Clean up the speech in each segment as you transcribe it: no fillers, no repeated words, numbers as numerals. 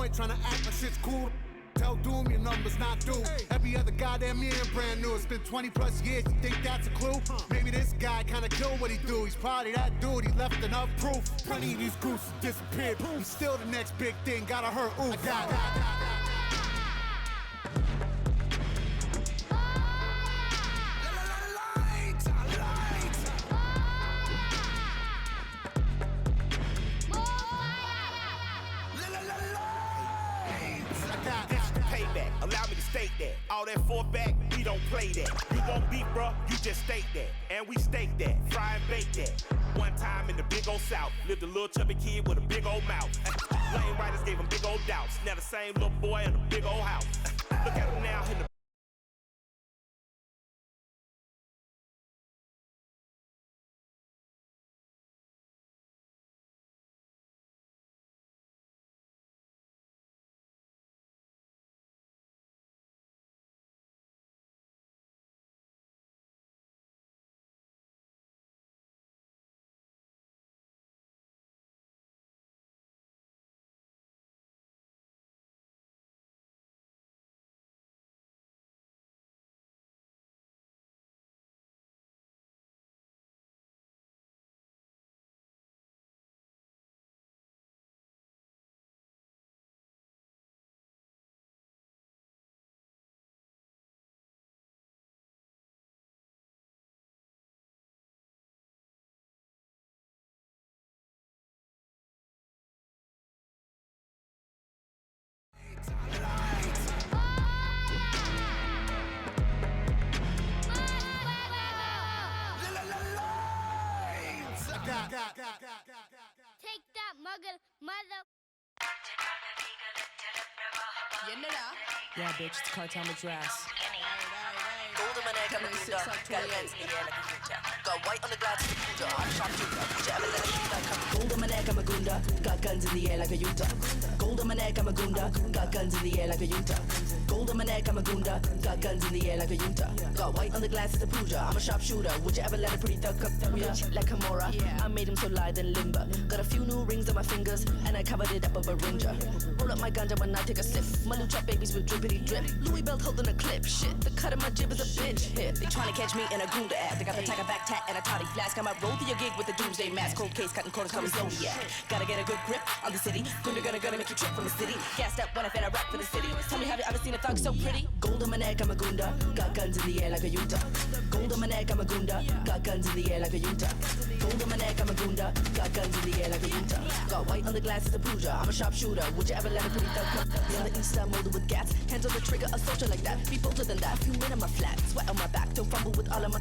boy tryna act like shit's cool. Tell Doom your number's not due. Every other goddamn year brand new. It's been 20 plus years, you think that's a clue? Maybe this guy kinda killed what he do. He's probably that dude, he left enough proof. Plenty of these gooses disappeared. He's still the next big thing, gotta hurt, ooh. Allow me to state that. All that fallback, we don't play that. You won't beef, bruh, you just state that. And we stake that, fry and bake that. One time in the big old South, lived a little chubby kid with a big old mouth. Lane riders gave him big old doubts. Now the same little boy in a big old house. Look at him now in the Take that, mother. Yeah, bitch, it's Cartel Madras. Got white on the glass, I'm sharp shooter. Gold on my neck, I'm a gunda. Got guns in the air like a Utah. Gold on my neck, I'm a gunda. Got guns in the air like a Utah. Gold on my neck, I'm a gunda. Got guns in the air like a Utah. Got white on the glass, it's a Pooja. I'm a sharpshooter. Would you ever let a pretty thug come through ya? Like Kimura, I made him so lithe and limber. Got a few new rings on my fingers, and I covered it up with a ringer. Roll up my ganja when I take a sip. My lucha babies with drippity drip. Louis belt holding a clip. Shit, the cut of my jib is a bitch hit. They tryna catch me in a gunda act. I got the tiger back tat and a toddy flask. I might roll to your gig with the doomsday mask. Cold case, cutting corners, call me Zodiac. Gotta get a good grip on the city. Gonna make you trip from the city. Gassed up when I fed I rap for the city. Tell me, have you ever seen a thug so pretty? Gold on my neck, I'm a gunda. Got guns in the air like a Utah. Gold on my neck, I'm a gunda. Got guns in the air like a Utah. Gold on my neck, I'm a gunda. Got guns in the air like a Utah. Got white on the glass, it's a Pooja. I'm a sharpshooter. Would you ever let a pretty thug come? On the east side, molded with gas. Hands on the trigger, a soldier like that. Be bolder than that. Few men on my flat. Sweat on my back. Don't fumble with all of my.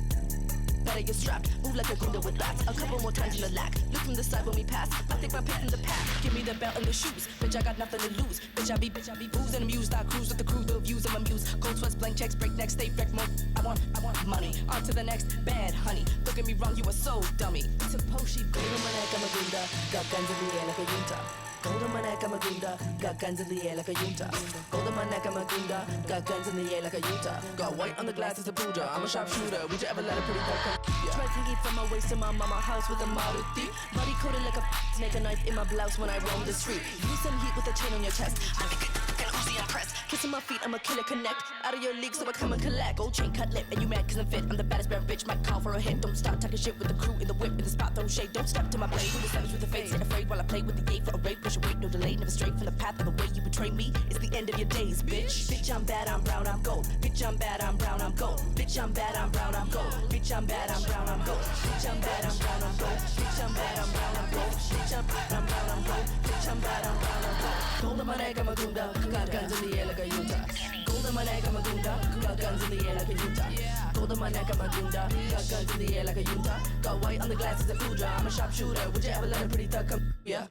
Better you're strapped, move like a gunda with bats. A couple more times in the lack. Look from the side when we pass. I think my pick in the pack. Give me the belt and the shoes. Bitch, I got nothing to lose. Bitch, I be booze and amused. I cruise with the crew, the views of my muse. Cold sweats, blank checks, break necks, stay wrecked more. I want money. On to the next bad honey. Don't get me wrong, you were so dummy. Suppose she gold on my neck, I'm a gunda. Got guns in the air like a Utah. Gold on my neck, I'm a gunda. Got guns in the air like a Utah. Gold on my neck, I'm a gunda. Got guns in the air like a Utah. Got white on the glass, it's a Pooja. I'm a sharpshooter. Would you ever let a pretty girl come? Try to get from my waist to my mama house with a Maruti. Body coated like a snake, a knife in my blouse when I roam the street. Use some heat with a chain on your chest. I think an Uzi impressed. Kissing my feet, I'm a killer connect. Out of your league, so I come and collect. Gold chain cut lip, and you mad cause I'm fit. I'm the baddest bad bitch, might call for a hit. Don't stop talking shit with the crew in the whip, in the spot, throw shade. Don't step to my blade. Who the savage with the fade? Sit afraid while I play with the gate for a rape. Push your weight, no delay, never straight from the path of the way you betray me. It's the end of your days, bitch. Bitch, I'm bad, I'm brown, I'm gold. Bitch, I'm bad, I'm brown, I'm gold. Bitch, I'm bad, I'm brown, I'm gold. Bitch, I'm bad, I'm brown, I'm gold. Bitch, I'm bad, I'm brown, I'm gold. Bitch, I'm bad, I'm brown, I'm gold. Bitch, I'm bad, I'm brown, I'm gold. Bitch, I'm bad, I'm brown, I'm gold. Gold on my neck, I'm a gunda. Got guns in the air like a Utah. Gold on my neck, I'm a gunda. Got guns in the air like a Utah. Gold on my neck, I'm a gunda. Got guns in the air like a Utah. Got white on the glass, it's a Pooja. I'm a sharpshooter. Would you ever let a pretty thug come? Yeah.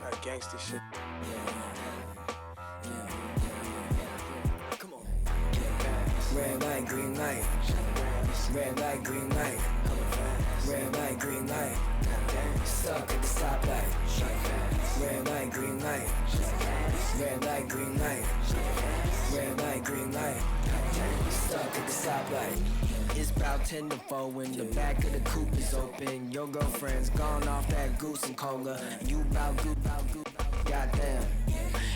That gangster shit. Come on. Red light, green light. Red light, green light. Red light, green light. Stuck at the stoplight. Red light, green light. Red light, green light. Red light, green light. Stuck at the stoplight. It's about 10 to 4 when the back of the coupe is open. open. Your girlfriend's gone off that goose and cola. You bout goose, goddamn.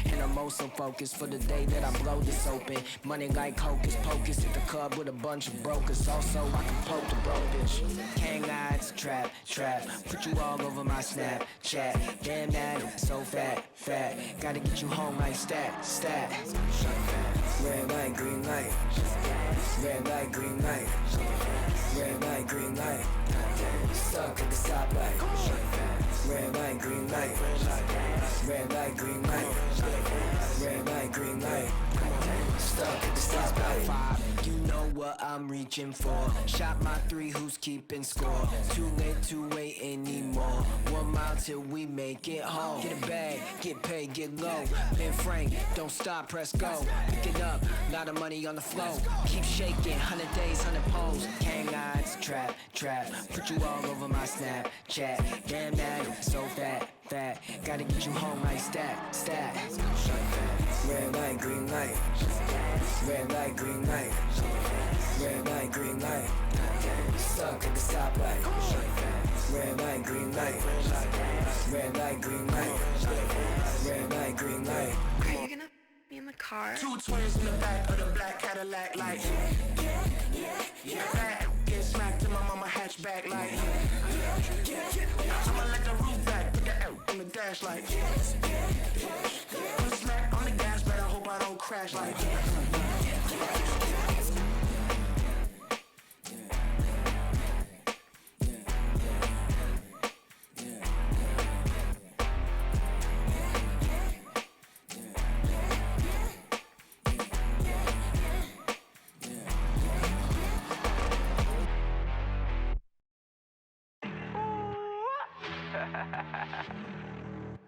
And I'm also focused for the day that I blow this open. Money like hocus pocus at the club with a bunch of brokers. Also, I can poke the bro bitch. Hang eyes, trap. Put you all over my Snapchat. Damn that, so fat. Gotta get you home like stat. Red light, green light. Red light, green light. Red light, green light. Stuck at the stoplight. Red light, green light. Red light, green light. Red light, green light. Stuck at the stoplight. You know what I'm reaching for. Shot my 3, who's keeping score? Too late to wait anymore. 1 mile till we make it home. Get a bag, get paid, get low. Ben Frank, don't stop, press go. Pick it up, lot of money on the flow. Keep shaking, 100 days, 100 poles. Hang odds, trap. Put you all over my Snapchat. Damn that, so fat. Gotta get you home like stat. Red light, green light. Red light, green light. Red light, green light. Stuck at the stoplight. Red light, green light. Red light, green light. Red light, green light. Are you gonna be in the car? 2 twins in the back of the black Cadillac, like back, get smacked to my mama hatchback, like I'ma let the roof back, put the L on the dash, like put a smack on the gas, but I hope I don't crash, like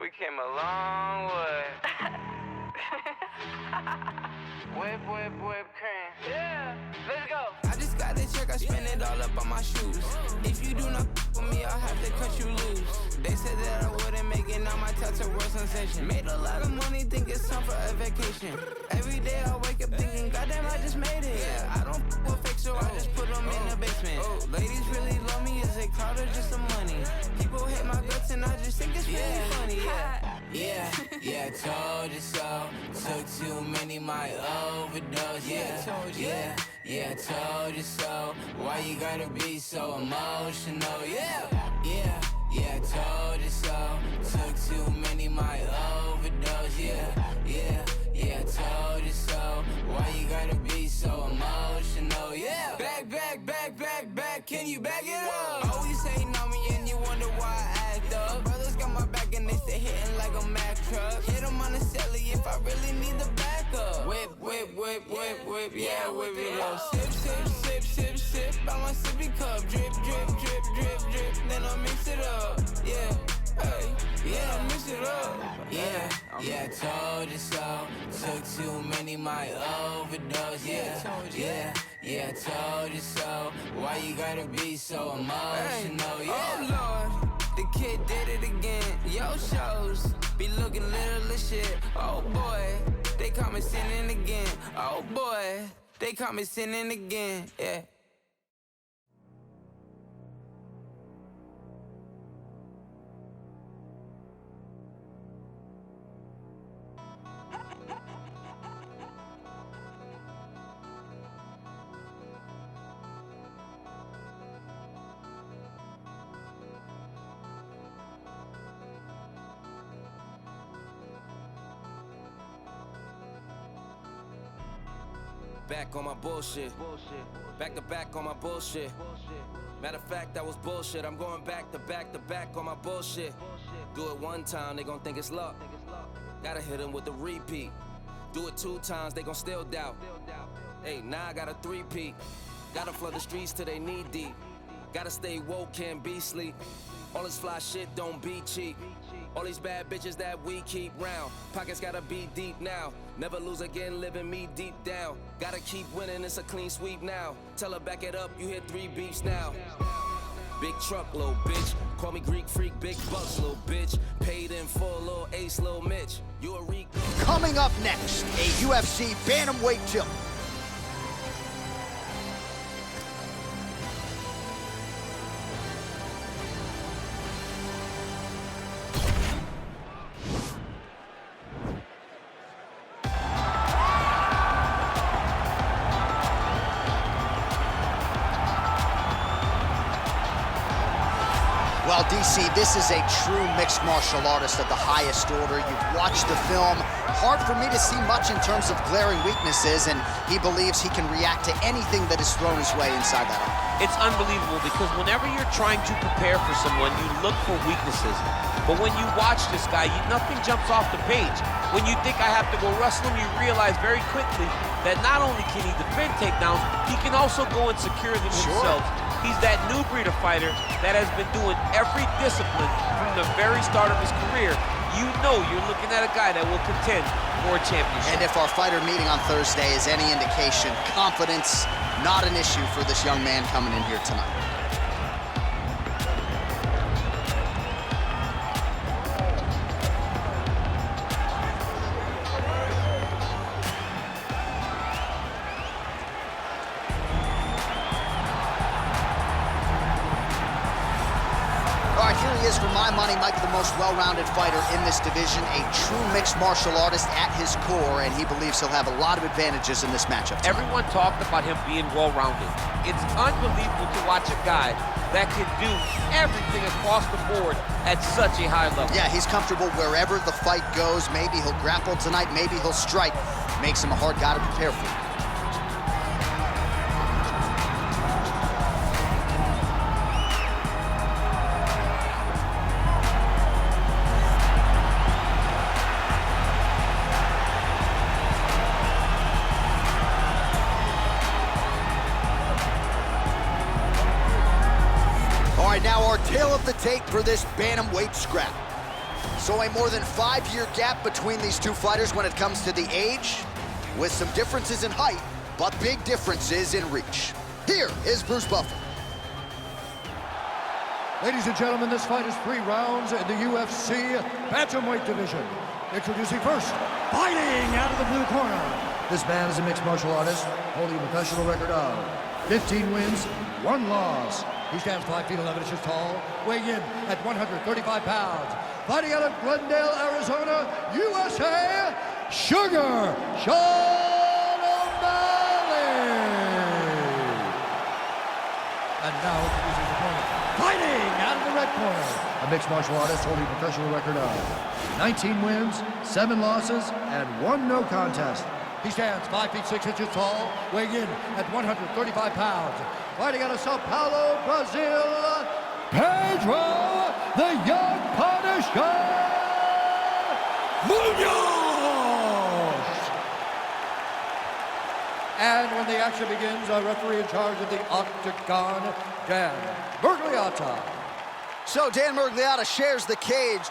We came a long way. Whip, cream. Yeah, let's go. I just got the check, I spend it all up on my shoes. If you do not with me, I'll have to cut you loose. They said that I wouldn't make it, now my touch a world sensation. Made a lot of money, think it's time for a vacation. Every day I wake up thinking, goddamn, I just made it. Yeah, I don't with fake, so I just put them in the basement. Ladies really love me, is it clout or just some money? People hate my guts and I just think it's really funny. Yeah, told you so. Took too many, my overdose. Yeah, told you so. Why you gotta be so emotional? Yeah, told you so. Took too many, my overdose. Yeah, told you so. Why you gotta be so emotional? Yeah, back, can you back it up? Always hating on me and you wonder why I act up. Brothers got my back and they stay hitting like a Mack truck. Hit them on the celly if I really need the backup. Whip, yeah, whip it up. Sip, by my sippy cup. Drip, then I mix it up. I mix it up. Yeah, told you so. Took too many, my overdose. Yeah, told you so. Why you gotta be so emotional? Oh Lord, the kid did it again. Yo shows be looking little as shit. Oh boy, they caught me sinning again. Oh boy, they caught me sinning again. Yeah. Back on my bullshit. Back to back on my bullshit. Matter of fact, that was bullshit. I'm going back to back on my bullshit. Do it 1 time, they gon' think it's luck. Gotta hit them with the repeat. Do it 2 times, they gon' still doubt. Hey, now I got a 3-peat. Gotta flood the streets till they knee deep. Gotta stay woke, can't be sleep. All this fly shit don't be cheap. All these bad bitches that we keep round. Pockets gotta be deep now. Never lose again, living me deep down. Gotta keep winning, it's a clean sweep now. Tell her back it up, you hit 3 beefs now. Big truck, little bitch. Call me Greek freak, big bucks, little bitch. Paid in full, little ace, little Mitch. You a Rico. Coming up next, a UFC bantamweight tilt. Well, DC, this is a true mixed martial artist of the highest order. You've watched the film. Hard for me to see much in terms of glaring weaknesses, and he believes he can react to anything that is thrown his way inside that arm. It's unbelievable because whenever you're trying to prepare for someone, you look for weaknesses. But when you watch this guy, nothing jumps off the page. When you think I have to go wrestle him, you realize very quickly that not only can he defend takedowns, he can also go and secure them himself. He's that new breed of fighter that has been doing every discipline from the very start of his career. You know you're looking at a guy that will contend for a championship. And if our fighter meeting on Thursday is any indication, confidence, not an issue for this young man coming in here tonight. Here he is, for my money, Mike, the most well-rounded fighter in this division, a true mixed martial artist at his core, and he believes he'll have a lot of advantages in this matchup tonight. Everyone talked about him being well-rounded. It's unbelievable to watch a guy that can do everything across the board at such a high level. Yeah, he's comfortable wherever the fight goes. Maybe he'll grapple tonight, maybe he'll strike. Makes him a hard guy to prepare for. Now our tale of the tape for this bantamweight scrap. So a more than 5-year gap between these two fighters when it comes to the age, with some differences in height, but big differences in reach. Here is Bruce Buffer. Ladies and gentlemen, this fight is 3 rounds in the UFC bantamweight division. Introducing first, fighting out of the blue corner. This man is a mixed martial artist, holding a professional record of 15 wins, 1 loss. He stands 5 feet 11 inches tall, weighing in at 135 pounds. Fighting out of Glendale, Arizona, USA, Sugar Sean O'Malley. And now introducing his opponent, fighting out of the red corner, a mixed martial artist holding a professional record of 19 wins, 7 losses, and 1 no contest. He stands 5 feet 6 inches tall, weighing in at 135 pounds. Fighting out of Sao Paulo, Brazil, Pedro, the Young Punisher, Munoz! And when the action begins, our referee in charge of the Octagon, Dan Murgliata. So Dan Murgliata shares the cage.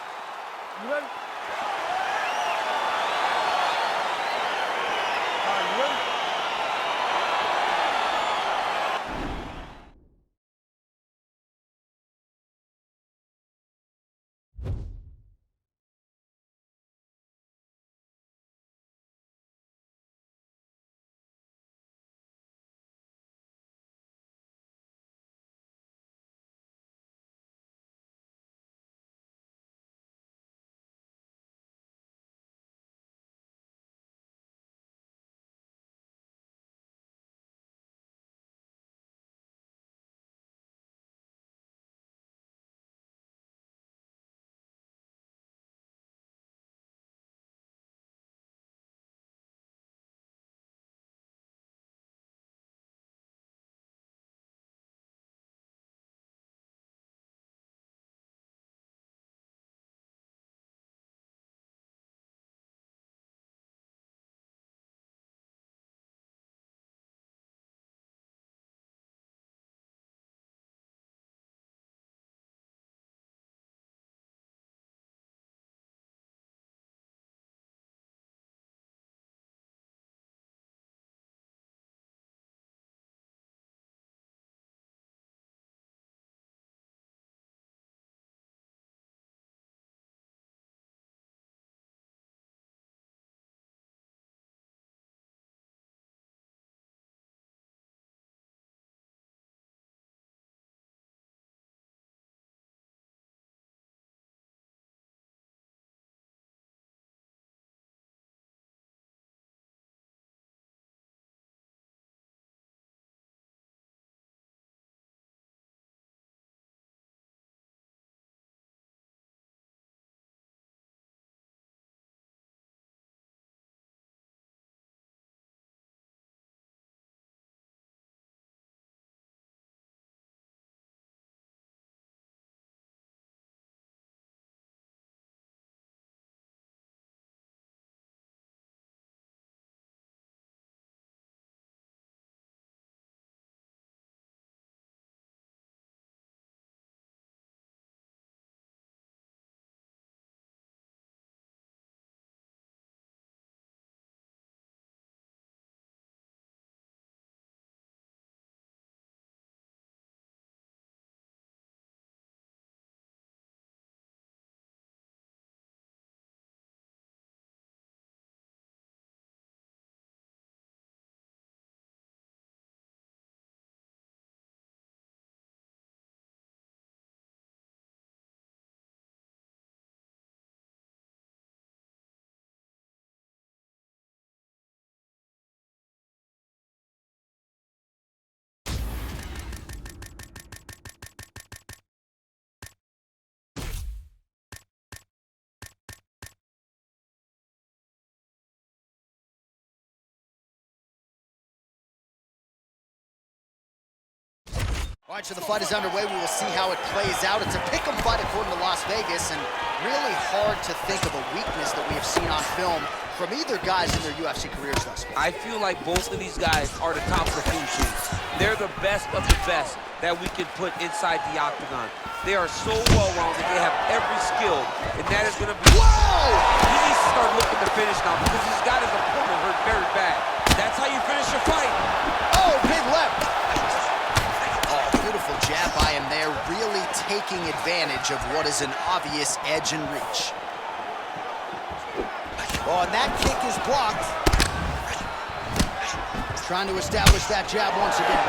All right, so the fight is underway. We will see how it plays out. It's a pick'em fight according to Las Vegas, and really hard to think of a weakness that we have seen on film from either guys in their UFC careers thus far. I feel like both of these guys are the top of the food chain. They're the best of the best that we can put inside the octagon. They are so well-rounded. They have every skill, and that is going to be... Whoa! He needs to start looking to finish now because he's got his opponent hurt very bad. That's how you finish your fight. Oh, big left. Oh, beautiful jab by him there, really taking advantage of what is an obvious edge and reach. Oh, and that kick is blocked. Trying to establish that jab once again.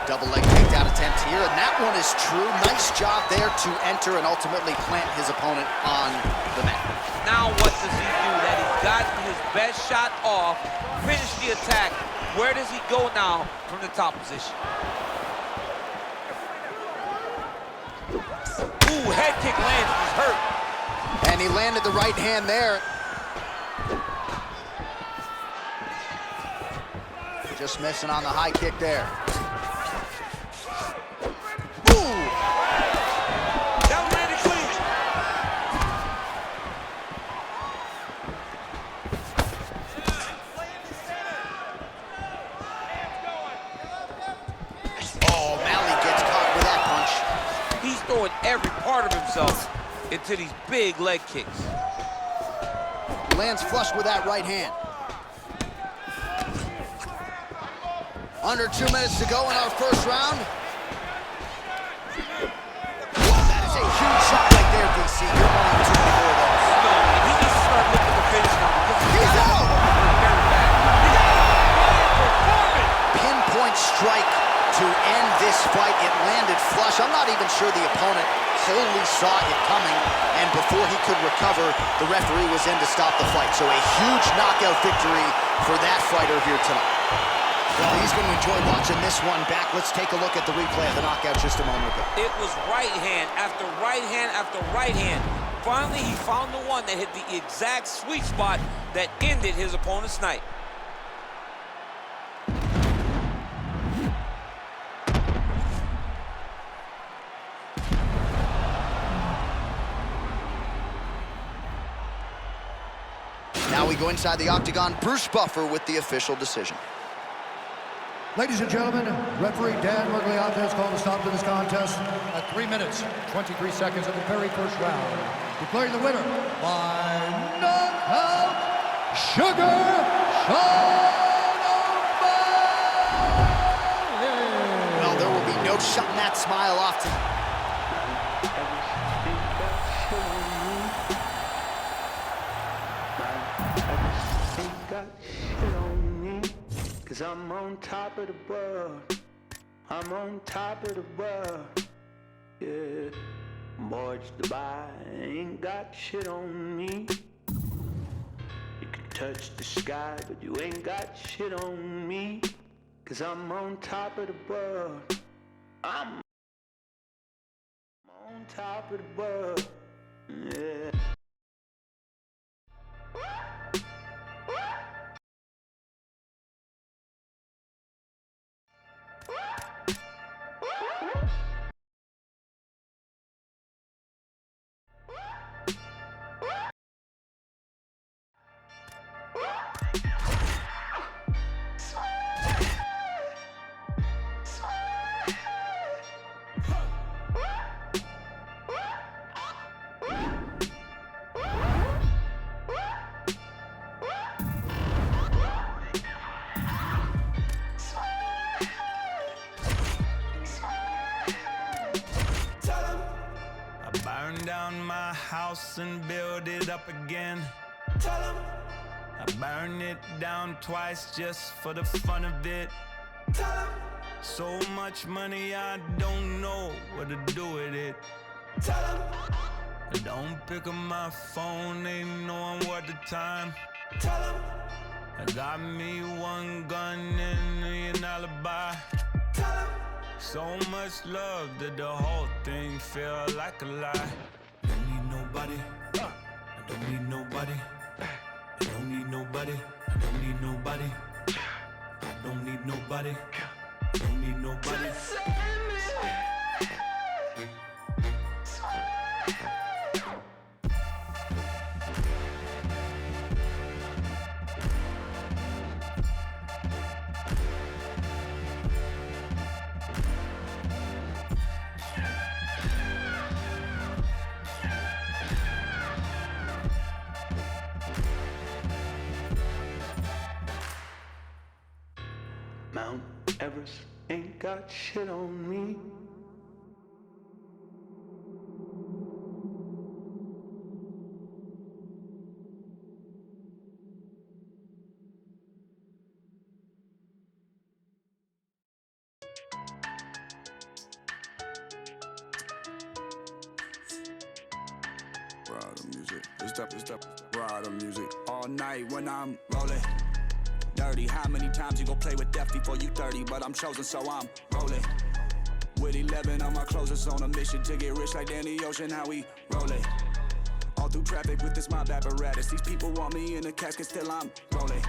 Double leg takedown attempt here, and that one is true. Nice job there to enter and ultimately plant his opponent on the mat. Now what does he do? That he's gotten his best shot off, finished the attack. Where does he go now from the top position? Ooh, head kick lands, he's hurt. And he landed the right hand there. Just missing on the high kick there. Throwing every part of himself into these big leg kicks. Lands flush with that right hand. Under 2 minutes to go in our first round. That is a huge shot right there, DC. You're wanting too many more of those. No, and he needs to start looking to finish now because he's out. Very bad. Pinpoint strike to end this fight. It landed flush. I'm not even sure the opponent wholly saw it coming, and before he could recover, the referee was in to stop the fight. So a huge knockout victory for that fighter here tonight. Well, he's going to enjoy watching this one back. Let's take a look at the replay of the knockout just a moment ago. It was right hand after right hand after right hand. Finally, he found the one that hit the exact sweet spot that ended his opponent's night. Now we go inside the octagon. Bruce Buffer with the official decision. Ladies and gentlemen, referee Dan Mergliata has called a stop to this contest at 3 minutes, 23 seconds of the very first round. Declaring the winner by knockout, Sugar Sean O'Malley. Well, there will be no shutting that smile off tonight. Cause I'm on top of the world. I'm on top of the world. Yeah. Mortgage to buy, ain't got shit on me. You can touch the sky, but you ain't got shit on me. Cause I'm on top of the world. I'm on top of the world. Yeah. Burn down my house and build it up again. Tell 'em I burn it down twice just for the fun of it. Tell 'em so much money I don't know what to do with it. Tell 'em I don't pick up my phone, ain't knowing what the time. Tell 'em I got me one gun and an alibi. Tell 'em so much love that the whole thing feel like a lie. Don't need nobody, I don't need nobody. I don't need nobody. I don't need nobody. I don't need nobody. I don't need nobody. Mount Everest ain't got shit on me. Ride the music, it's the ride the music all night when I'm rolling. Dirty, how many times you gon' play with death before you 30? But I'm chosen, so I'm rolling. With 11 on my closest on a mission to get rich like Danny Ocean, how we rolling. All through traffic with this mob apparatus. These people want me in a casket, still I'm rolling.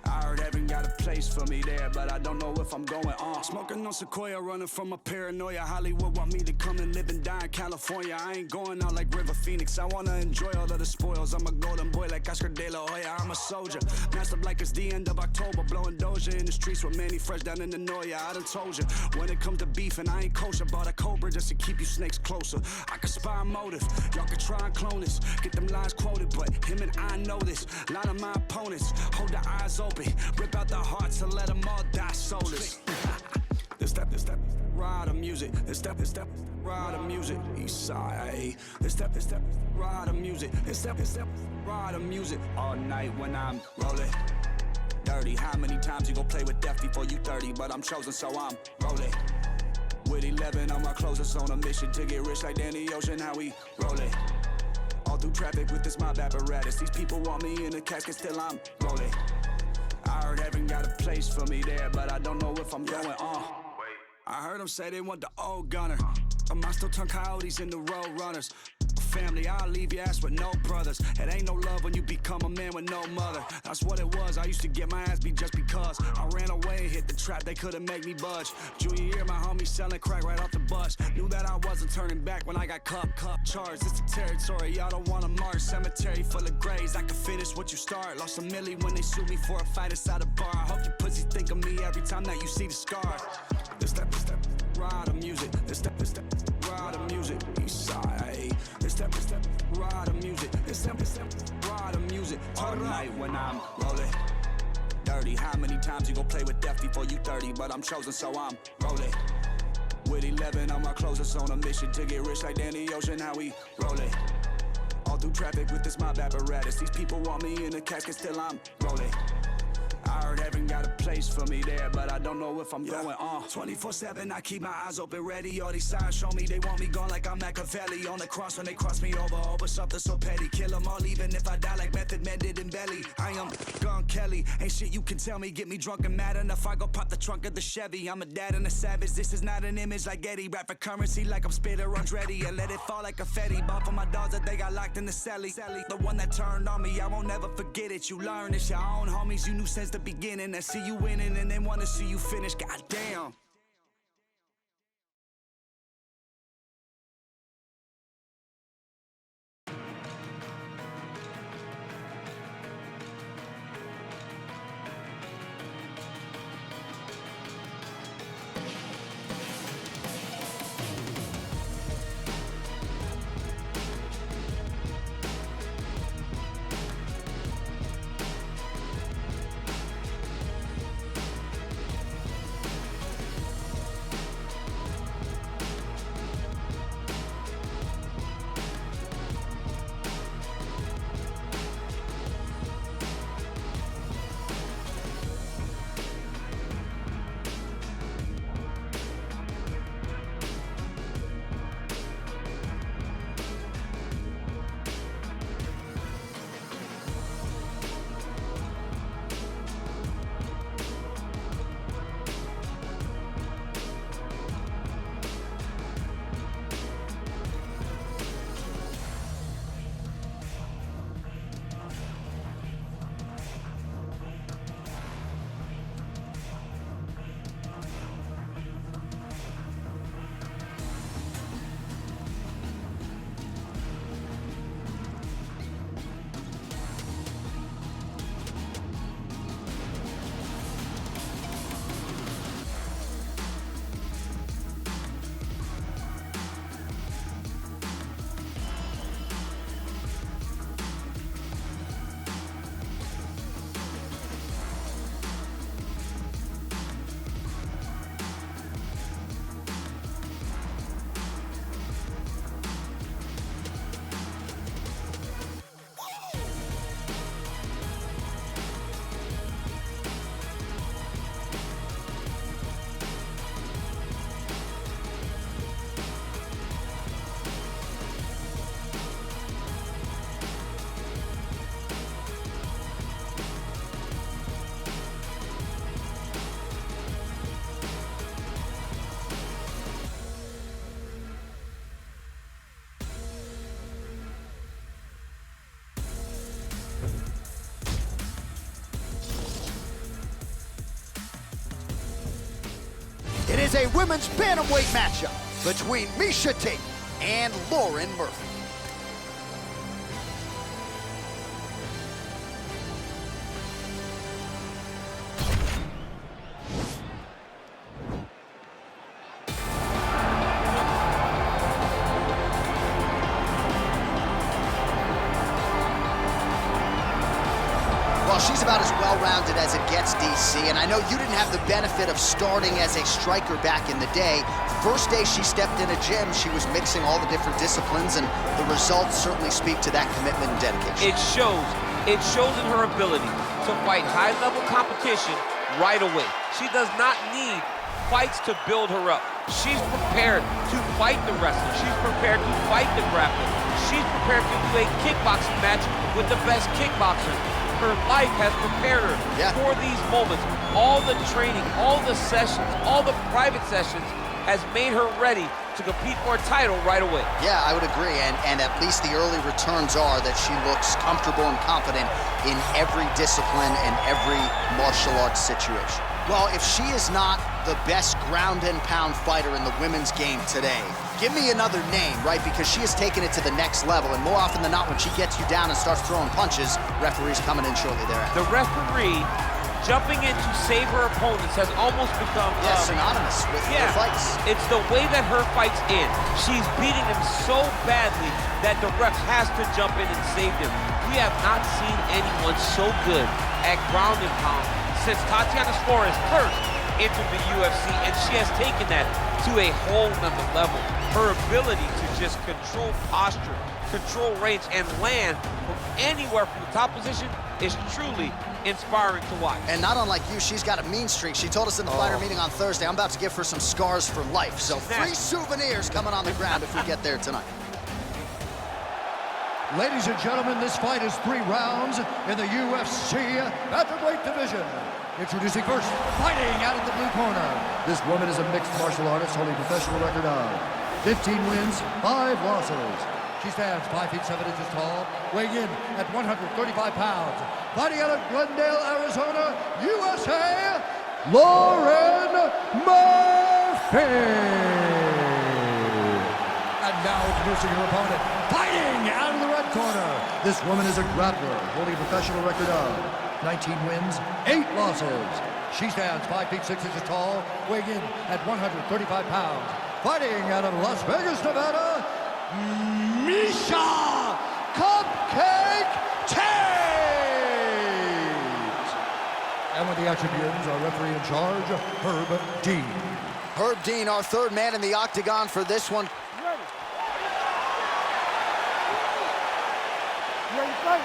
I heard heaven got a place for me there, but I don't know if I'm going on. Smoking on Sequoia, running from a paranoia. Hollywood want me to come and live and die in California. I ain't going out like River Phoenix. I wanna enjoy all of the spoils. I'm a golden boy like Oscar De La Hoya. I'm a soldier, masked up like it's the end of October. Blowing Doja in the streets with Manny Fresh down in the Noya. I done told you, when it comes to beef and I ain't kosher. Bought a Cobra just to keep you snakes closer. I can spy a motive, y'all can try and clone this. Get them lines quoted, but him and I know this. A lot of my opponents hold their eyes open. Rip out the hearts and let them all die soulless. This step, ride the music. This step, ride the music. East side, this step, ride the music. This step, ride the music. All night when I'm rolling. Dirty, how many times you gon' play with death before you 30? But I'm chosen, so I'm rolling. With 11 on my closest on a mission to get rich like Danny Ocean, how we rolling. All through traffic with this mob apparatus. These people want me in a casket, still I'm rolling. I heard heaven got a place for me there, but I don't know if I'm going on. I heard them say they want the old gunner. Am I still turn coyotes into road runners? Family, I'll leave your ass with no brothers. It ain't no love when you become a man with no mother. That's what it was, I used to get my ass beat just because I ran away and hit the trap, they couldn't make me budge. Junior year, my homie selling crack right off the bus. Knew that I wasn't turning back when I got cup charged. It's the territory, y'all don't wanna march. Cemetery full of graves, I can finish what you start. Lost a milli when they sued me for a fight inside a bar. I hope you pussies think of me every time that you see the scars. This step, ride the music. This step, ride the music. East side. This step, ride the music. This step, ride the music. All night when I'm rolling. Dirty, how many times you gon' play with death before you 30? But I'm chosen, so I'm rolling. With 11 on my closest on a mission to get rich like Danny Ocean, how we rolling. All through traffic with this mob apparatus. These people want me in a casket, still I'm rolling. I heard heaven got a place for me there, but I don't know if I'm going on. 24/7, I keep my eyes open, ready. All these signs show me they want me gone like I'm Machiavelli. On the cross when they cross me over something so petty. Kill them all even if I die like Method Man did in Belly. I am Gun Kelly, ain't shit you can tell me. Get me drunk and mad enough, I go pop the trunk of the Chevy. I'm a dad and a savage, this is not an image like Eddie. Rap for currency like I'm Spitter Andretti. And let it fall like confetti. Bought for my dogs that they got locked in the celly. The one that turned on me, I won't never forget it. You learn it's your own homies you knew since the beginning. That see you winning and they wanna see you finish. Goddamn. It is a women's bantamweight matchup between Miesha Tate and Lauren Murphy. Well, she's about as well-rounded as it gets, DC, and I know you didn't have the benefit of starting as a striker back in the day. First day she stepped in a gym, she was mixing all the different disciplines, and the results certainly speak to that commitment and dedication. It shows. It shows in her ability to fight high-level competition right away. She does not need fights to build her up. She's prepared to fight the wrestler. She's prepared to fight the grappler. She's prepared to do a kickboxing match with the best kickboxer. Her life has prepared her for these moments. All the training, all the sessions, all the private sessions has made her ready to compete for a title right away. Yeah, I would agree, and at least the early returns are that she looks comfortable and confident in every discipline and every martial arts situation. Well, if she is not the best ground and pound fighter in the women's game today, give me another name, right? Because she has taken it to the next level, and more often than not, when she gets you down and starts throwing punches, referee's coming in shortly thereafter. The referee jumping in to save her opponents has almost become synonymous with her fights. It's the way that her fights end. She's beating him so badly that the ref has to jump in and save him. We have not seen anyone so good at ground and pound since Tatiana Suarez first entered the UFC, and she has taken that to a whole nother level. Her ability to just control posture, control range, and land from anywhere from the top position is truly inspiring to watch. And not unlike you, she's got a mean streak. She told us in the fighter meeting on Thursday, I'm about to give her some scars for life. So free souvenirs coming on the ground if we get there tonight. Ladies and gentlemen, this fight is 3 rounds in the UFC bantamweight division. Introducing first, fighting out of the blue corner. This woman is a mixed martial artist holding a professional record of 15 wins, 5 losses. She stands 5 feet 7 inches tall, weighing in at 135 pounds. Fighting out of Glendale, Arizona, USA, Lauren Murphy. And now introducing her opponent, fighting out of the red corner. This woman is a grappler, holding a professional record of 19 wins, 8 losses. She stands 5 feet 6 inches tall, weighing in at 135 pounds. Fighting out of Las Vegas, Nevada, Miesha Cupcake Tate. And with the action begins, our referee in charge, Herb Dean. Herb Dean, our third man in the octagon for this one. You ready to fight?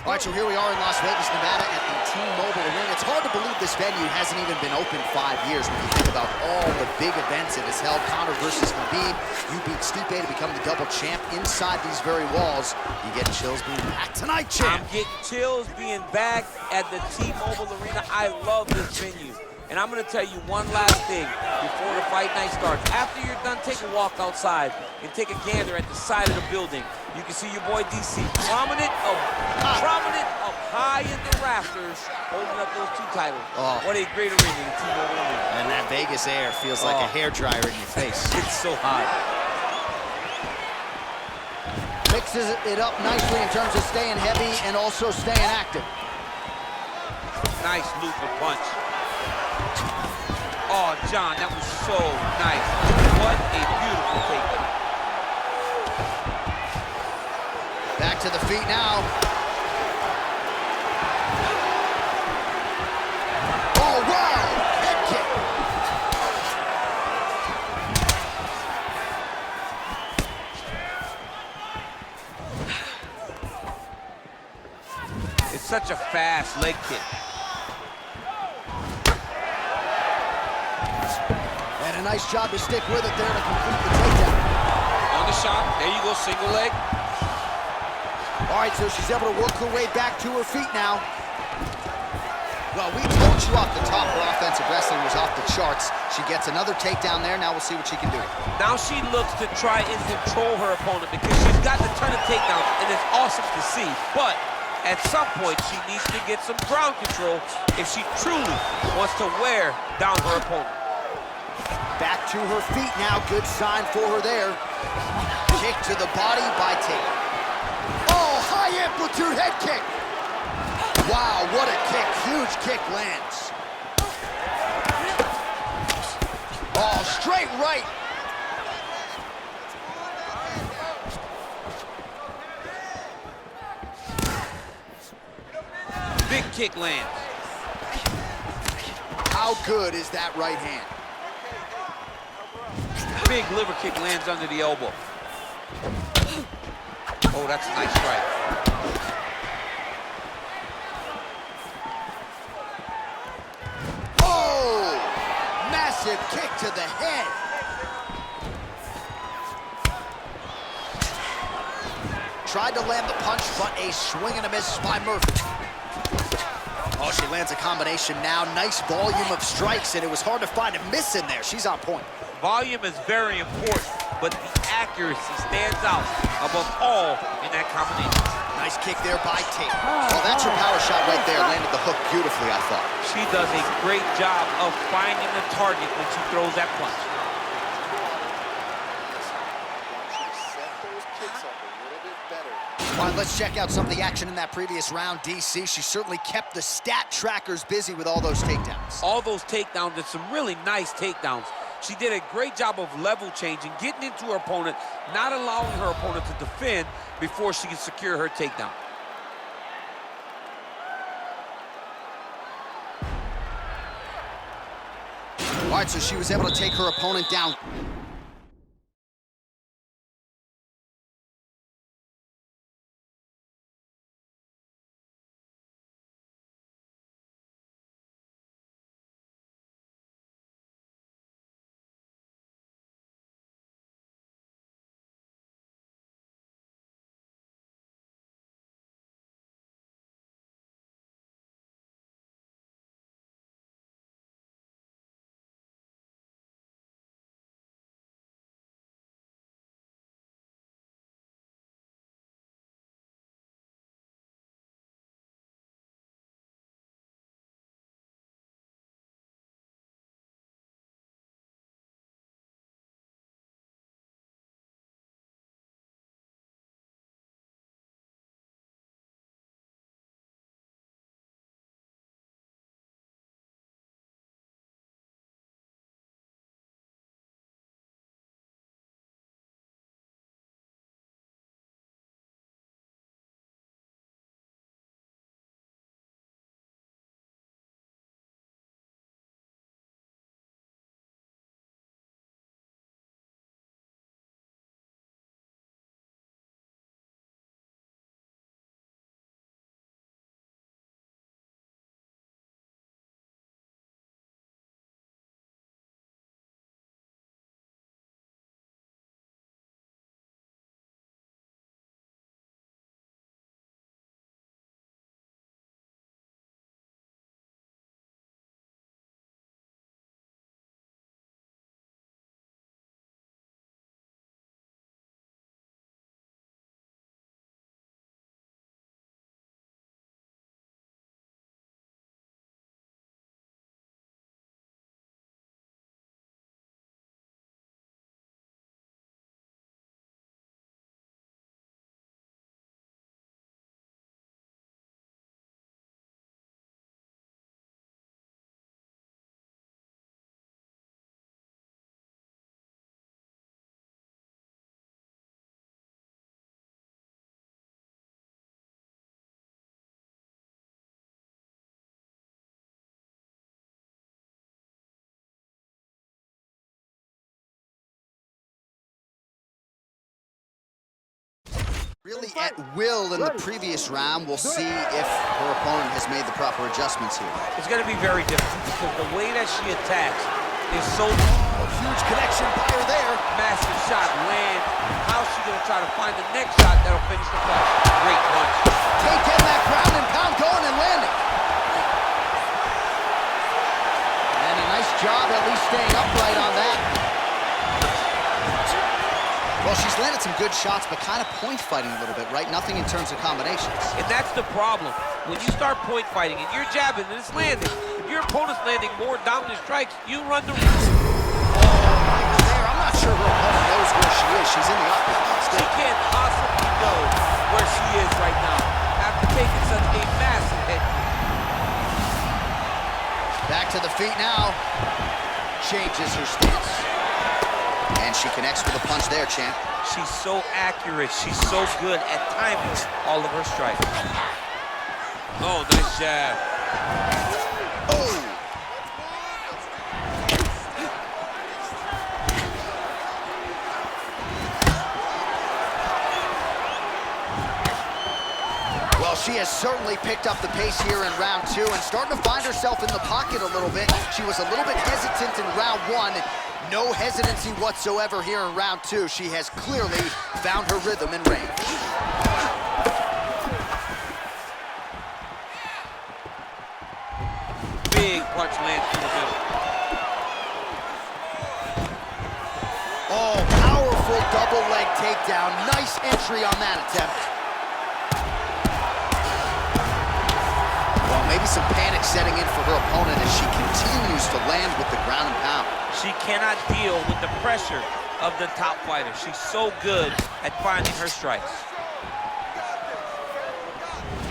All right, so here we are in Las Vegas, Nevada at the T-Mobile Arena. It's hard to believe this venue hasn't even been open 5 years when you think about all the big events it has held. Conor versus Khabib. You beat Stipe to become the double champ inside these very walls. You get chills being back tonight, champ. I'm getting chills being back at the T-Mobile Arena. I love this venue. And I'm gonna tell you one last thing before the fight night starts. After you're done, take a walk outside and take a gander at the side of the building. You can see your boy DC prominent up high in the rafters, holding up those 2 titles. Oh. What a great arena, the T-Mobile Arena. And that Vegas air feels like a hairdryer in your face. It's so hot. Mixes it up nicely in terms of staying heavy and also staying active. Nice loop of punch. Oh, John, that was so nice. What a beautiful takedown. Back to the feet now. Oh, wow! Head kick. It's such a fast leg kick. And a nice job to stick with it there to complete the takedown. On the shot, there you go, single leg. All right, so she's able to work her way back to her feet now. Well, we told you off the top her offensive wrestling was off the charts. She gets another takedown there. Now we'll see what she can do. Now she looks to try and control her opponent because she's got a ton of takedowns, and it's awesome to see. But at some point, she needs to get some ground control if she truly wants to wear down her opponent. Back to her feet now. Good sign for her there. Kick to the body by Tate. Oh, high amplitude head kick. Wow, what a kick. Huge kick lands. Oh, straight right. Big kick lands. How good is that right hand? Big liver kick lands under the elbow. Oh, that's a nice strike. Oh! Massive kick to the head. Tried to land the punch, but a swing and a miss by Murphy. Oh, she lands a combination now. Nice volume of strikes, and it was hard to find a miss in there. She's on point. Volume is very important, but the accuracy stands out above all in that combination. Nice kick there by Tate. Well, that's her power shot right there. Landed the hook beautifully, I thought. She does a great job of finding the target when she throws that punch. All right, let's check out some of the action in that previous round. DC, she certainly kept the stat trackers busy with all those takedowns. All those takedowns and some really nice takedowns. She did a great job of level changing, getting into her opponent, not allowing her opponent to defend before she can secure her takedown. All right, so she was able to take her opponent down. Really at will in the previous round. We'll see if her opponent has made the proper adjustments here. It's going to be very different because the way that she attacks is so... A huge connection by her there. Massive shot, land. How's she going to try to find the next shot that'll finish the fight? Great punch. Tate getting that ground and pound going and landing. And a nice job at least staying upright on that. Well, she's landed some good shots, but kind of point fighting a little bit, right? Nothing in terms of combinations. And that's the problem. When you start point fighting and you're jabbing and it's landing, if your opponent's landing more dominant strikes, you run the risk. There, I'm not sure her opponent knows where she is. She's in the opposite. She can't possibly know where she is right now after taking such a massive hit. Back to the feet now. Changes her stance. And she connects with a punch there, champ. She's so accurate. She's so good at timing all of her strikes. Oh, nice jab. Oh! Well, she has certainly picked up the pace here in round 2 and starting to find herself in the pocket a little bit. She was a little bit hesitant in round 1. No hesitancy whatsoever here in round 2. She has clearly found her rhythm and range. Big punch lands through the middle. Oh, powerful double leg takedown. Nice entry on that attempt. Well, maybe some panic setting in for her opponent as she continues to land with the ground and pound. She cannot deal with the pressure of the top fighter. She's so good at finding her strikes.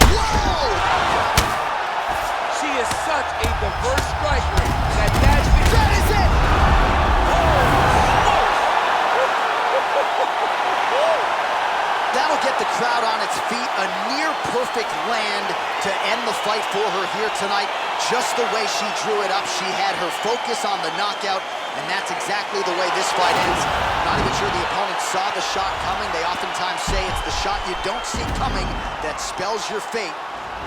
Whoa! She is such a diverse striker that that is it! That'll get the crowd on its feet. A near-perfect land to end the fight for her here tonight. Just the way she drew it up, she had her focus on the knockout, and that's exactly the way this fight ends. Not even sure the opponent saw the shot coming. They oftentimes say it's the shot you don't see coming that spells your fate,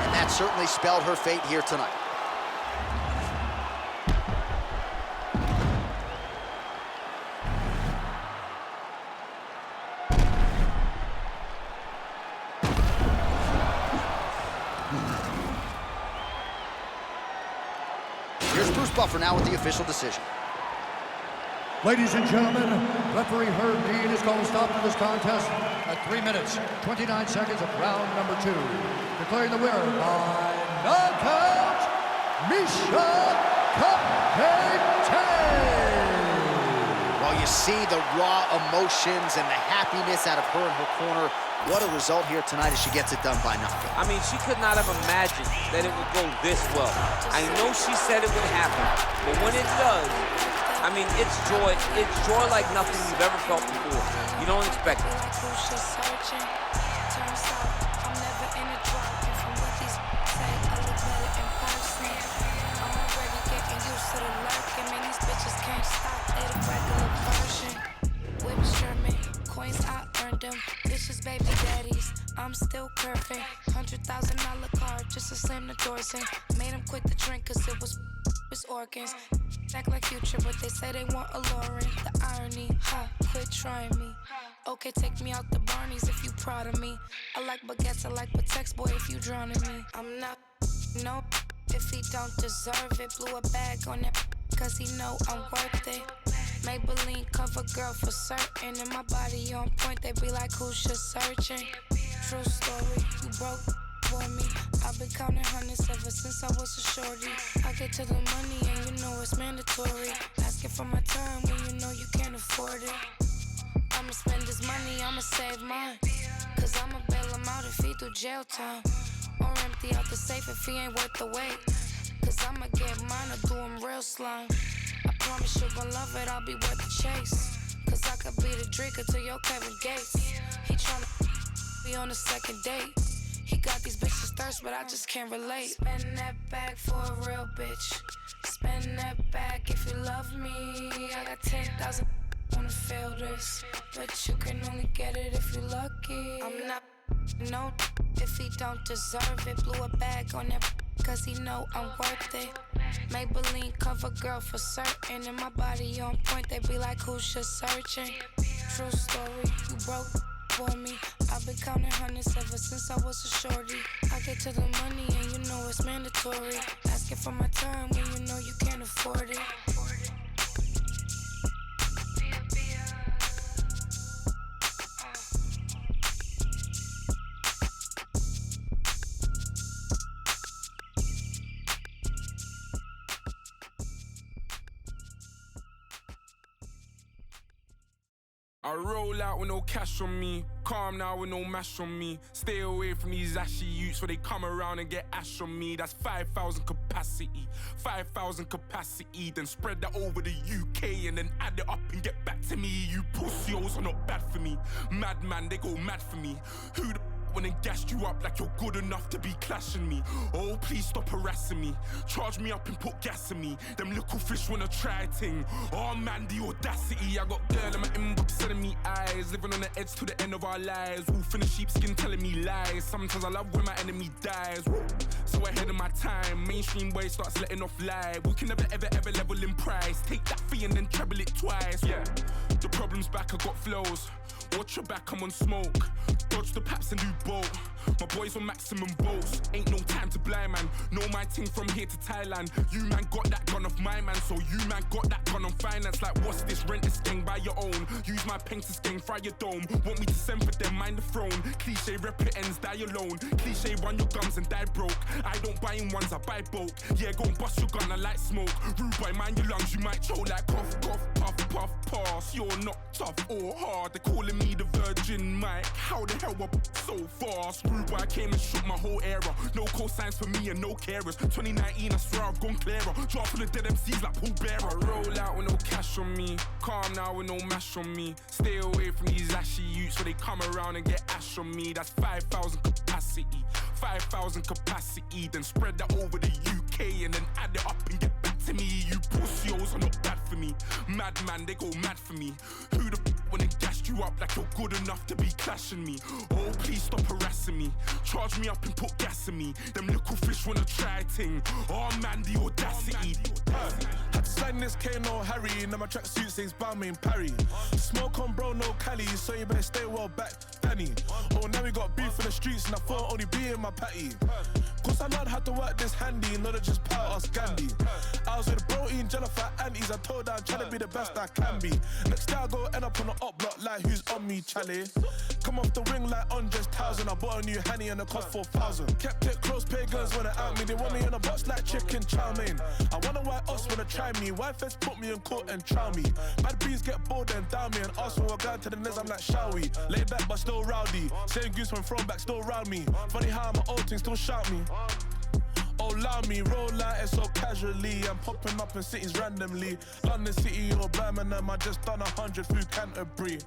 and that certainly spelled her fate here tonight. Here's Bruce Buffer now with the official decision. Ladies and gentlemen, referee Herb Dean is going to stop to this contest at 3 minutes, 29 seconds of round number 2. Declaring the winner by knockout, Misha Kapete. Well, you see the raw emotions and the happiness out of her in her corner. What a result here tonight as she gets it done by knockout. I mean, she could not have imagined that it would go this well. I know she said it would happen, but when it does, I mean, it's joy like nothing you've ever felt before. You don't expect it. Bitches, baby daddies, I'm still curving. $100,000 car just to slam the doors in. Made him quit the drink cause it was his organs. Act like Future, but they say they want a Lauren. The irony, quit trying me. Okay, take me out the Barneys if you proud of me. I like baguettes, I like Patex, boy, if you drowning me. I'm not, no, if he don't deserve it. Blew a bag on that cause he know I'm worth it. Maybelline cover girl for certain. And my body on point, they be like, who's just searching? True story, you broke for me. I've been counting hundreds ever since I was a shorty. I get to the money and you know it's mandatory. Asking for my time when you know you can't afford it. I'ma spend this money, I'ma save mine. Cause I'ma bail him out if he do jail time. Or empty out the safe if he ain't worth the wait. Cause I'ma get mine or do him real slime. I promise you gon' love it, I'll be worth the chase. Cause I could be the drinker to your Kevin Gates. He tryna be on the second date. He got these bitches thirst, but I just can't relate. Spend that bag for a real bitch. Spend that bag if you love me. I got 10,000 wanna feel this, but you can only get it if you're lucky. I'm not No, if he don't deserve it. Blew a bag on that cause he know I'm worth it. Maybelline cover girl for certain. And my body on point, they be like, who's just searching? True story, you broke for me. I've been counting hundreds ever since I was a shorty. I get to the money and you know it's mandatory. Asking for my time when you know you can't afford it. I roll out with no cash on me, calm now with no mash on me. Stay away from these ashy youths where they come around and get ash on me. That's 5,000 capacity, 5,000 capacity. Then spread that over the UK and then add it up and get back to me. You pussios are not bad for me. Madman, they go mad for me. Who the when they gassed you up like you're good enough to be clashing me. Oh, please stop harassing me. Charge me up and put gas in me. Them little fish wanna try ting. Oh man, the audacity. I got girl in my inbox sending me eyes. Living on the edge to the end of our lives. Wolf in the sheepskin telling me lies. Sometimes I love when my enemy dies. Woo. So ahead of my time. Mainstream boy starts letting off lie. We can never ever ever level in price. Take that fee and then treble it twice. Yeah, the problem's back, I got flows. Watch your back, I'm on smoke. Dodge the paps and do bolt. My boys on maximum bolts. Ain't no time to blind man. Know my ting from here to Thailand. You man got that gun off my man, so you man got that gun on finance. Like what's this? Rent this gang by your own. Use my pen to sting, fry your dome. Want me to send for them, mind the throne. Cliche rep it ends, die alone. Cliche run your gums and die broke. I don't buy in ones, I buy bulk. Yeah, go and bust your gun, I like smoke. Rude boy, mind your lungs, you might choke like cough, cough, puff, puff, pass. You're not tough or hard. They're calling me the Virgin Mike. How the hell up so fast? Rude boy, I came and shook my whole era. No cosigns for me and no carers. 2019, I swear I've gone clearer. Drop full of dead MCs like Paul Bearer. I roll out with no cash on me. Calm now with no mash on me. Stay away from these ashy youths where they come around and get ash on me. That's 5,000 capacity, 5,000 capacity. Then spread that over the UK and then add it up and get back to me. You pussios are not bad for me. Madman, they go mad for me. Who the when they gassed you up like you're good enough to be clashing me? Oh, please stop harassing me. Charge me up and put gas in me. Them little fish wanna try ting. Oh man, the audacity. Had to sign this K, no Harry. Now my tracksuit says Balmain Parry. Smoke on bro, no Cali, so you better stay well back, Danny. Oh, now we got beef in the streets and I thought only be in my patty. Cause I learned how to work this handy, not to just power us Gandhi. I was with bro eating Jennifer aunties. I told her I'm trying to be the best I can be. Next day I go end up on the up block like who's on me, Charlie. Come off the wing like Andres 1000. I bought a new Henny and it cost 4,000. Kept it close, pagans wanna out me. They want me in a box like chicken chow mein. I wonder why us wanna try me. Why feds put me in court and trow me? Bad bees get bored and down me. And ask for a guy to the nez, I'm like, shall we? Lay back but still rowdy. Same goose when thrown back, still round me. Funny how my old thing still shout me. Oh, allow me, roll like it so casually. I'm popping up in cities randomly. London City or Birmingham, I just done 100 through Canterbury.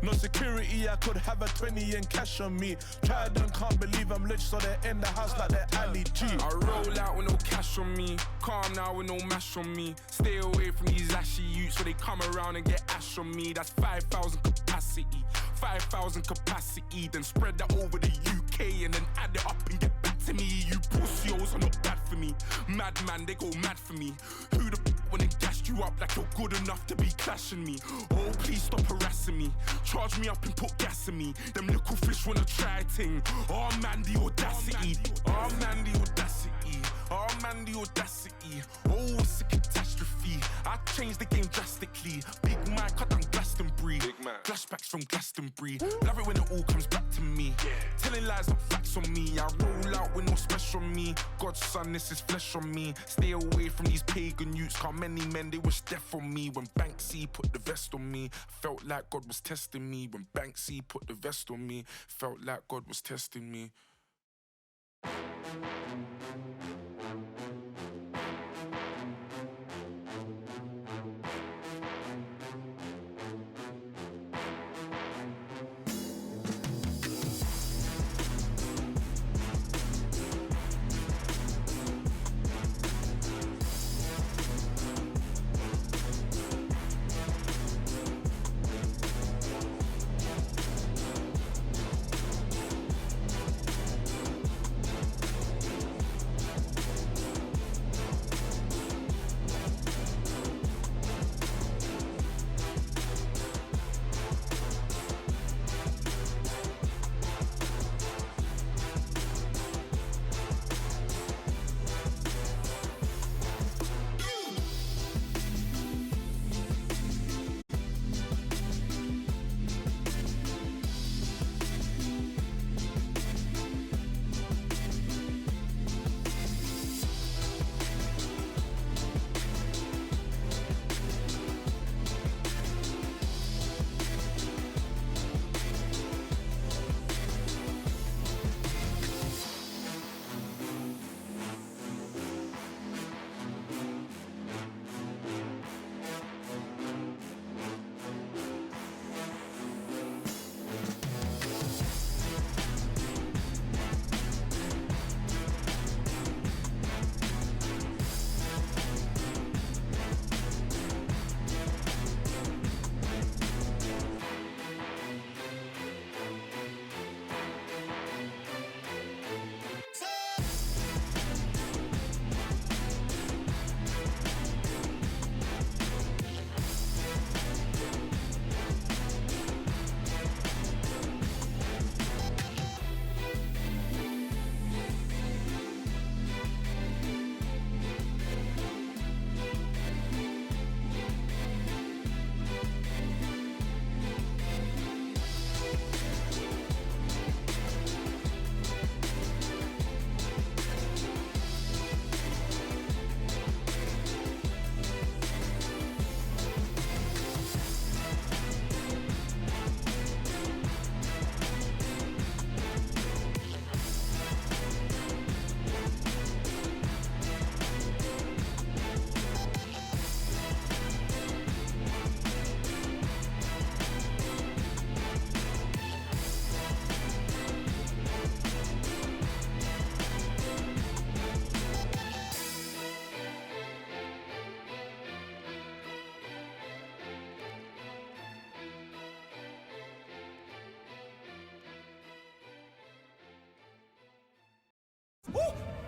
No security, I could have a 20 in cash on me. Tried and can't believe I'm rich, so they're in the house like they're Ali G. I roll out with no cash on me. Calm now with no mash on me. Stay away from these ashy youths, so they come around and get ash on me. That's 5,000 capacity, 5,000 capacity. Then spread that over the UK and then add it up and get back to me. You pussios are not bad for me. Madman, they go mad for me. Who the when they gassed you up like you're good enough to be clashing me? Oh, please stop harassing me. Charge me up and put gas in me. Them little fish wanna try ting. Oh man, the audacity. Oh man, the audacity. Oh man, the audacity. Oh, it's a catastrophe. I changed the game drastically. Big Mike, I done Glastonbury. Flashbacks from Glastonbury. Love it when it all comes back to me. Telling lies, not facts on me. I roll out with no special on me. God's son, this is flesh on me. Stay away from these pagan youths. How many men they wish death on me. When Banksy put the vest on me, felt like God was testing me. When Banksy put the vest on me, felt like God was testing me.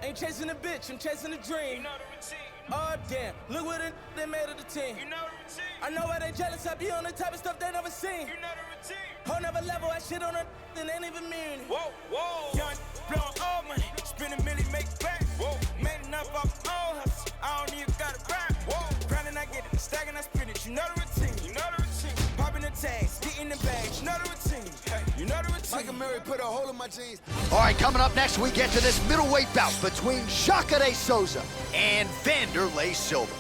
ain't chasing a bitch, I'm chasing a dream. You know the routine. Oh damn, look what they made of the team. You know the routine. I know why they jealous, I be on the type of stuff they never seen. You know the routine. Whole never level, I shit on her, then ain't even mean it. Whoa, whoa. Young, blowing all money, spend a million, make it back. Whoa. Made enough off my own hustle, I don't even gotta rap. Whoa. Grinding, I get it, stacking, I spin it, you know the routine. You know the routine. Popping the tags, getting the bags, you know the routine. Hey, you know the routine. Michael Murray put a hole in my jeans. All right, coming up next, we get to this middleweight bout between Jacare Souza and Vanderlei Silva.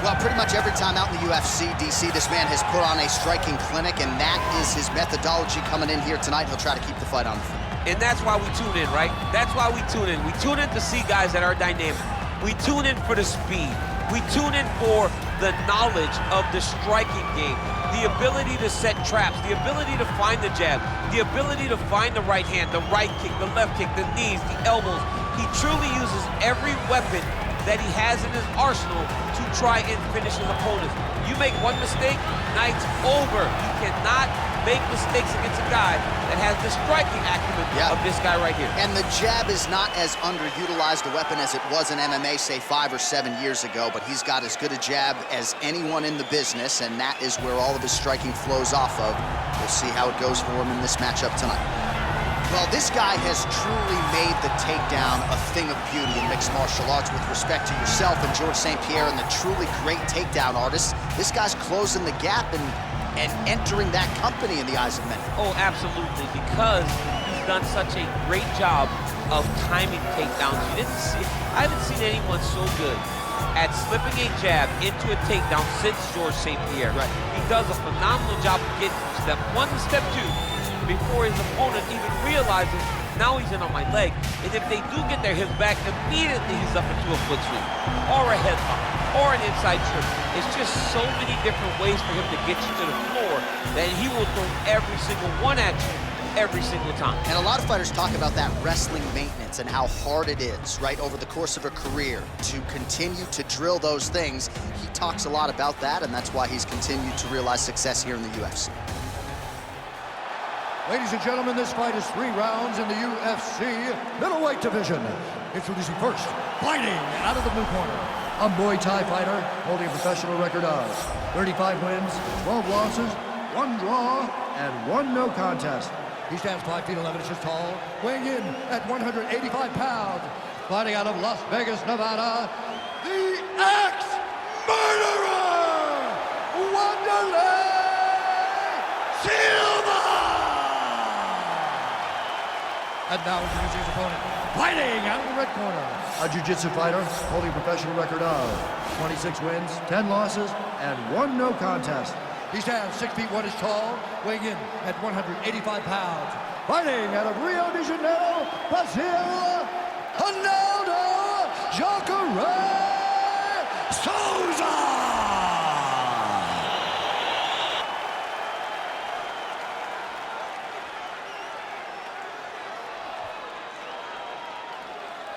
Well, pretty much every time out in the UFC, DC, this man has put on a striking clinic, and that is his methodology coming in here tonight. He'll try to keep the fight on the field. And that's why we tune in, right? That's why we tune in. We tune in to see guys that are dynamic. We tune in for the speed. We tune in for the knowledge of the striking game, the ability to set traps, the ability to find the jab, the ability to find the right hand, the right kick, the left kick, the knees, the elbows. He truly uses every weapon that he has in his arsenal to try and finish his opponents. You make one mistake, night's over. You cannot make mistakes against a guy that has the striking acumen of this guy right here. And the jab is not as underutilized a weapon as it was in MMA, say 5 or 7 years ago, but he's got as good a jab as anyone in the business, and that is where all of his striking flows off of. We'll see how it goes for him in this matchup tonight. Well, this guy has truly made the takedown a thing of beauty in mixed martial arts. With respect to yourself and George St. Pierre and the truly great takedown artists, this guy's closing the gap and entering that company in the eyes of many. Oh, absolutely, because he's done such a great job of timing takedowns. I haven't seen anyone so good at slipping a jab into a takedown since George St. Pierre. Right. He does a phenomenal job of getting from step 1 to step 2 before his opponent even realizes now he's in on my leg. And if they do get their hips back, immediately he's up into a foot sweep or a headlock or an inside trip. It's just so many different ways for him to get you to the floor that he will throw every single one at you every single time. And a lot of fighters talk about that wrestling maintenance and how hard it is, right, over the course of a career to continue to drill those things. He talks a lot about that, and that's why he's continued to realize success here in the UFC. Ladies and gentlemen, this fight is 3 rounds in the UFC middleweight division. Introducing first, fighting out of the blue corner, a Muay Thai fighter holding a professional record of 35 wins, 12 losses, 1 draw, and 1 no contest. He stands 5 feet 11 inches tall, weighing in at 185 pounds. Fighting out of Las Vegas, Nevada, the ex-murderer, Vanderlei Silva! And now introducing his opponent, fighting out of the red corner, a jiu-jitsu fighter holding a professional record of 26 wins, 10 losses, and 1 no contest. He stands 6 feet 1 inches tall, weighing in at 185 pounds. Fighting out of Rio de Janeiro, Brazil, Ronaldo Jacare Souza!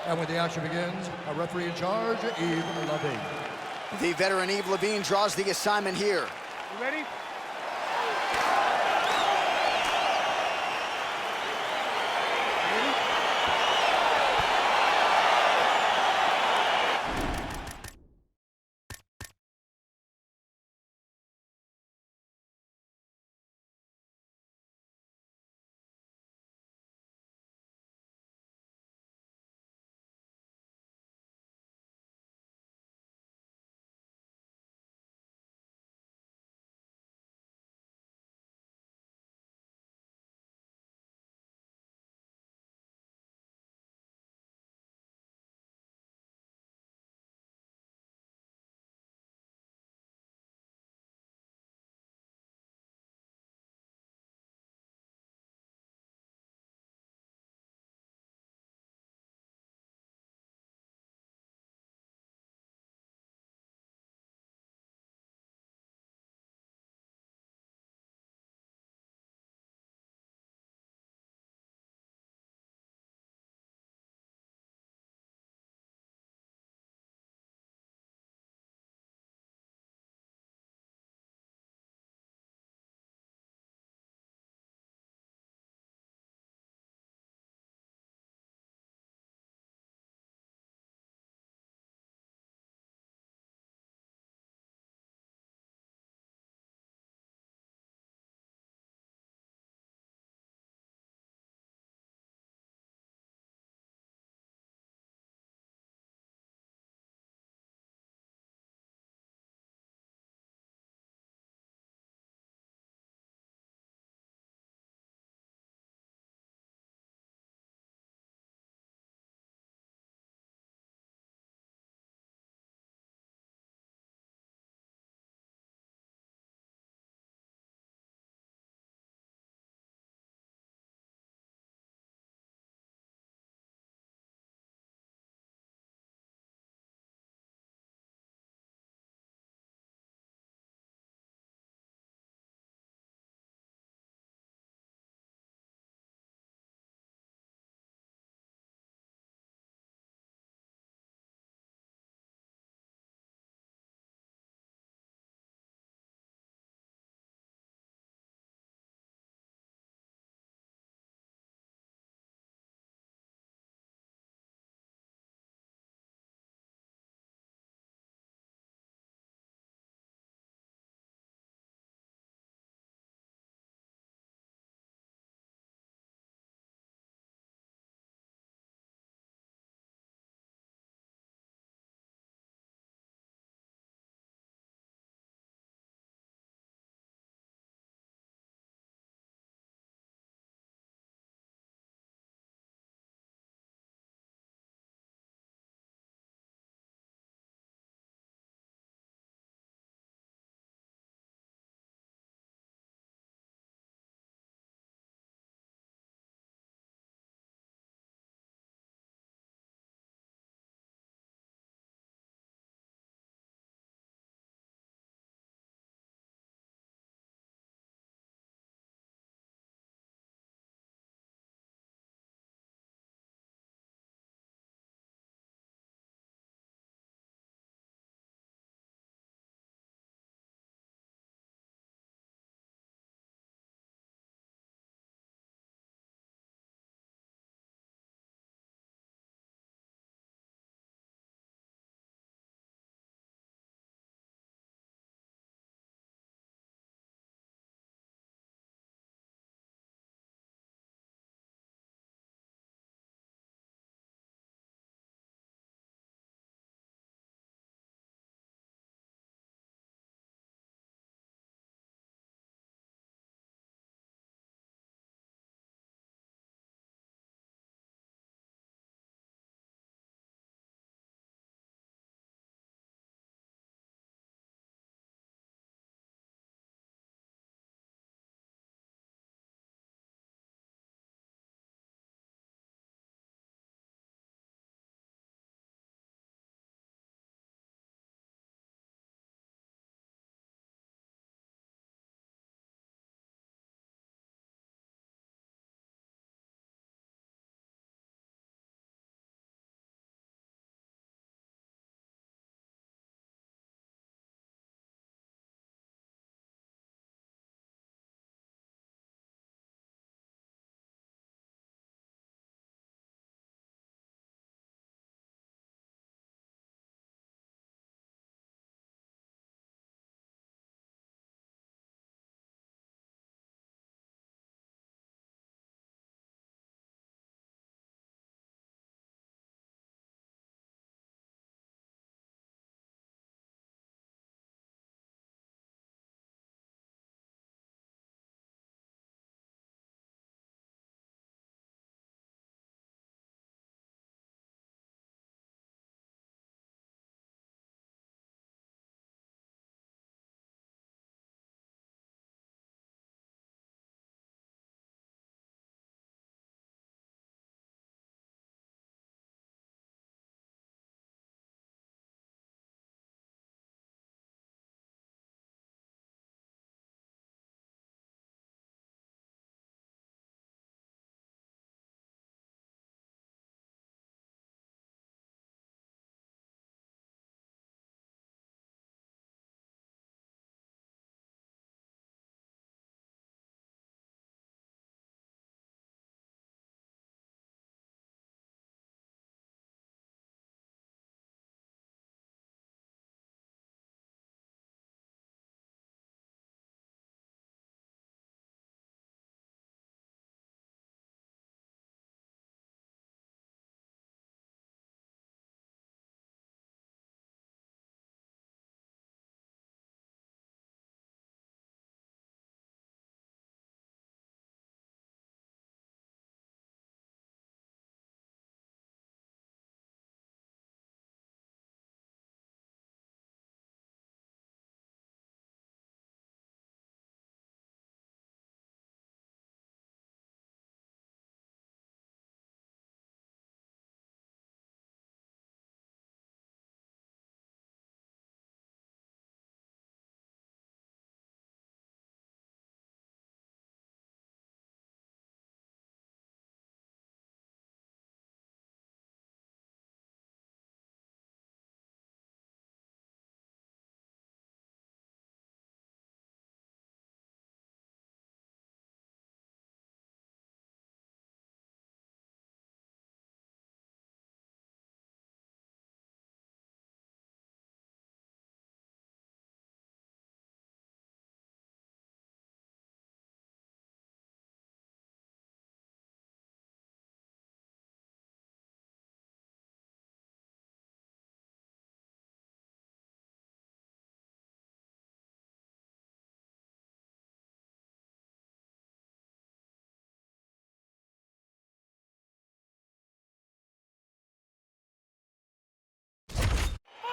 And when the action begins, a referee in charge, Yves Lavigne. The veteran Yves Lavigne draws the assignment here. You ready?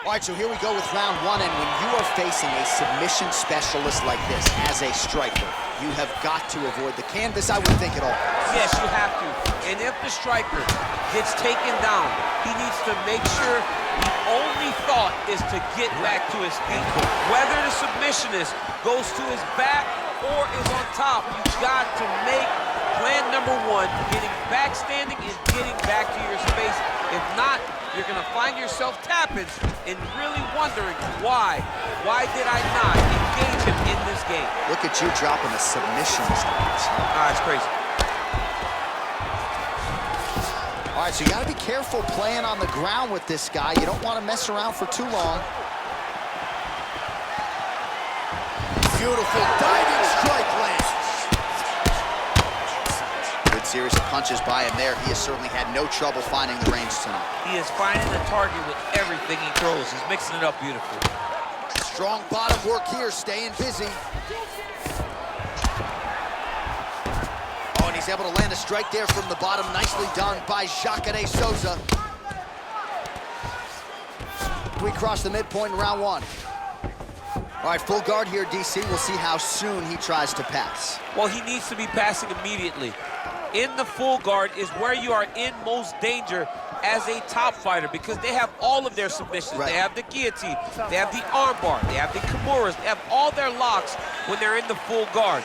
All right, so here we go with round one, and when you are facing a submission specialist like this as a striker, you have got to avoid the canvas, I would think, at all. Yes, you have to. And if the striker gets taken down, he needs to make sure the only thought is to get back to his feet. Whether the submissionist goes to his back or is on top, you've got to make plan number one, getting back standing and getting back to your space. If not, you're gonna find yourself tapping and really wondering why. Why did I not engage him in this game? Look at you dropping a submission stance. It's crazy. All right, so you gotta be careful playing on the ground with this guy. You don't wanna mess around for too long. Beautiful diving strike lands. Good series of punches by him there. He has certainly had no trouble finding the range tonight. He is finding the target with everything he throws. He's mixing it up beautifully. Strong bottom work here, staying busy. Oh, and he's able to land a strike there from the bottom. Nicely done by Jacare Souza. We cross the midpoint in round one. All right, full guard here, DC. We'll see how soon he tries to pass. Well, he needs to be passing immediately. In the full guard is where you are in most danger as a top fighter because they have all of their submissions. Right. They have the guillotine, they have the armbar, they have the kimuras, they have all their locks when they're in the full guard.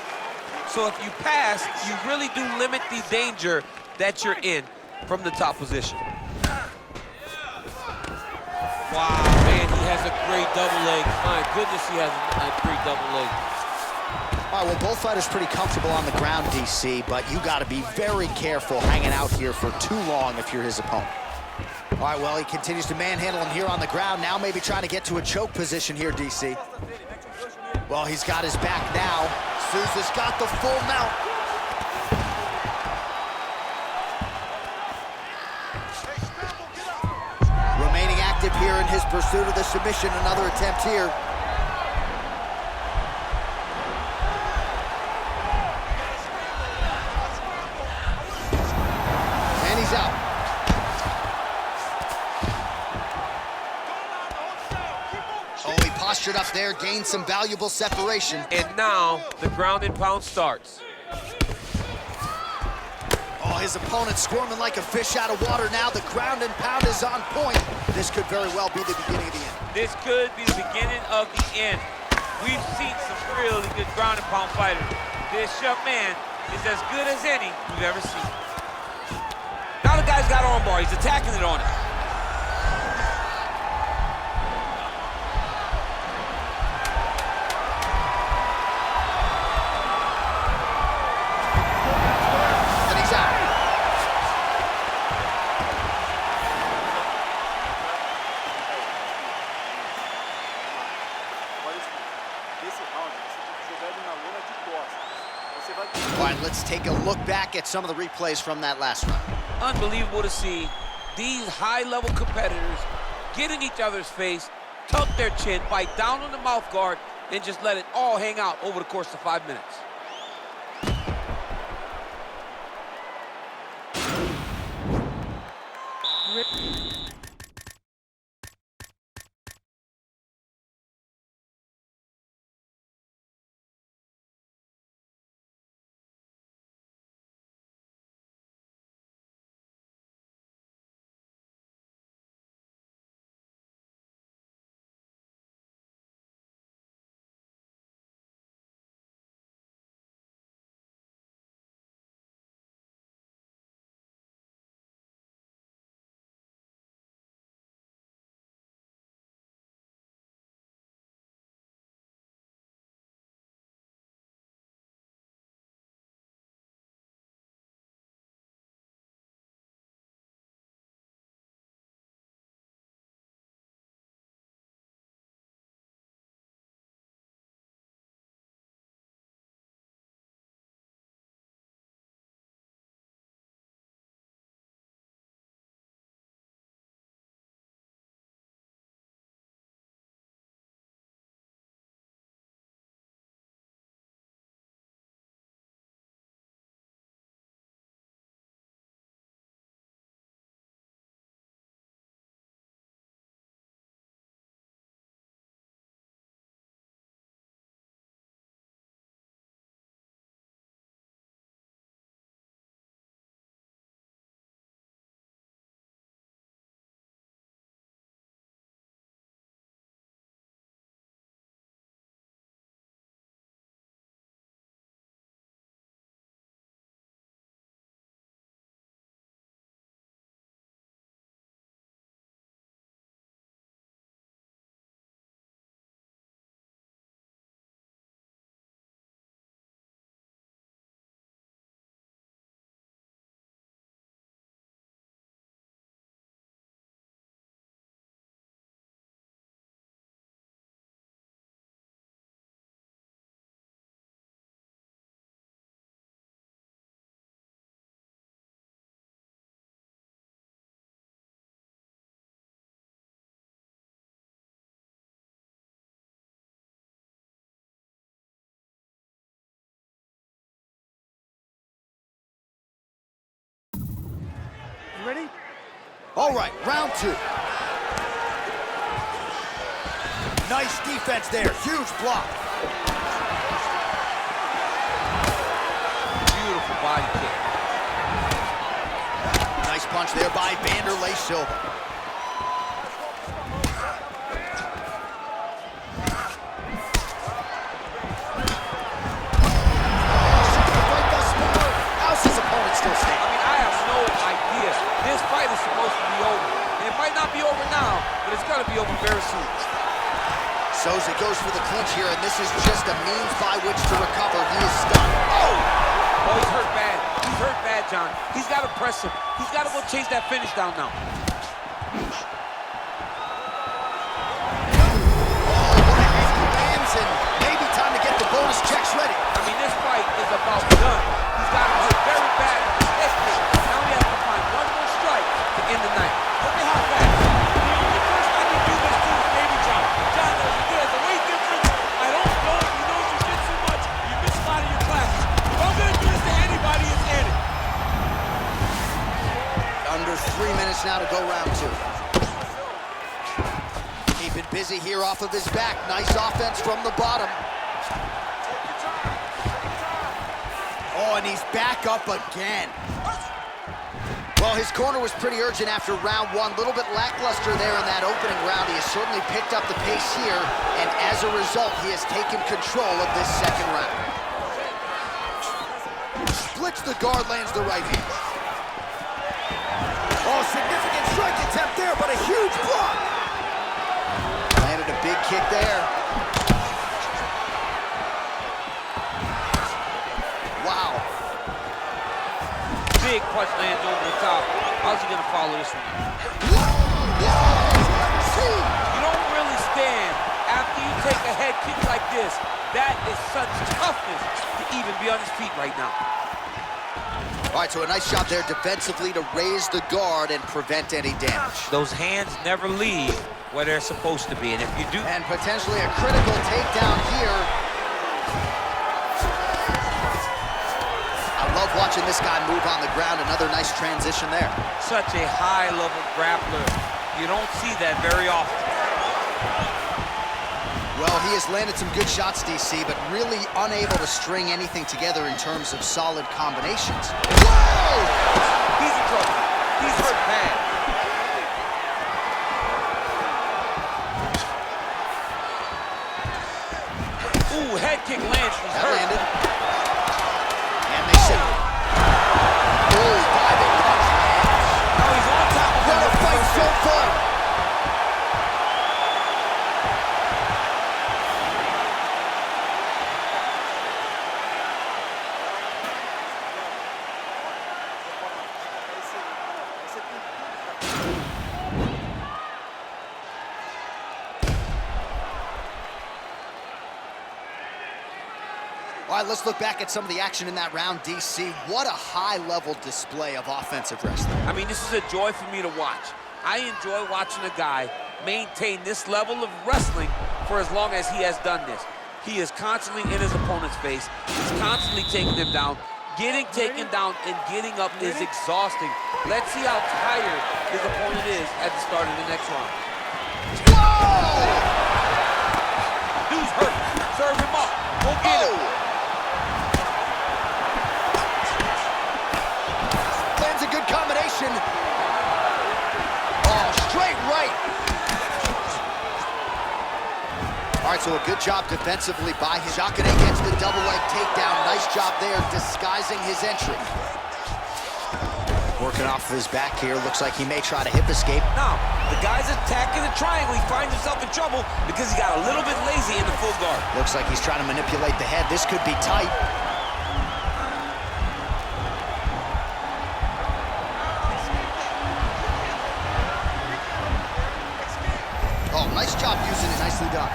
So if you pass, you really do limit the danger that you're in from the top position. Wow, man, he has a great double leg. My goodness, he has a great double leg. All right, well, both fighters pretty comfortable on the ground, DC, but you got to be very careful hanging out here for too long if you're his opponent. All right, well, he continues to manhandle him here on the ground. Now maybe trying to get to a choke position here, DC. Well, he's got his back now. Souza's got the full mount. Remaining active here in his pursuit of the submission. Another attempt here. And he's out. Oh, he postured up there, gained some valuable separation. And now the ground and pound starts. Oh, his opponent squirming like a fish out of water now. The ground and pound is on point. This could very well be the beginning of the end. This could be the beginning of the end. We've seen some really good ground and pound fighters. This young man is as good as any we've ever seen. Now the guy's got armbar. He's attacking it on him. All right, let's take a look back at some of the replays from that last round. Unbelievable to see these high-level competitors get in each other's face, tuck their chin, bite down on the mouth guard, and just let it all hang out over the course of 5 minutes. All right, round 2. Nice defense there, huge block. Beautiful body kick. Nice punch there by Vanderlei Silva. How's his opponent still standing? I mean, I have no idea. This fight is supposed to be over. And it might not be over now, but it's gonna be over very soon. Souza goes for the clinch here, and this is just a means by which to recover. He is stunned. Oh, he's hurt bad. He's hurt bad, John. He's got to press him. He's got to go chase that finish down now. Lands, and maybe time to get the bonus checks ready. I mean, this fight is about done. He's got to hit very bad on his head kick. Now he has to find one more strike to end the night. Look at how fast. The only person I can do this to is Baby John. John, there's a weight difference. I don't know if he knows your shit so much. You miss a lot of your classes. If I'm going to do this to anybody, it's Eddie. Under 3 minutes now to go round 2. Keeping busy here off of his back. Nice offense from the bottom. Oh, and he's back up again. Well, his corner was pretty urgent after round 1. A little bit lackluster there in that opening round. He has certainly picked up the pace here, and as a result, he has taken control of this second round. Splits the guard, lands the right hand. Oh, significant strike attempt there, but a huge block. Landed a big kick there. Wow. Big punch lands over the top. How's he gonna follow this one? You don't really stand after you take a head kick like this. That is such toughness to even be on his feet right now. All right, so a nice shot there defensively to raise the guard and prevent any damage. Those hands never leave where they're supposed to be, and if you do... And potentially a critical takedown here. I love watching this guy move on the ground. Another nice transition there. Such a high-level grappler. You don't see that very often. Well, he has landed some good shots, DC, but really unable to string anything together in terms of solid combinations. Whoa! He's in trouble. He's hurt bad. Ooh, head kick lands. He's hurt. Landed. And they sit. Oh, diving punch lands. Now he's on top of him. What a fight so far. All right, let's look back at some of the action in that round, DC. What a high-level display of offensive wrestling. I mean, this is a joy for me to watch. I enjoy watching a guy maintain this level of wrestling for as long as he has done this. He is constantly in his opponent's face. He's constantly taking him down. Getting taken down and getting up is exhausting. Let's see how tired his opponent is at the start of the next round. Whoa! Dude's hurt. Serve him up. Go get him. Lands a good combination. Oh, straight right. All right, so a good job defensively by him. Cannonier gets the double leg takedown. Nice job there disguising his entry. Working off of his back here. Looks like he may try to hip escape. Now, the guy's attacking the triangle. He finds himself in trouble because he got a little bit lazy in the full guard. Looks like he's trying to manipulate the head. This could be tight. Oh, nice job using it. Nicely done.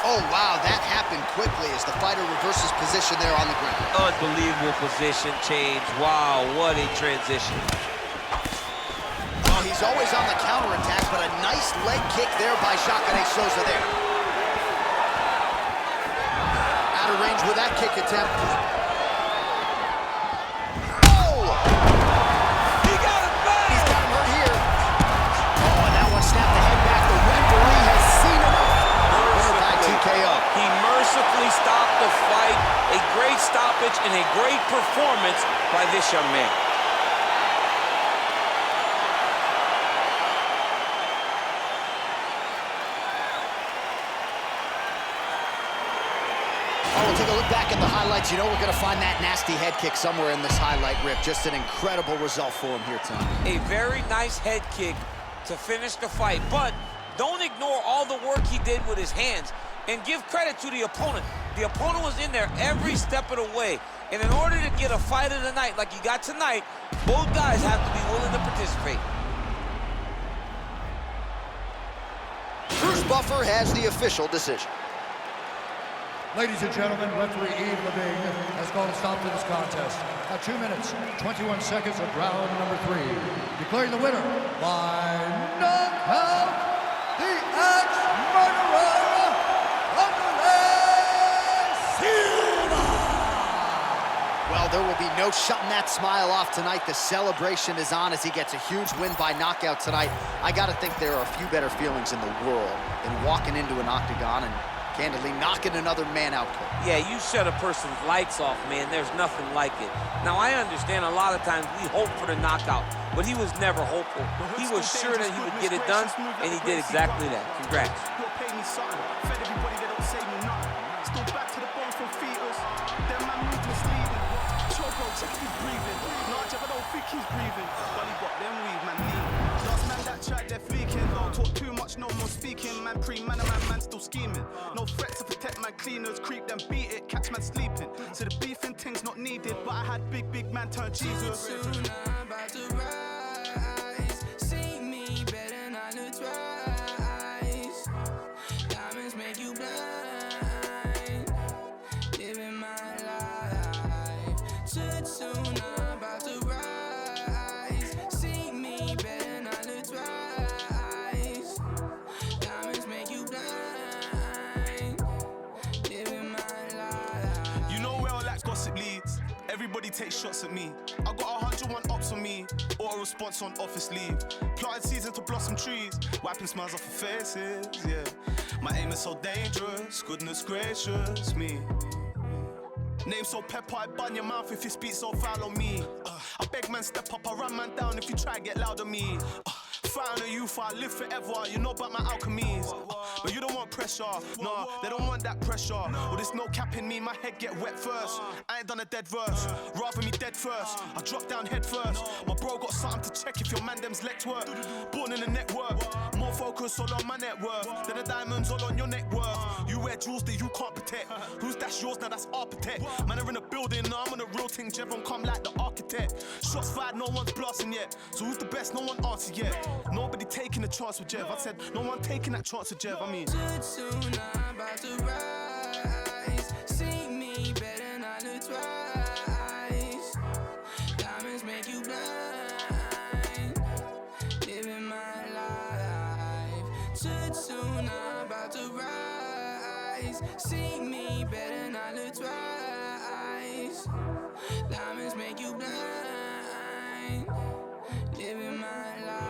Oh, wow, that happened quickly as the fighter reverses position there on the ground. Unbelievable position change. Wow, what a transition. Well, he's always on the counterattack, but a nice leg kick there by Cannonier there. Out of range with that kick attempt. He mercifully stopped the fight. A great stoppage and a great performance by this young man. Oh, we'll take a look back at the highlights. You know we're going to find that nasty head kick somewhere in this highlight rip. Just an incredible result for him here tonight. A very nice head kick to finish the fight, but don't ignore all the work he did with his hands. And give credit to the opponent. The opponent was in there every step of the way. And in order to get a fight of the night like you got tonight, both guys have to be willing to participate. Bruce Buffer has the official decision. Ladies and gentlemen, referee Yves Leving has called a stop to this contest at 2 minutes, 21 seconds of round number 3. Declaring the winner by knockout, the ex-murderer, Well, there will be no shutting that smile off tonight. The celebration is on as he gets a huge win by knockout tonight. I got to think there are a few better feelings in the world than walking into an octagon and candidly knocking another man out cold. Yeah, you shut a person's lights off, man. There's nothing like it. Now, I understand a lot of times we hope for the knockout, but he was never hopeful. He was sure that he would get it done, and he did exactly that. Congrats. He's breathing, but he got them weed, man, lean. Last man that tried their fleeking. Don't talk too much, no more speaking. Man pre-man, man still scheming. No threat to protect man cleaners. Creep them, beat it, catch man sleeping. So the beef and things not needed, but I had big man turn Jesus. Soon I'm about to rise. See me better not to twice. Diamonds make you blind. Living my life. Too soon I'm about to rise. Everybody takes shots at me. I got 101 ops on me, auto response on office leave. Planted season to blossom trees, wiping smiles off of faces, yeah. My aim is so dangerous, goodness gracious me. Name so pepper, I bun your mouth if you speak so foul on me. I beg man step up, I run man down if you try get loud on me. Fight on the youth, I live forever, you know about my alchemies. But you don't want pressure, nah, they don't want that pressure. Well, there's no cap in me, my head get wet first. I ain't done a dead verse, rather me dead first. I drop down head first. My bro got something to check if your man them's legs work. Born in the network, more focus all on my net worth than the diamonds all on your neck worth. You wear jewels that you can't protect. Who's that's yours, now that's architect. Man are in a building, now I'm on a real thing, Jevon come like the architect. Shots fired, no one's blasting yet. So who's the best, no one answered yet. Nobody taking a chance with Jev. I said, no one taking that chance with Jev, I mean. Too soon, I'm about to rise. See me better not to twice. Diamonds make you blind. Living my life. Too soon, I'm about to rise. See me better not to twice. Diamonds make you blind. Living my life.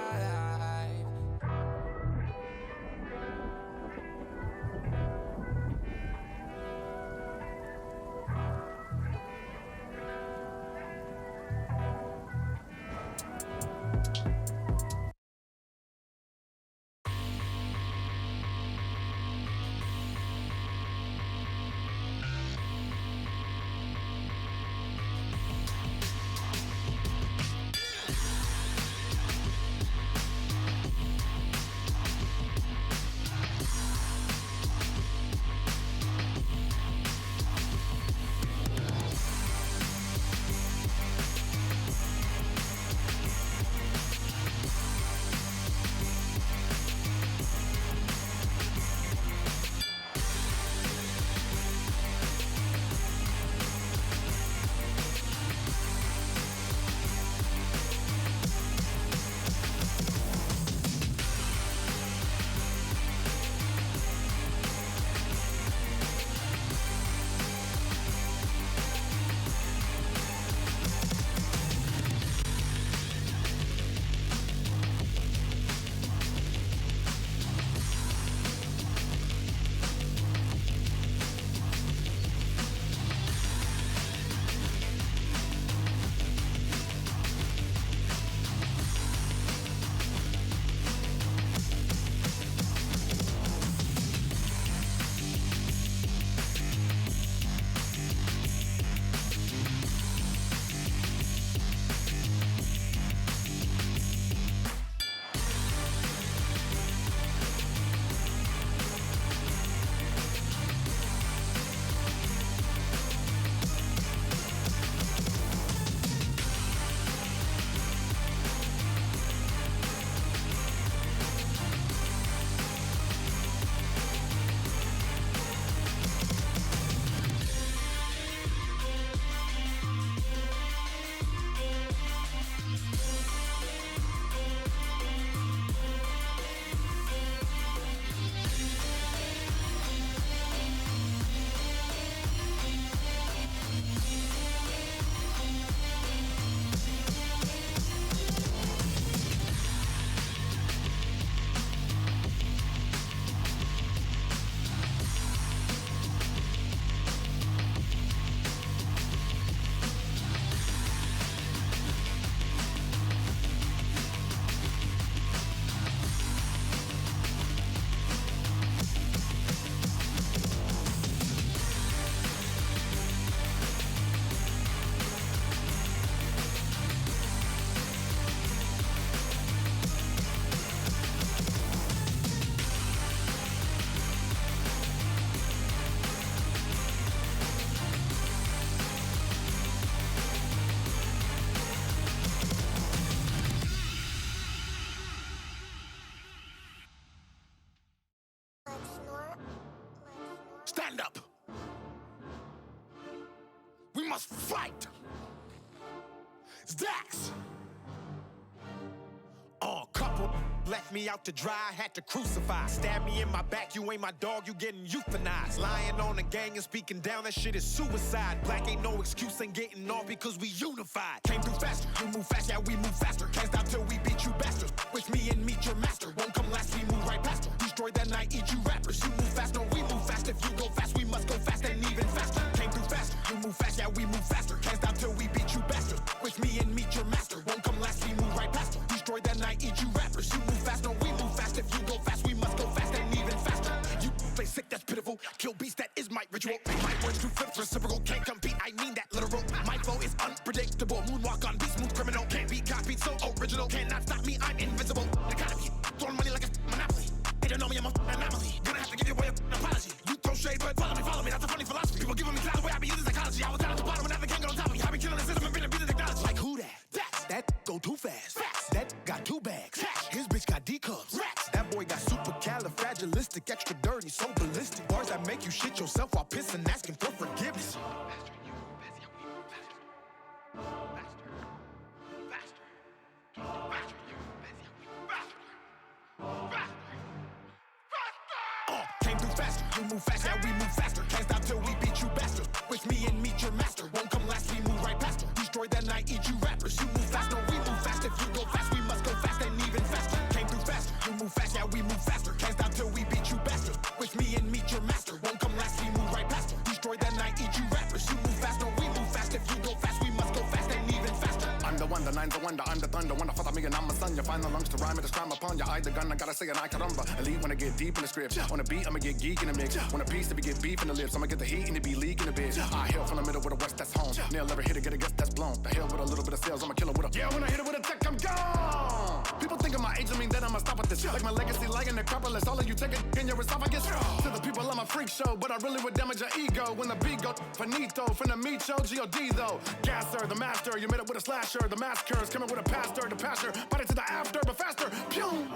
stand up. We must fight. Dax. Couple left me out to dry, had to crucify. Stab me in my back, you ain't my dog, you getting euthanized. Lying on the gang and speaking down, that shit is suicide. Black ain't no excuse, ain't getting off because we unified. Came through faster, you move fast, yeah we move faster. Can't stop till we beat you bastards. Wish me and meet your master. Won't come last, we move right past her. Destroy that night, eat you rappers. You move fast, no we move fast. If you go fast, we must go fast and even faster. Came through faster, you move fast, yeah we move faster. Can't stop till we beat you bastards. Wish me and meet your master. Won't come last, we move right past her. Destroy that night, eat you rappers. You move fast, no we move fast. If you go fast, we must go fast and even faster. You play sick, that's pitiful. Kill beast, that is my ritual. My words true flips, reciprocal. Can't compete, I mean that literal. My flow is unpredictable. Moonwalk on beat, smooth criminal. Can't be copied, so original. Cannot stop me, I'm invincible. Economy, throwing money like a monopoly. They don't know me, I'm an anomaly. Gonna have to give you away an apology. You throw shade, but follow me. That's a funny philosophy. People giving me clout the way I be using psychology. I was down at the bottom and never can get on top of me. I be killing the system and been the technology. Like who that? That go too fast. That got 2 bags. His bitch got D cups. That boy got supercalifragilistic, extra dirty, so ballistic. Bars that make you shit yourself while pissing, asking for forgiveness. Came through faster, you move fast, yeah we move faster. Can't stop till we beat you bastards. Wish me and meet your master. Won't come last, we move right past her. Destroy that night, eat you rappers. You move fast, no we move fast. If you go fast, we must go fast and even faster. Came through faster, you move fast, yeah we move faster. Can't stop till we beat you bastards. Wish me and meet your master. Won't come last, we move right past her. Destroy that night, eat you rappers. You move fast, no we move fast. If you go fast, we must go fast and even faster. I'm the one, the nine's the wonder, I'm the thunder, wonder for me and I'm a son. You find the lungs to rhyme it, to crime upon you. I the gun, I gotta say an I caramba. Elite when I get deep in the script. On the beat, I'ma get geek in the mix. On a piece to be get beef in the lips. I'ma get the heat and it be leaking a bit. I hail from the middle with a west, that's home. Nail ever hit it, get a guess that's blown. The hell with a little bit of sales, I'ma kill it with a yeah. When I hit it with a tech, I'm gone. People think of my age, I mean that I'ma stop at this. Like my legacy, like in the Necropolis. All of you take it in your esophagus. To the people, I'm a freak show, but I really would damage your ego when the beat go finito. Finna meet yo, G.O.D. though. Gasser, the master, you made it with a slasher. The massacres coming with a pastor, the pastor. Body to the after, but faster. Pew!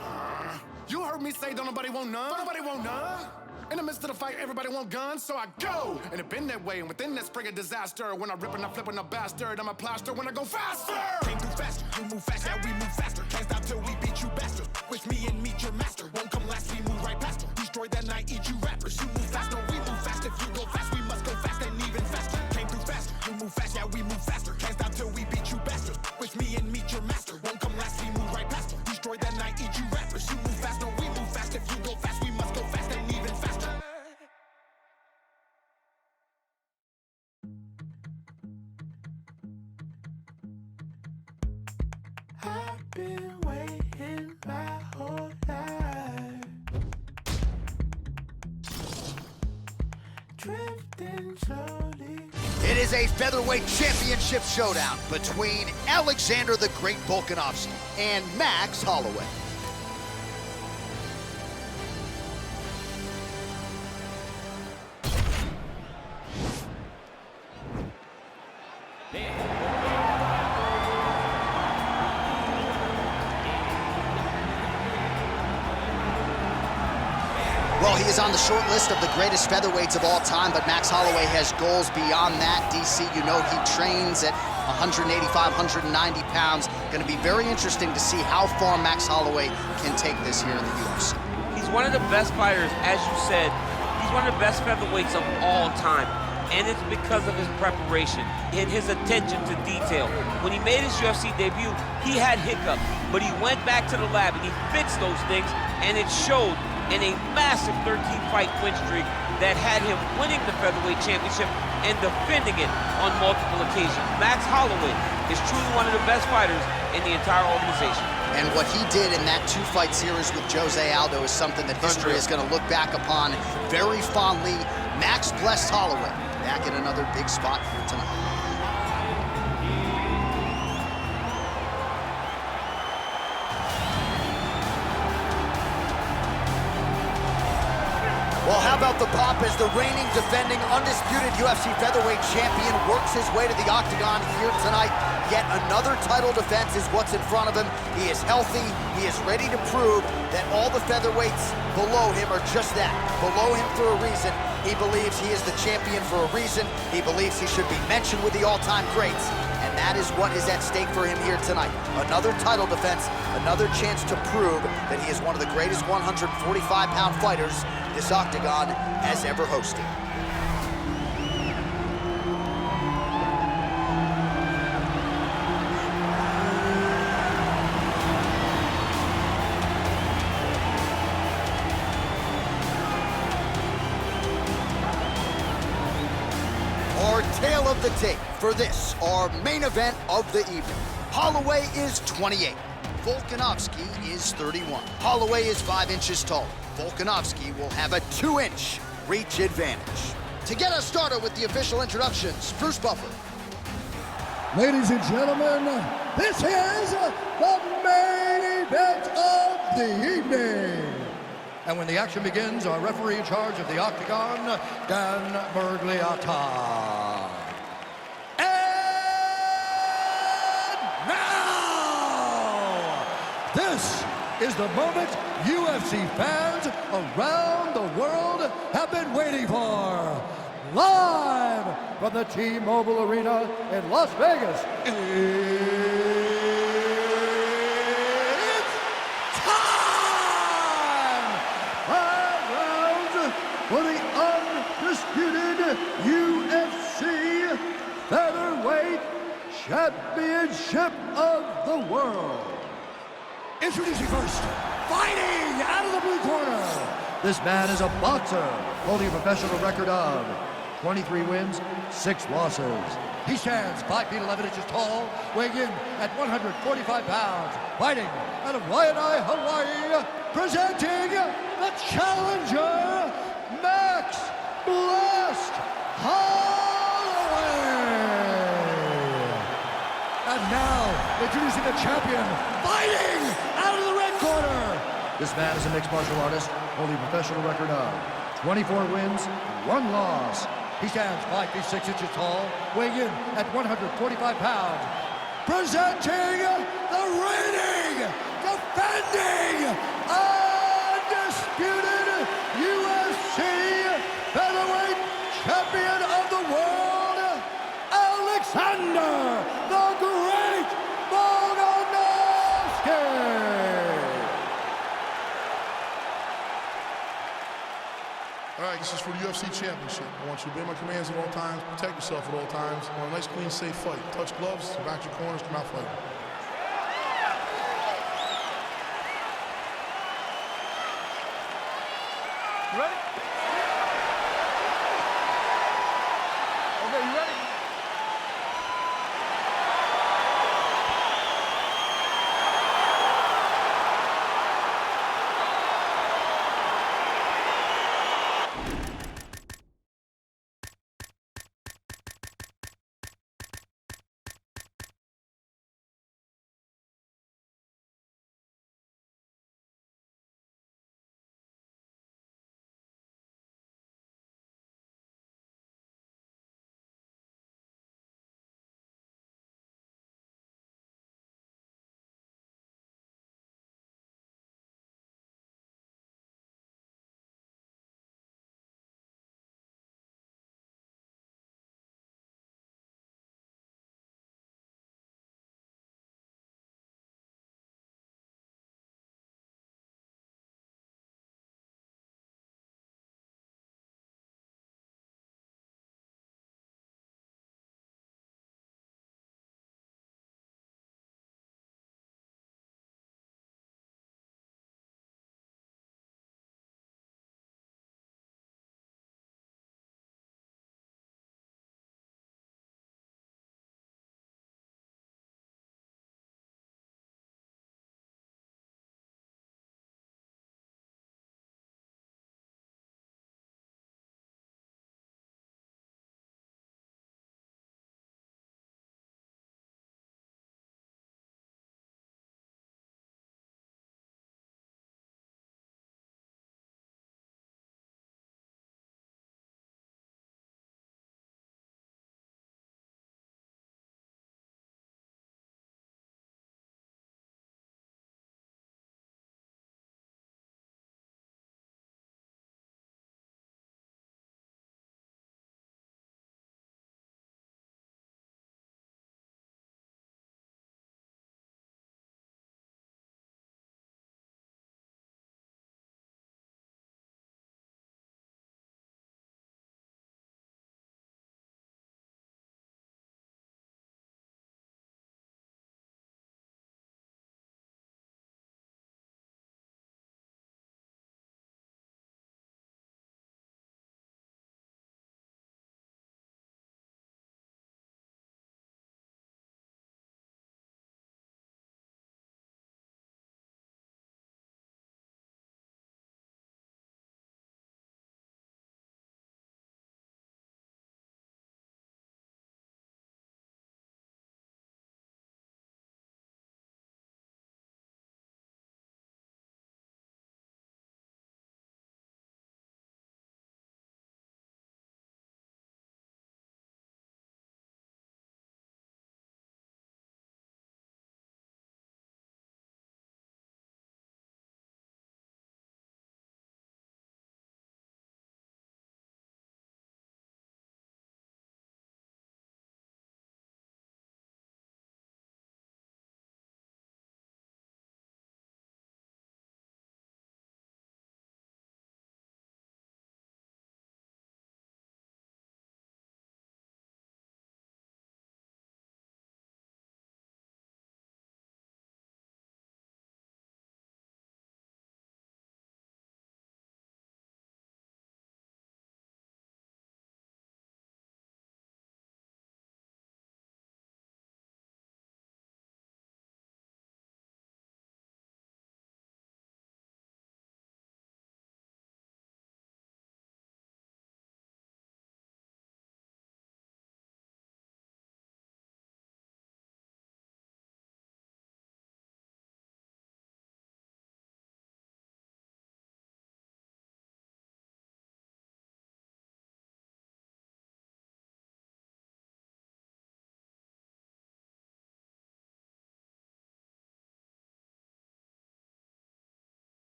You heard me say, don't nobody want none. Don't nobody want none. In the midst of the fight, everybody want guns, so I go. And it been that way, and within that spring of disaster. When I rip and I flip and a bastard, I'm a plaster when I go faster. Came through faster, you move fast, yeah we move faster. Can't stop till we beat you bastards. Wish me and meet your master. Won't come last, we move right past her. Destroy that night, eat you rappers. You move fast, no we move fast. If you go fast, we must go fast and even faster. Came through faster, you move fast, yeah we move faster. Can't stop till we beat you bastards. Wish me and meet your master. Won't come last, we move right past her. Destroy that night, eat you rappers. You move fast, no we move fast. If you go fast, we must go fast and even faster. I've been waiting my whole life, drifting slowly. It is a featherweight championship showdown between Alexander the Great Volkanovski and Max Holloway. Well, he is on the short list of the greatest featherweights of all time, but Max Holloway has goals beyond that. DC, you know he trains at 185, 190 pounds. Going to be very interesting to see how far Max Holloway can take this here in the UFC. He's one of the best fighters, as you said. He's one of the best featherweights of all time. And it's because of his preparation and his attention to detail. When he made his UFC debut, he had hiccups, but he went back to the lab and he fixed those things, and it showed in a massive 13-fight win streak that had him winning the featherweight championship and defending it on multiple occasions. Max Holloway is truly one of the best fighters in the entire organization. And what he did in that 2-fight series with Jose Aldo is something that history is going to look back upon very fondly. Max blessed Holloway back at another big spot here tonight. Well, how about the pop as the reigning, defending, undisputed UFC featherweight champion works his way to the octagon here tonight. Yet another title defense is what's in front of him. He is healthy. He is ready to prove that all the featherweights below him are just that, below him for a reason. He believes he is the champion for a reason. He believes he should be mentioned with the all-time greats. And that is what is at stake for him here tonight. Another title defense, another chance to prove that he is one of the greatest 145-pound fighters this octagon has ever hosted. Our tale of the tape for this, our main event of the evening. Holloway is 28. Volkanovski is 31. Holloway is 5 inches taller. Volkanovski will have a 2-inch reach advantage. To get us started with the official introductions, Bruce Buffer. Ladies and gentlemen, this is the main event of the evening. And when the action begins, our referee in charge of the octagon, Dan Bergliata. And now, this is the moment UFC fans around the world have been waiting for. Live from the T-Mobile Arena in Las Vegas, it's time! 5 rounds for the undisputed UFC Featherweight Championship of the World. Introducing first, fighting out of the blue corner. This man is a boxer, holding a professional record of 23 wins, 6 losses. He stands 5 feet 11 inches tall, weighing in at 145 pounds. Fighting out of Waianae, Hawaii, presenting the challenger, Max Blast Holloway. And now, introducing the champion, fighting out of the red corner. This man is a mixed martial artist, holding a professional record of 24 wins, 1 loss. He stands 5 feet 6 inches tall, weighing in at 145 pounds. Presenting the reigning, defending, undisputed UFC featherweight champion of the world, Alexander the Great Volkanovski. All right, this is for the UFC Championship. I want you to obey my commands at all times, protect yourself at all times. I want a nice, clean, safe fight. Touch gloves, back your corners, come out fighting. You ready? Okay, you ready?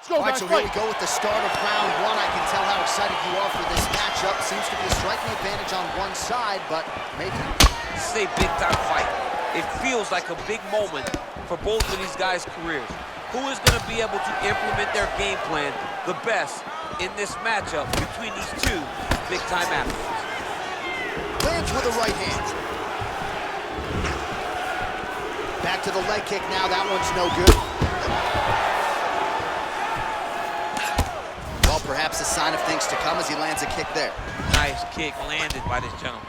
go, All right, guys, so here fight. we go with the start of round one. I can tell how excited you are for this matchup. Seems to be a striking advantage on one side, but maybe not. This is a big-time fight. It feels like a big moment for both of these guys' careers. Who is going to be able to implement their game plan the best in this matchup between these two big-time athletes? Lands with a right hand. Back to the leg kick now. That one's no good. Well, perhaps a sign of things to come as he lands a kick there. Nice kick landed by this gentleman.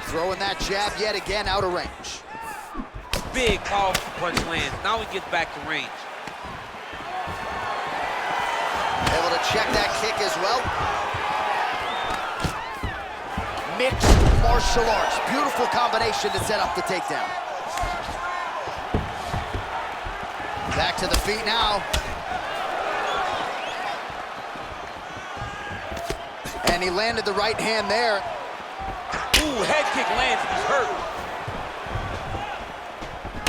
Throwing that jab yet again out of range. Big, powerful punch lands. Now he gets back to range. Able to check that kick as well. Mixed martial arts. Beautiful combination to set up the takedown. Back to the feet now. And he landed the right hand there. Ooh, head kick lands, he's hurt.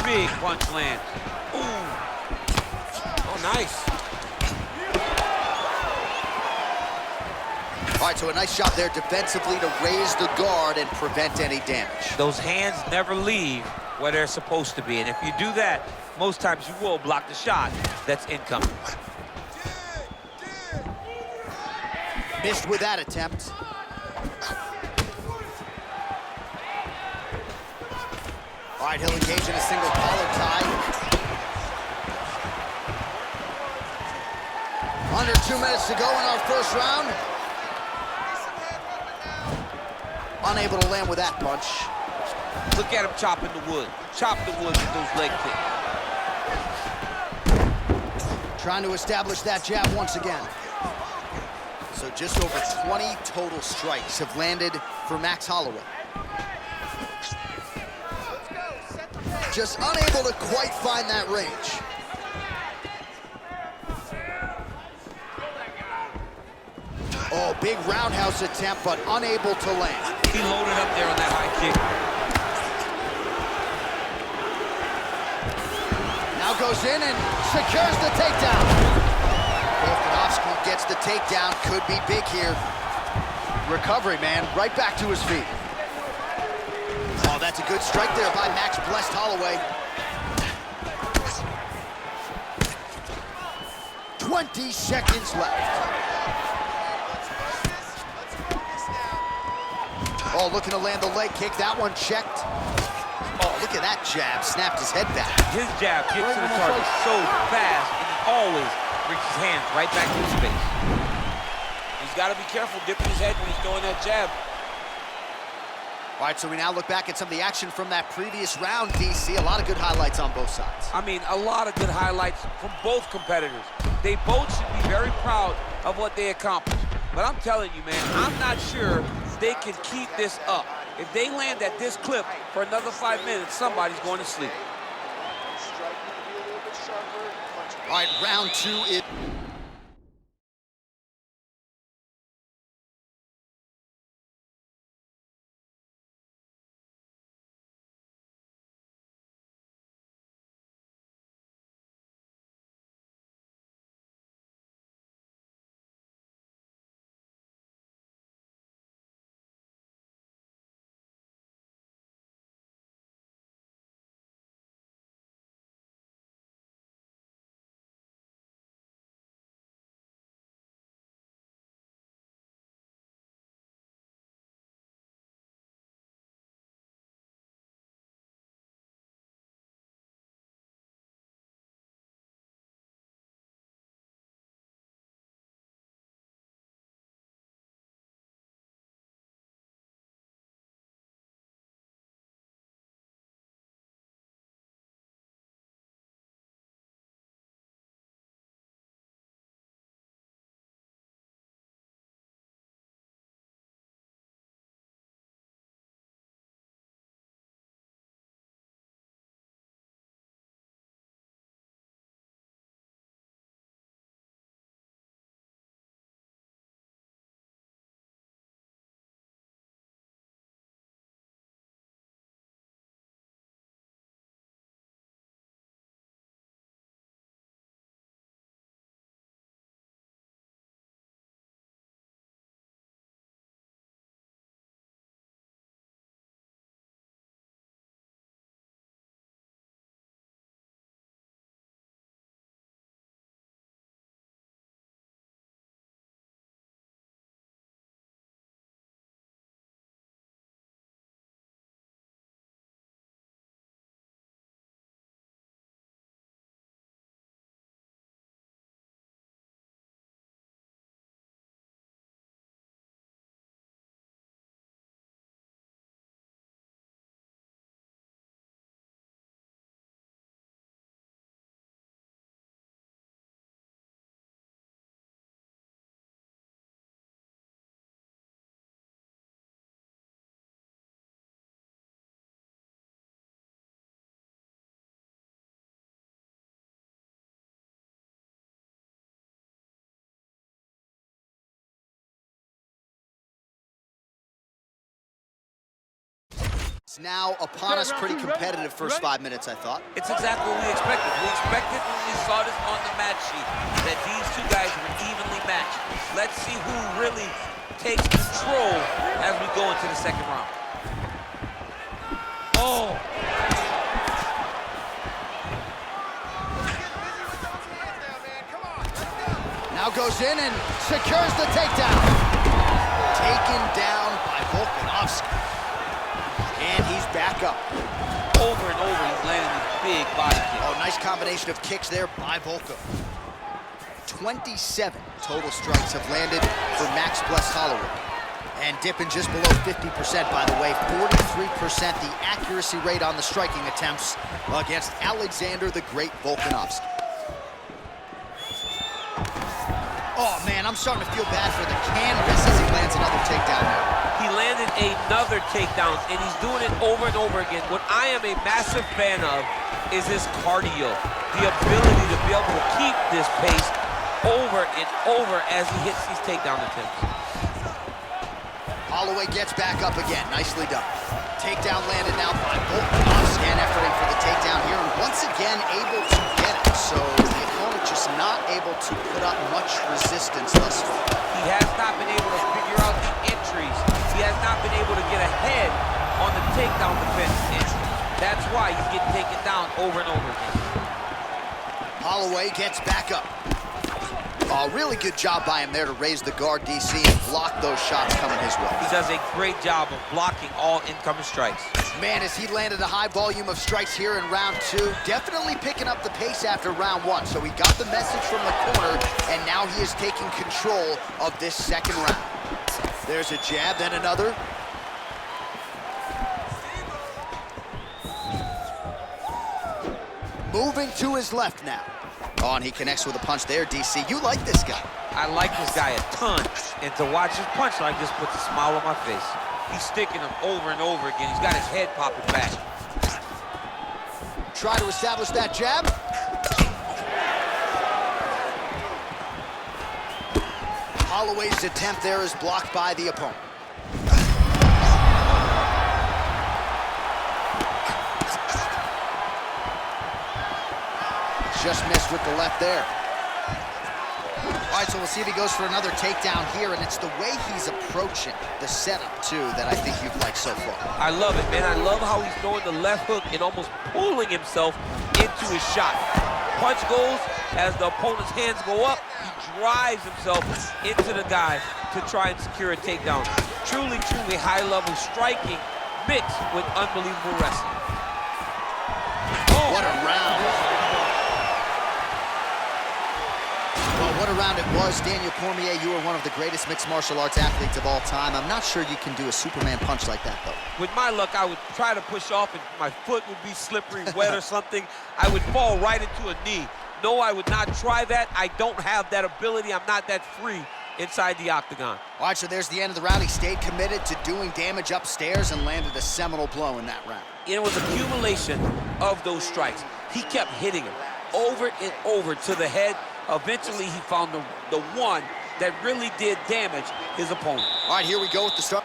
Big punch lands. Ooh. Oh, nice. All right, so a nice shot there defensively to raise the guard and prevent any damage. Those hands never leave where they're supposed to be. And if you do that, most times you will block the shot that's incoming. Missed with that attempt. All right, he'll engage in a single collar tie. Under 2 minutes to go in our first round. Unable to land with that punch. Look at him chopping the wood. Chop the wood with those leg kicks. Trying to establish that jab once again. So just over 20 total strikes have landed for Max Holloway. Just unable to quite find that range. Oh, big roundhouse attempt, but unable to land. He loaded up there on that high kick. Now goes in and secures the takedown. Volkanovski gets the takedown, could be big here. Recovery, man, right back to his feet. Oh, that's a good strike there by Max Blessed Holloway. 20 seconds left. Oh, looking to land the leg kick. That one checked. Oh, look at that jab. Snapped his head back. His jab gets to the target so fast, and he always brings his hands right back to his face. He's got to be careful dipping his head when he's throwing that jab. All right, so we now look back at some of the action from that previous round, DC. A lot of good highlights on both sides. I mean, a lot of good highlights from both competitors. They both should be very proud of what they accomplished. But I'm telling you, man, I'm not sure they can keep this up. If they land at this clip for another 5 minutes, somebody's going to sleep. All right, round two is... It's now upon us, pretty competitive first 5 minutes, I thought. It's exactly what we expected. We expected when we saw this on the match sheet that these two guys were evenly matched. Let's see who really takes control as we go into the second round. Oh! Now goes in and secures the takedown. Taken down by Volkanovski. And he's back up. Over and over, he's landing these big body kicks. Oh, nice combination of kicks there by Volko. 27 total strikes have landed for Max Bless Holloway. And dipping just below 50%, by the way. 43% the accuracy rate on the striking attempts against Alexander the Great Volkanovski. Oh, man, I'm starting to feel bad for the canvas as he lands another takedown there. He landed another takedown, and he's doing it over and over again. What I am a massive fan of is his cardio, the ability to be able to keep this pace over and over as he hits these takedown attempts. Holloway gets back up again. Nicely done. Takedown landed now by Volkanovski, and efforting for the takedown here, and once again able to get it. So the opponent just not able to put up much resistance thus far. He has not been able to figure out the entries. He has not been able to get ahead on the takedown defense, and that's why he's getting taken down over and over again. Holloway gets back up. Oh, really good job by him there to raise the guard, DC, and block those shots coming his way. He does a great job of blocking all incoming strikes. Man, as he landed a high volume of strikes here in round 2, definitely picking up the pace after round 1. So he got the message from the corner, and now he is taking control of this second round. There's a jab, then another. Moving to his left now. Oh, and he connects with a punch there, DC. You like this guy. I like this guy a ton, and to watch his punch line just puts a smile on my face. He's sticking him over and over again. He's got his head popping back. Try to establish that jab. Holloway's attempt there is blocked by the opponent. Just missed with the left there. All right, so we'll see if he goes for another takedown here, and it's the way he's approaching the setup, too, that I think you've liked so far. I love it, man. I love how he's throwing the left hook and almost pulling himself into his shot. Punch goes, as the opponent's hands go up, he drives himself into the guy to try and secure a takedown. Truly, truly high-level striking mixed with unbelievable wrestling. Oh. What a round. Well, what a round it was. Daniel Cormier, you are one of the greatest mixed martial arts athletes of all time. I'm not sure you can do a Superman punch like that, though. With my luck, I would try to push off and my foot would be slippery, wet or something. I would fall right into a knee. No, I would not try that. I don't have that ability. I'm not that free inside the octagon. All right, so there's the end of the round. He stayed committed to doing damage upstairs and landed a seminal blow in that round. It was accumulation of those strikes. He kept hitting him over and over to the head. Eventually, he found the one that really did damage his opponent. All right, here we go with the start.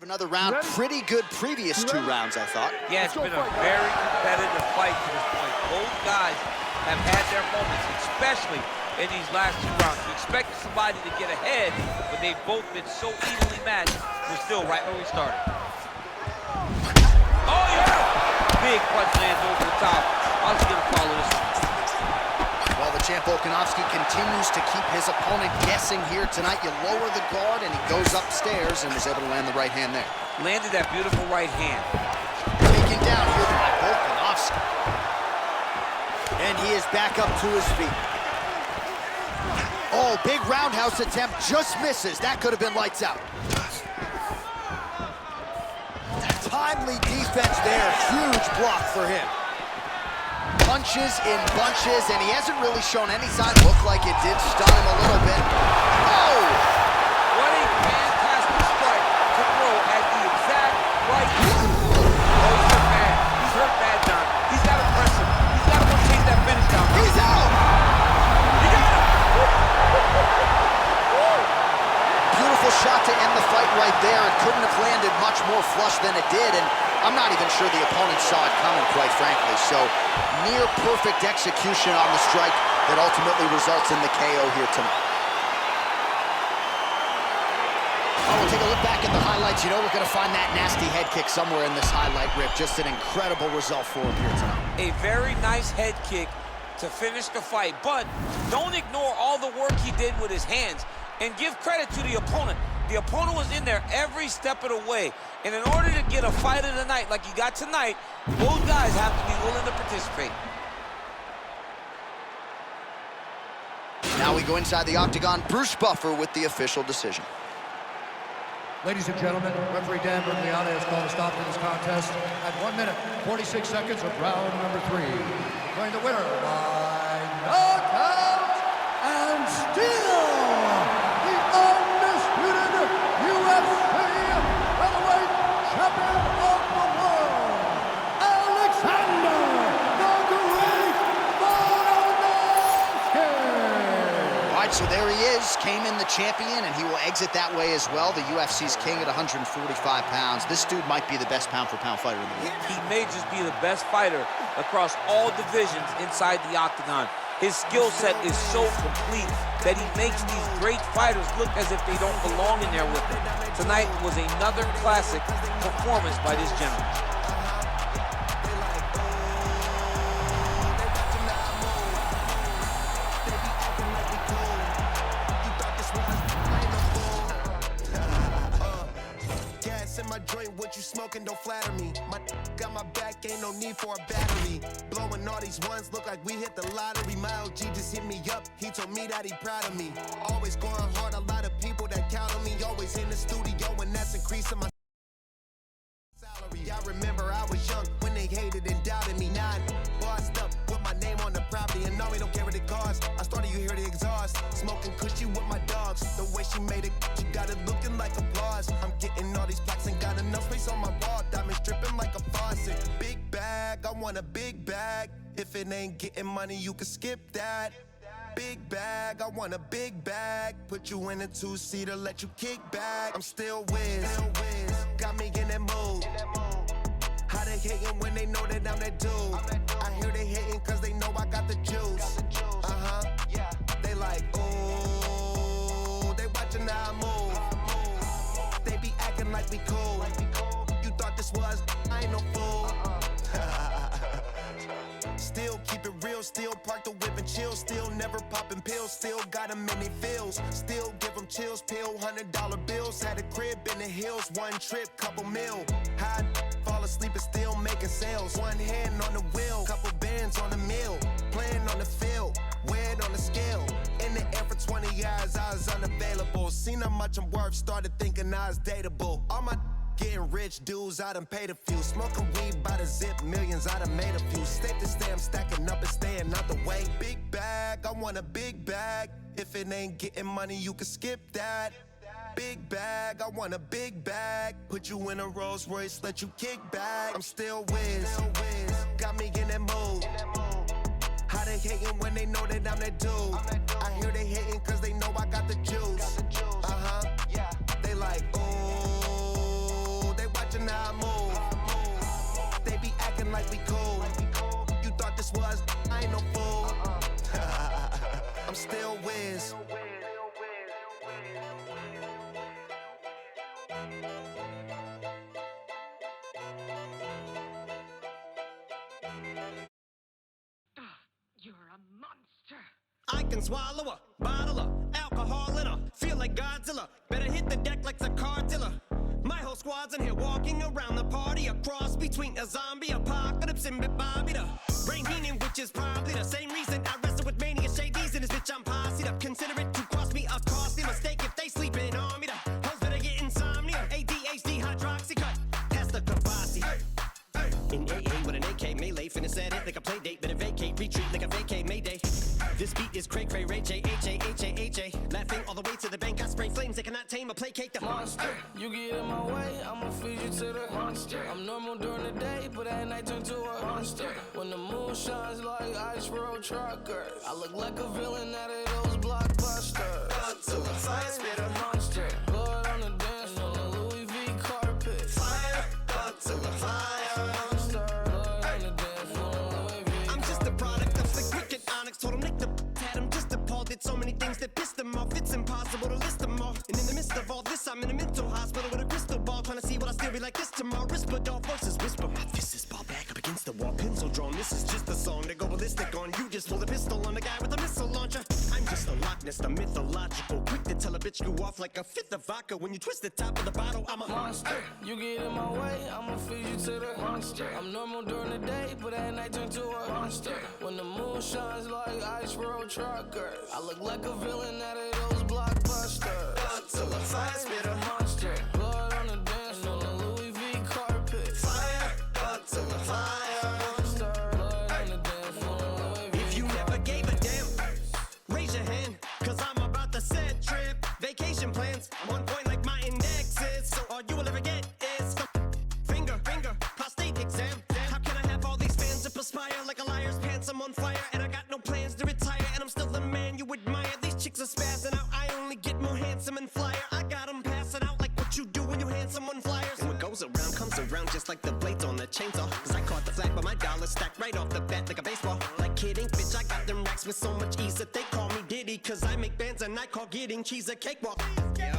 Another round, pretty good previous 2 rounds, I thought. Yeah, it's been a very competitive fight to this point. Both guys have had their moments, especially in these last 2 rounds. You expected somebody to get ahead, but they've both been so evenly matched. We're still right where we started. Oh, yeah! Big punch lands over the top. How's he gonna follow this one? Well, the champ Volkanovski continues to keep his opponent guessing here tonight. You lower the guard, and he goes upstairs and was able to land the right hand there. Landed that beautiful right hand. Taken down here by Volkanovski. And he is back up to his feet. Oh, big roundhouse attempt, just misses. That could have been lights out. Timely defense there, huge block for him. Punches in bunches, and he hasn't really shown any sign. Looked like it did stun him a little bit. Oh! What a fantastic strike to throw at the exact right time. Oh, he's hurt bad. He's hurt bad, John. He's got to press him. He's got to go chase that finish down. He's out! He got him! Beautiful shot to end the fight right there. It couldn't have landed much more flush than it did, and I'm not even sure the opponent saw it coming, quite frankly. So, near perfect execution on the strike that ultimately results in the KO here tonight. Oh, we'll take a look back at the highlights. You know we're going to find that nasty head kick somewhere in this highlight rip. Just an incredible result for him here tonight. A very nice head kick to finish the fight, but don't ignore all the work he did with his hands, and give credit to the opponent. The opponent was in there every step of the way, and in order to get a fight of the night like you got tonight, both guys have to be willing to participate. Now we go inside the octagon. Bruce Buffer with the official decision. Ladies and gentlemen, referee Dan Bergliana has called a stop to this contest at 1 minute, 46 seconds of round number 3. Going the winner by knockout and still the undisputed UFC featherweight champion of the world, Alexander the Great Volkanovski. All right, so there he is, came in the champion, and he will exit that way as well. The UFC's king at 145 pounds. This dude might be the best pound-for-pound fighter in the world. He may just be the best fighter across all divisions inside the octagon. His skill set is so complete that he makes these great fighters look as if they don't belong in there with him. Tonight was another classic performance by this gentleman. My joint, what you smoking, don't flatter me. My got my back, ain't no need for a battery. Blowing all these ones, look like we hit the lottery. My OG just hit me up, he told me that he proud of me. Always going hard, a lot of people that count on me. Always in the studio, and that's increasing my salary. I remember I was young when they hated and doubted me. Now I'm bossed up, with my name on the property, and no, we don't care what it costs. I started, you hear the exhaust, smoking cushy with my dogs. The way she made it, she got it looking like applause. I'm getting all these plaques and got enough space on my wall. Diamonds dripping like a faucet. Big bag, I want a big bag. If it ain't getting money, you can skip that. Big bag, I want a big bag. Put you in a 2-seater, let you kick back. I'm still whiz, got me in that mood. How they hating when they know that I'm that dude? I hear they hating cause they know I got the juice. They like, ooh, they watching how I move. They be acting like we cool. You thought this was, I ain't no fool. Still keep it real, still park the whip and chill. Still never popping pills, still got them in they feels. Still give them chills, pill $100 bills. Had a crib in the hills, one trip, couple mil. High, fall asleep and still making sales. One hand on the wheel, couple bands on the mill. Playing on the field, weighed on the scale. In the air for 20 years, I was unavailable. Seen how much I'm worth, started thinking I was dateable. All my getting rich dudes, I done paid a few. Smoking weed by the zip, millions, I done made a few. Safe to stay, I'm stacking up and staying out the way. Big bag, I want a big bag. If it ain't getting money, you can skip that. Big bag, I want a big bag. Put you in a Rolls Royce, let you kick back. I'm still whiz, got me in that mood. How they hating when they know that I'm that dude? I hear they hating cause they know I got the juice. They like, ooh, like we cool. You thought this was, I ain't no fool. I'm still Wiz. You're a monster. I can swallow a bottle of alcohol in her. Feel like Godzilla. Better hit the deck like the car dealer. My whole squad's in here walking around the party. A cross between a zombie apocalypse and Bobby the Brain Heenan, which is probably the same reason I wrestle with mania shades in this bitch. I'm posse'd up. Consider it to cost me a costly mistake if they sleeping on me. The hoes better get insomnia. ADHD hydroxy cut. Pass the Kavasi. In AA with an AK melee, finna set it like a play date. Better vacate, retreat like a vacay Mayday. This beat is cray cray, Ray J, H-A-H-A-H-A. Laughing all the way to the bank, I spray flames. They cannot tame or placate the monster. You get in my way, I'ma feed you to the monster. I'm normal during the day, but at night turn to a monster. When the moon shines like ice road truckers, I look like a villain out of those blockbusters. Godzilla, fire spitter, monster. Blood on the dance floor, the Louis V carpet. Fire, Godzilla, fire, monster. Blood on the dance floor, Louis V. I'm just a product of the cricket onyx. Told him Nick the had him just appalled. Did so many things that pissed him off. It's impossible to list them all. And in the midst of all this, I'm in a mental hospital with a crystal ball, trying to see what I still be like this tomorrow. Whisper dog voices whisper. My fist is ball back up against the wall, pencil drawn. This is just a song to go ballistic on. You just pull a pistol on the guy with a missile launcher. I'm just a Loch Ness, the mythological. Quick to tell a bitch go off like a fifth of vodka. When you twist the top of the bottle, I'm a monster. You get in my way, I'ma feed you to the monster. I'm normal during the day, but at night turn to a monster. When the moon shines like ice road truckers, I look like a villain out of those blockbusters. Godzilla, fire spitter, monster. Blood on the dance floor, the Louis V carpet. Fire, Godzilla, fire, monster. Blood on the dance floor, Louis V. If you never gave a damn, raise your hand, cause I'm about to set trip. Vacation plans, on point like my index is. So all you will ever get is some finger, prostate exam. How can I have all these fans that perspire like a liar's pants? I'm on fire and I got no plans to retire. And I'm still the man you admire. These chicks are spazzing out. I only get more handsome and flyer. I got them passing out like what you do when you hand someone flyers. And what goes around comes around just like the blades on the chainsaw. Cause I caught the flag, but my dollar stacked right off the bat like a baseball. Like kidding, bitch, I got them racks with so much ease that they call me Diddy. Cause I make bands and I call getting cheese a cakewalk. Yeah,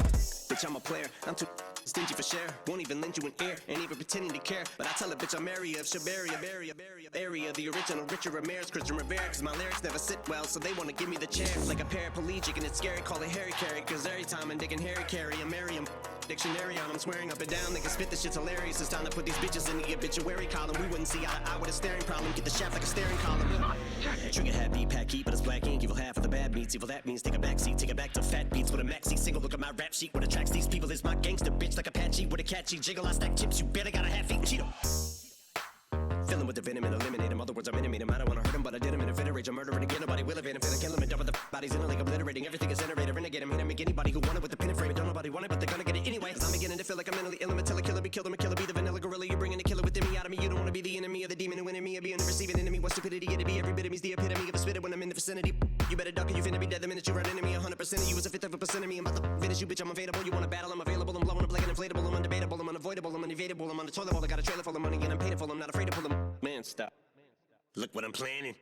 bitch, I'm a player. I'm too stingy for share. Won't even lend you an ear, ain't even pretending to care. But I tell a bitch I'm area of Shabaria, area, the original Richard Ramirez, Christian Rivera. Cause my lyrics never sit well, so they wanna give me the chair. Like a paraplegic and it's scary, call it Harry Carry. Cause every time I'm digging Harry Carry, I'm Merriam. Dictionary on, I'm swearing up and down. They can spit, this shit's hilarious. It's time to put these bitches in the obituary column. We wouldn't see eye to eye with a staring problem. Get the shaft like a staring column. Trigger happy, pack heat, but it's black ink. Evil half of the bad meats. Evil that means take a backseat, take it back to fat beats with a maxi single. Look at my rap sheet. What attracts these people is my gangster bitch like Apache with a catchy jiggle. I stack chips, you better got a half-eaten Cheeto. Filling with the venom and eliminate him. Other words, I'm intimate him. I don't wanna hurt him, but I did him in a fit of rage. I'm murdering again. Nobody will evade him. Finna kill him and double the bodies in a like obliterating. Everything is generated. Renegade him. Hit him. Make anybody who want it with the pin and frame it. Don't nobody want it, but they're gonna get it anyway. Cause I'm beginning to feel like I'm mentally ill. Until a killer be killed. I'm a killer. Be the vanilla gorilla. You're bringing a killer within me out of me. You don't wanna be the enemy of the demon who in me. Or being the receiving enemy. What stupidity it'd be. Every bit of me's the epitome of a spitter when I'm in the vicinity. You better duck or you finna be dead the minute you run into me. 100% of you is a fifth of a percent of me. I'm about to finish you, bitch. I'm available. You wanna battle? I'm available. I'm blowing up like an inflatable. I'm undebatable. I'm unavoidable. I'm unevadable. I'm on the toilet bowl. I got a trailer full of money and I'm paid full. I'm not afraid to pull them. Man, stop. Look what I'm planning.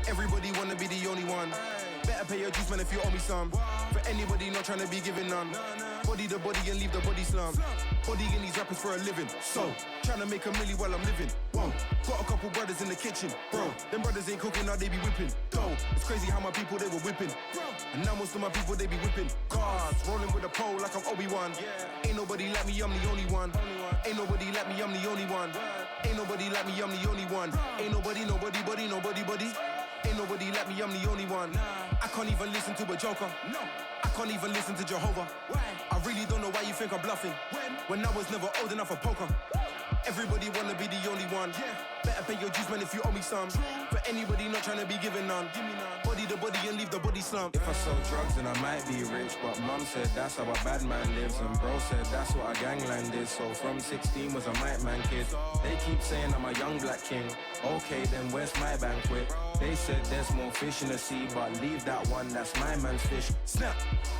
Everybody wanna be the only one. Better pay your dues, man, if you owe me some. For anybody not trying to be giving none. Body the body and leave the body slump. Body in these rappers for a living. So, trying to make a milli while I'm living. Whoa, got a couple brothers in the kitchen. Bro, them brothers ain't cooking, now they be whipping. Dough, it's crazy how my people, they were whipping. And now most of my people, they be whipping. Cars, rolling with a pole like I'm Obi-Wan. Ain't nobody like me, I'm the only one. Ain't nobody like me, I'm the only one. Ain't nobody like me, I'm the only one. Ain't nobody, nobody, buddy, nobody, buddy. Ain't nobody like me, I'm the only one. I can't even listen to a joker. No, I can't even listen to Jehovah. I really don't know why you think I'm bluffing. When I was never old enough for poker. Everybody wanna be the only one. Better pay your dues, man, if you owe me some. For anybody not trying to be giving none. Body the body and leave the body slump. If I sold drugs, then I might be rich. But mum said that's how a bad man lives. And bro said that's what a gangland is. So from 16 was a mic man kid. They keep saying I'm a young black king. Okay, then where's my banquet? They said there's more fish in the sea, but leave that one, that's my man's fish. Snap,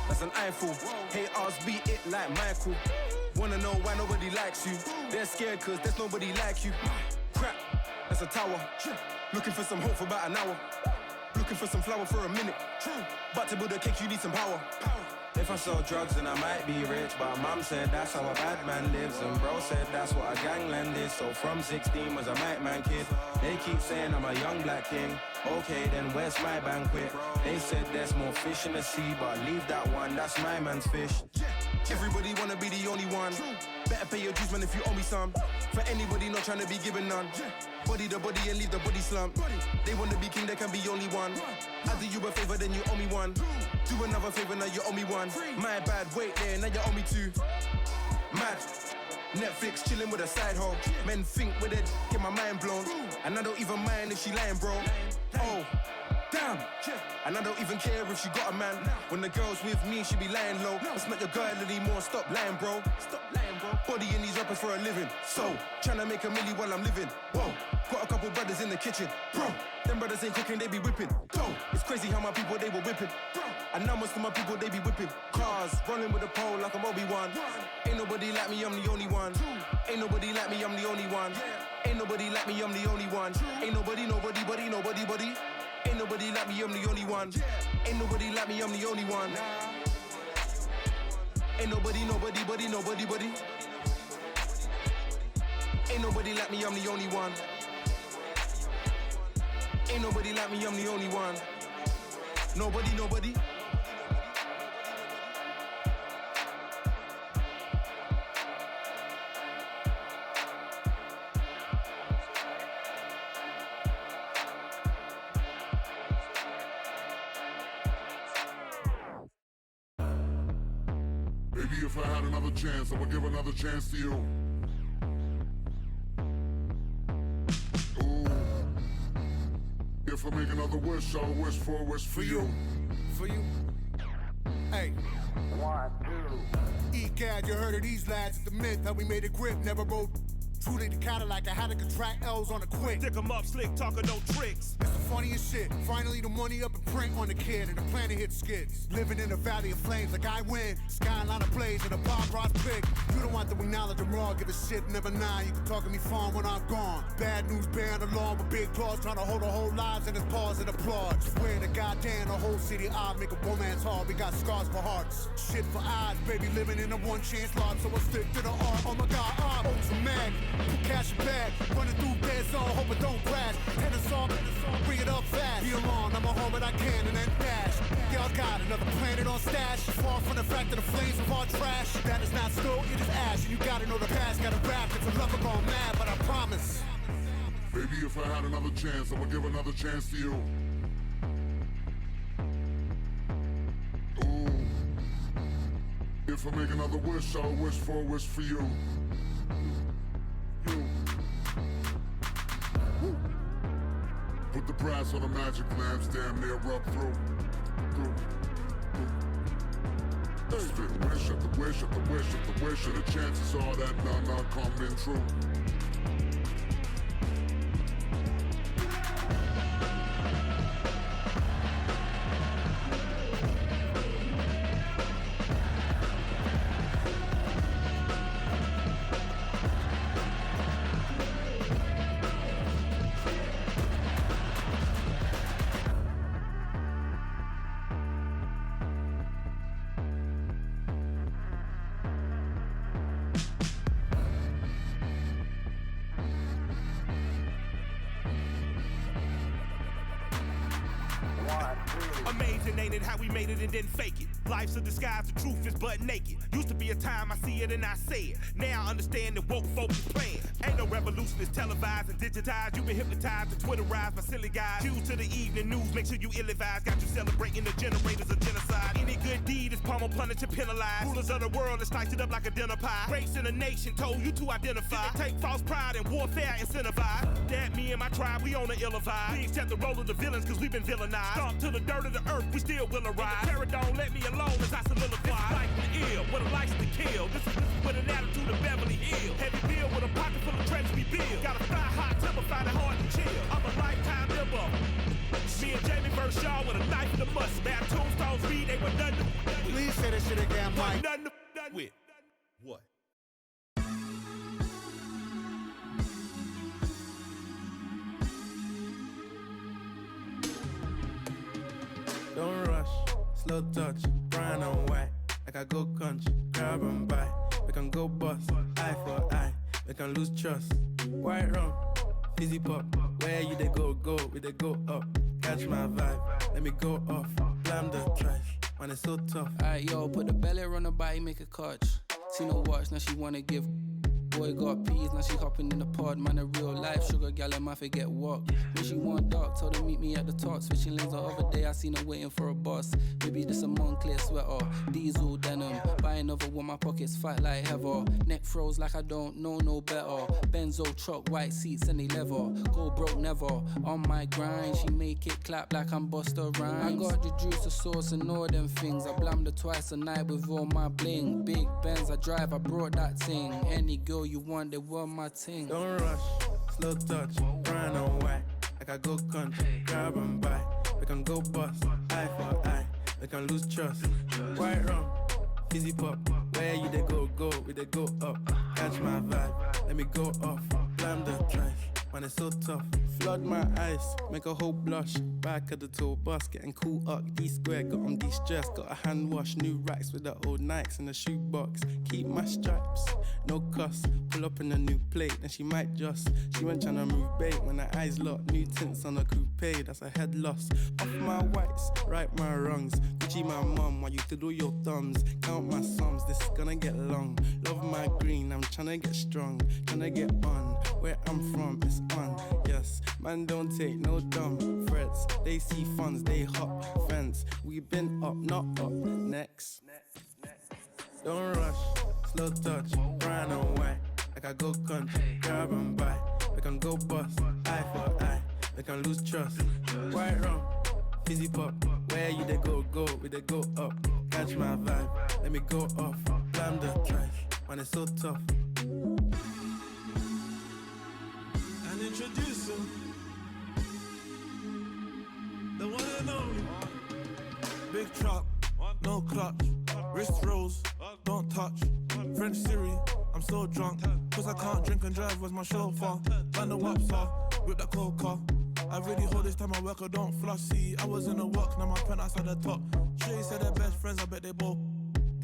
that's an eyeful. Haters beat it like Michael. Wanna know why nobody likes you? They're scared cause there's nobody like you. Crap, that's a tower. Looking for some hope for about an hour. Looking for some flour for a minute. But to build a cake you need some power. If I sold drugs then I might be rich. But mum said that's how a bad man lives. And bro said that's what a gangland is. So from 16 was a mic man kid. They keep saying I'm a young black king. Okay, then where's my banquet? They said there's more fish in the sea, but leave that one, that's my man's fish. Everybody wanna be the only one. Better pay your dues, man, if you owe me some. For anybody not trying to be giving none. Body the body and leave the body slump. They wanna be king, they can be only one. I do you a favor, then you owe me one. Do another favor, now you owe me one. My bad, wait there, now you owe me two. Mad. Netflix chilling with a side hoe. Men think with it, get my mind blown. And I don't even mind if she lying, bro. Oh, damn. And I don't even care if she got a man. When the girl's with me, she be lying low. It's not your girl anymore, stop lying, bro. Stop lying, bro. Body in these rappers for a living. So, tryna make a milli while I'm living. Whoa, got a couple brothers in the kitchen. Bro, them brothers ain't cooking, they be whipping. Go, it's crazy how my people, they were whipping. And now most of my people, they be whipping. Cars, rolling with a pole like I'm Obi-Wan. Ain't nobody like me, I'm the only one. Ain't nobody like me, I'm the only one. Ain't nobody like me, I'm the only one. Ain't nobody, nobody, buddy, nobody, buddy. Ain't nobody like me, I'm the only one. Ain't nobody like me, I'm the only one. Ain't nobody, nobody, buddy, nobody, buddy. Ain't nobody like me, I'm the only one. Ain't nobody like me, I'm the only one. Nobody, nobody. Maybe if I had another chance, I would give another chance to you. Ooh. If I make another wish, I'll wish for a wish for you. For you. Hey. 1, 2. E-Cad, you heard of these lads, it's the myth, how we made a grip, never rode. Truly the Cadillac, I had to contract L's on a quick. Dick 'em up, slick, talking no tricks. It's the funniest shit. Finally the money up and print on the kid, and the planet hit skids. Living in a valley of flames like I win. Skyline ablaze and a bomb rod pick. You don't want to acknowledge I'm raw, give a shit, never nine. You can talk to me fun when I'm gone. Bad news bearing along with big claws, trying to hold the whole lives in his paws and applaud. Swear to goddamn the whole city I make a woman's heart. We got scars for hearts, shit for eyes, baby living in a one chance life. So I stick to the art. Oh my God, I'm ultra mad. Cash it back, running through bed zone, hope it don't crash. Tennis song, bring it up fast. Be alone, I'ma home it I can and then dash. Y'all got another planet on stash. Far from the fact that the flames of our trash. That is not stove, it is ash. And you gotta know the past, gotta rap. It's a lover gone mad, but I promise. Maybe if I had another chance, I would give another chance to you. Ooh. If I make another wish, I'll wish for a wish for you. Put the brass on the magic lamps, damn near rub through. Spit wish after wish after wish after wish, and the chances are that none are coming true. Amazing, ain't it, how we made it and didn't fake it. Life's a disguise, the truth is butt naked. Used to be a time I see it and I say it. Now I understand that woke folk is playing. Ain't no revolution, it's televised and digitized. You've been hypnotized and Twitterized by silly guys. Cues to the evening news, make sure you ill-advised. Got you celebrating the generators of genocide. Any good deed is palm punished and penalized. Rulers of the world are sliced it up like a dinner pie. Race in a nation told you to identify. Take false pride and warfare incentivized. That me and my tribe, we on the ill vibe. We accept the role of the villains cause we've been villainized. Stomp to the dirt of the earth, we still will arrive. Terror don't let me alone as I solidify. This is like the ill, with a license to kill. This is with an attitude of Beverly Hills. Heavy bill with a pocket full of treasures we build. Got a fly hot temper, find it hard to chill. I'm a lifetime member. Me and Jamie verse y'all with a knife in the must. Bad tombstones read, they were nothing to. Please say that shit again, Mike. Nothing to with. What? Don't rush, slow touch, brown and white. Like I go country, grab and buy. We can go bust, eye for eye. We can lose trust. White rum, fizzy pop. Where you they go, we they go up. Catch my vibe, let me go off. Blam the trash, man it's so tough. Alright, yo, put the belly on the body, make a catch. See no watch, now she wanna give. Boy got peas, now she hopping in the pod. Man, a real life sugar gal, and I forget what. When she want dark, told her meet me at the top. Switching lanes the other day, I seen her waiting for a bus. Maybe this a Moncler sweater, diesel denim. Buy another one, my pockets fight like heather. Neck froze like I don't know no better. Benzo truck, white seats and they leather. Go broke never, on my grind. She make it clap like I'm Busta Rhymes. I got the juice, the sauce and all them things. I blammed her twice a night with all my bling. Big Benz I drive, I brought that thing. Any girl you want, they want my ting. Don't rush, slow touch, brown and white. Like I go country, grab and buy. We can go bust, eye for eye. We can lose trust. White rum, fizzy pop. Where you they go, we they go up. Catch my vibe, let me go off. Blam the trash, man it's so tough. Flood my eyes, make a whole blush. Back of the tour bus, getting cool up. D-square, got on de-stress. Got a hand wash, new racks with the old Nikes in the shoebox. Keep my stripes, no cuss. Pull up in a new plate, then she might just. She went tryna move bait when her eyes locked. New tints on a coupe, that's a head loss. Off my whites, right my wrongs. Gucci my mum, while you twiddle your thumbs. Count my sums, this is gonna get long. Love my green, I'm tryna get strong. Tryna get on, where I'm from, it's on. Yes, man don't take no dumb threats. They see funds, they hop fence. We been up, not up, next. Don't rush, slow touch, brown and white. Like I go country, grab and buy. We can go bust, eye for eye. We can lose trust. White rum, fizzy pop. Where you they go, we they go up. Catch my vibe, let me go off. Blam the trash, man it's so tough. And introducing the one and only. Big truck, no clutch. Wrist rolls, don't touch. French Siri, I'm so drunk. Cause I can't drink and drive, where's my chauffeur? Band the wapsa, with the coca. I really hold this time I work, I don't flush. See, I was in the work, now my penthouse at the top. Shay said they're best friends, I bet they both.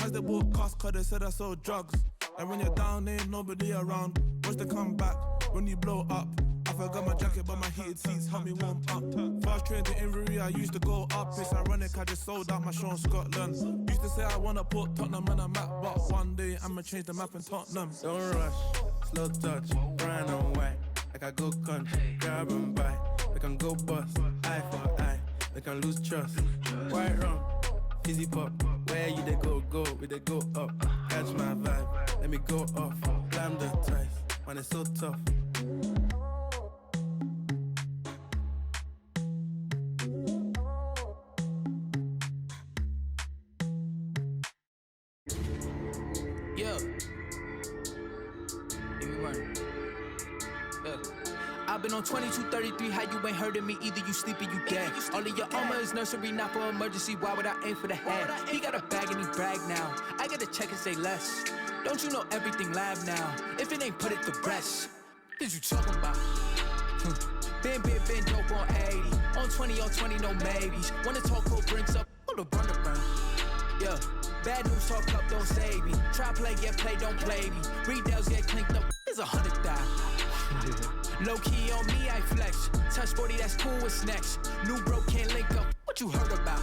As they bought cars, cause they said I sold drugs. And when you're down, ain't nobody around. Watch they come back, when you blow up. I forgot my jacket, but my heated seats help me warm up. Fast train to Inverie, I used to go up. It's ironic, I just sold out my show in Scotland. Used to say I wanna put Tottenham on a map, but one day I'ma change the map in Tottenham. Don't rush, slow touch, brown and white. Like I go country, grab and buy. We can go bust, eye for eye. We can lose trust. White rum, fizzy pop. Where you they go, we they go up. Catch my vibe, let me go off. Blam the trash, man it's so tough. I've been on 2233, how you ain't heard of me, either you sleep or you dead. All of your armor is nursery, not for emergency, why would I aim for the head? He got a bag and he brag now, I gotta check and say less. Don't you know everything live now? If it ain't put it to rest, what you talking about? Been dope on 80, on 20, no maybes. Wanna talk cold drinks up, hold a burner burn. Yeah, bad news talk up, don't save me. Try play, get play, don't play me. Retails get clinked up, it's 100,000. Low key on me, I flex. Touch 40, that's cool, what's next? New bro can't link up, what what you heard about.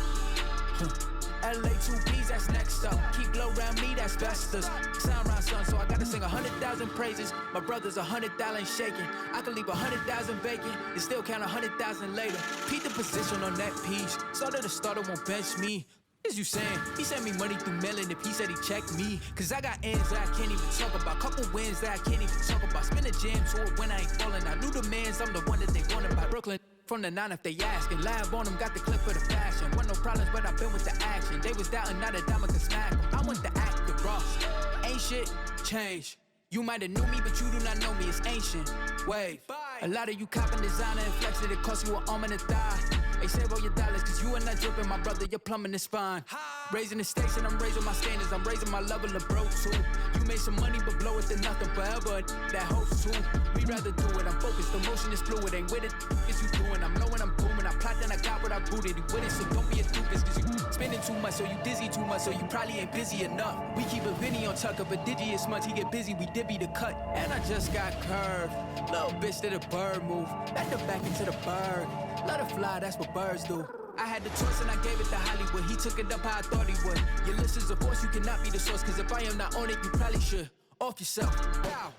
LA2Bs, that's next up. Keep low around me, that's besters. Sound round son, so I gotta sing 100,000 praises. My brother's 100,000 shaking. I can leave 100,000 vacant and still count 100,000 later. Peep the position on that piece. Starter to starter won't bench me. As you saying, he sent me money through mailing if he said he checked me. Cause I got ends that I can't even talk about. Couple wins that I can't even talk about. Spin a jam to it when I ain't falling. I knew the mans, I'm the one that they wanted by Brooklyn. From the 9 if they asking. Lab on them, got the clip for the fashion. Want no problems, but I've been with the action. They was doubting, now that diamond can smack them. I want the act, the Ross. Ain't shit change. You might have knew me, but you do not know me. It's ancient. Wave. A lot of you copping designer and flexing. It cost you an arm and a thigh. Hey, save all your dollars, cause you are not dripping, my brother. Your plumbing is fine. Raising the stakes and I'm raising my standards. I'm raising my level of bro too. You made some money, but blow it to nothing forever. That host too. We rather do it. I'm focused. The motion is fluid. Ain't with it. It's you doing. I'm low and I'm booming. I plot then I got what I booted. You with it, so don't be a doofus. Cause you spending too much, so you dizzy too much, so you probably ain't busy enough. We keep a Vinny on tuck up a digi as much. He get busy, we dibby the cut. And I just got curved. Little bitch did a bird move. Back to back into the bird. Let her fly, that's what birds do. I had the choice and I gave it to Hollywood. He took it up how I thought he would. Your list is a force, you cannot be the source. Cause if I am not on it, you probably should. Off yourself. Wow.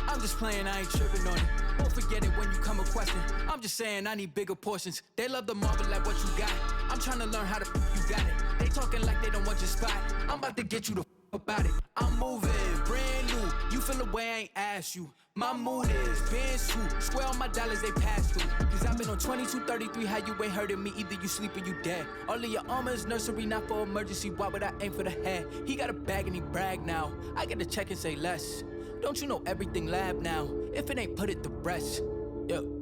I'm just playing, I ain't tripping on it. Won't forget it when you come a question. I'm just saying I need bigger portions. They love the marvel at what you got. I'm trying to learn how to you got it. They talking like they don't want your spot. I'm about to get you the about it. I'm moving, brand new. You feel the way I ain't asked you. My mood is Benz too. Swear on my dollars they pass through. Cause I've been on 2233. How you ain't hurting me? Either you sleep or you dead. All of your armor is nursery, not for emergency. Why would I aim for the head? He got a bag and he brag now. I get to check and say less. Don't you know everything lab now? If it ain't put it to rest. Yo.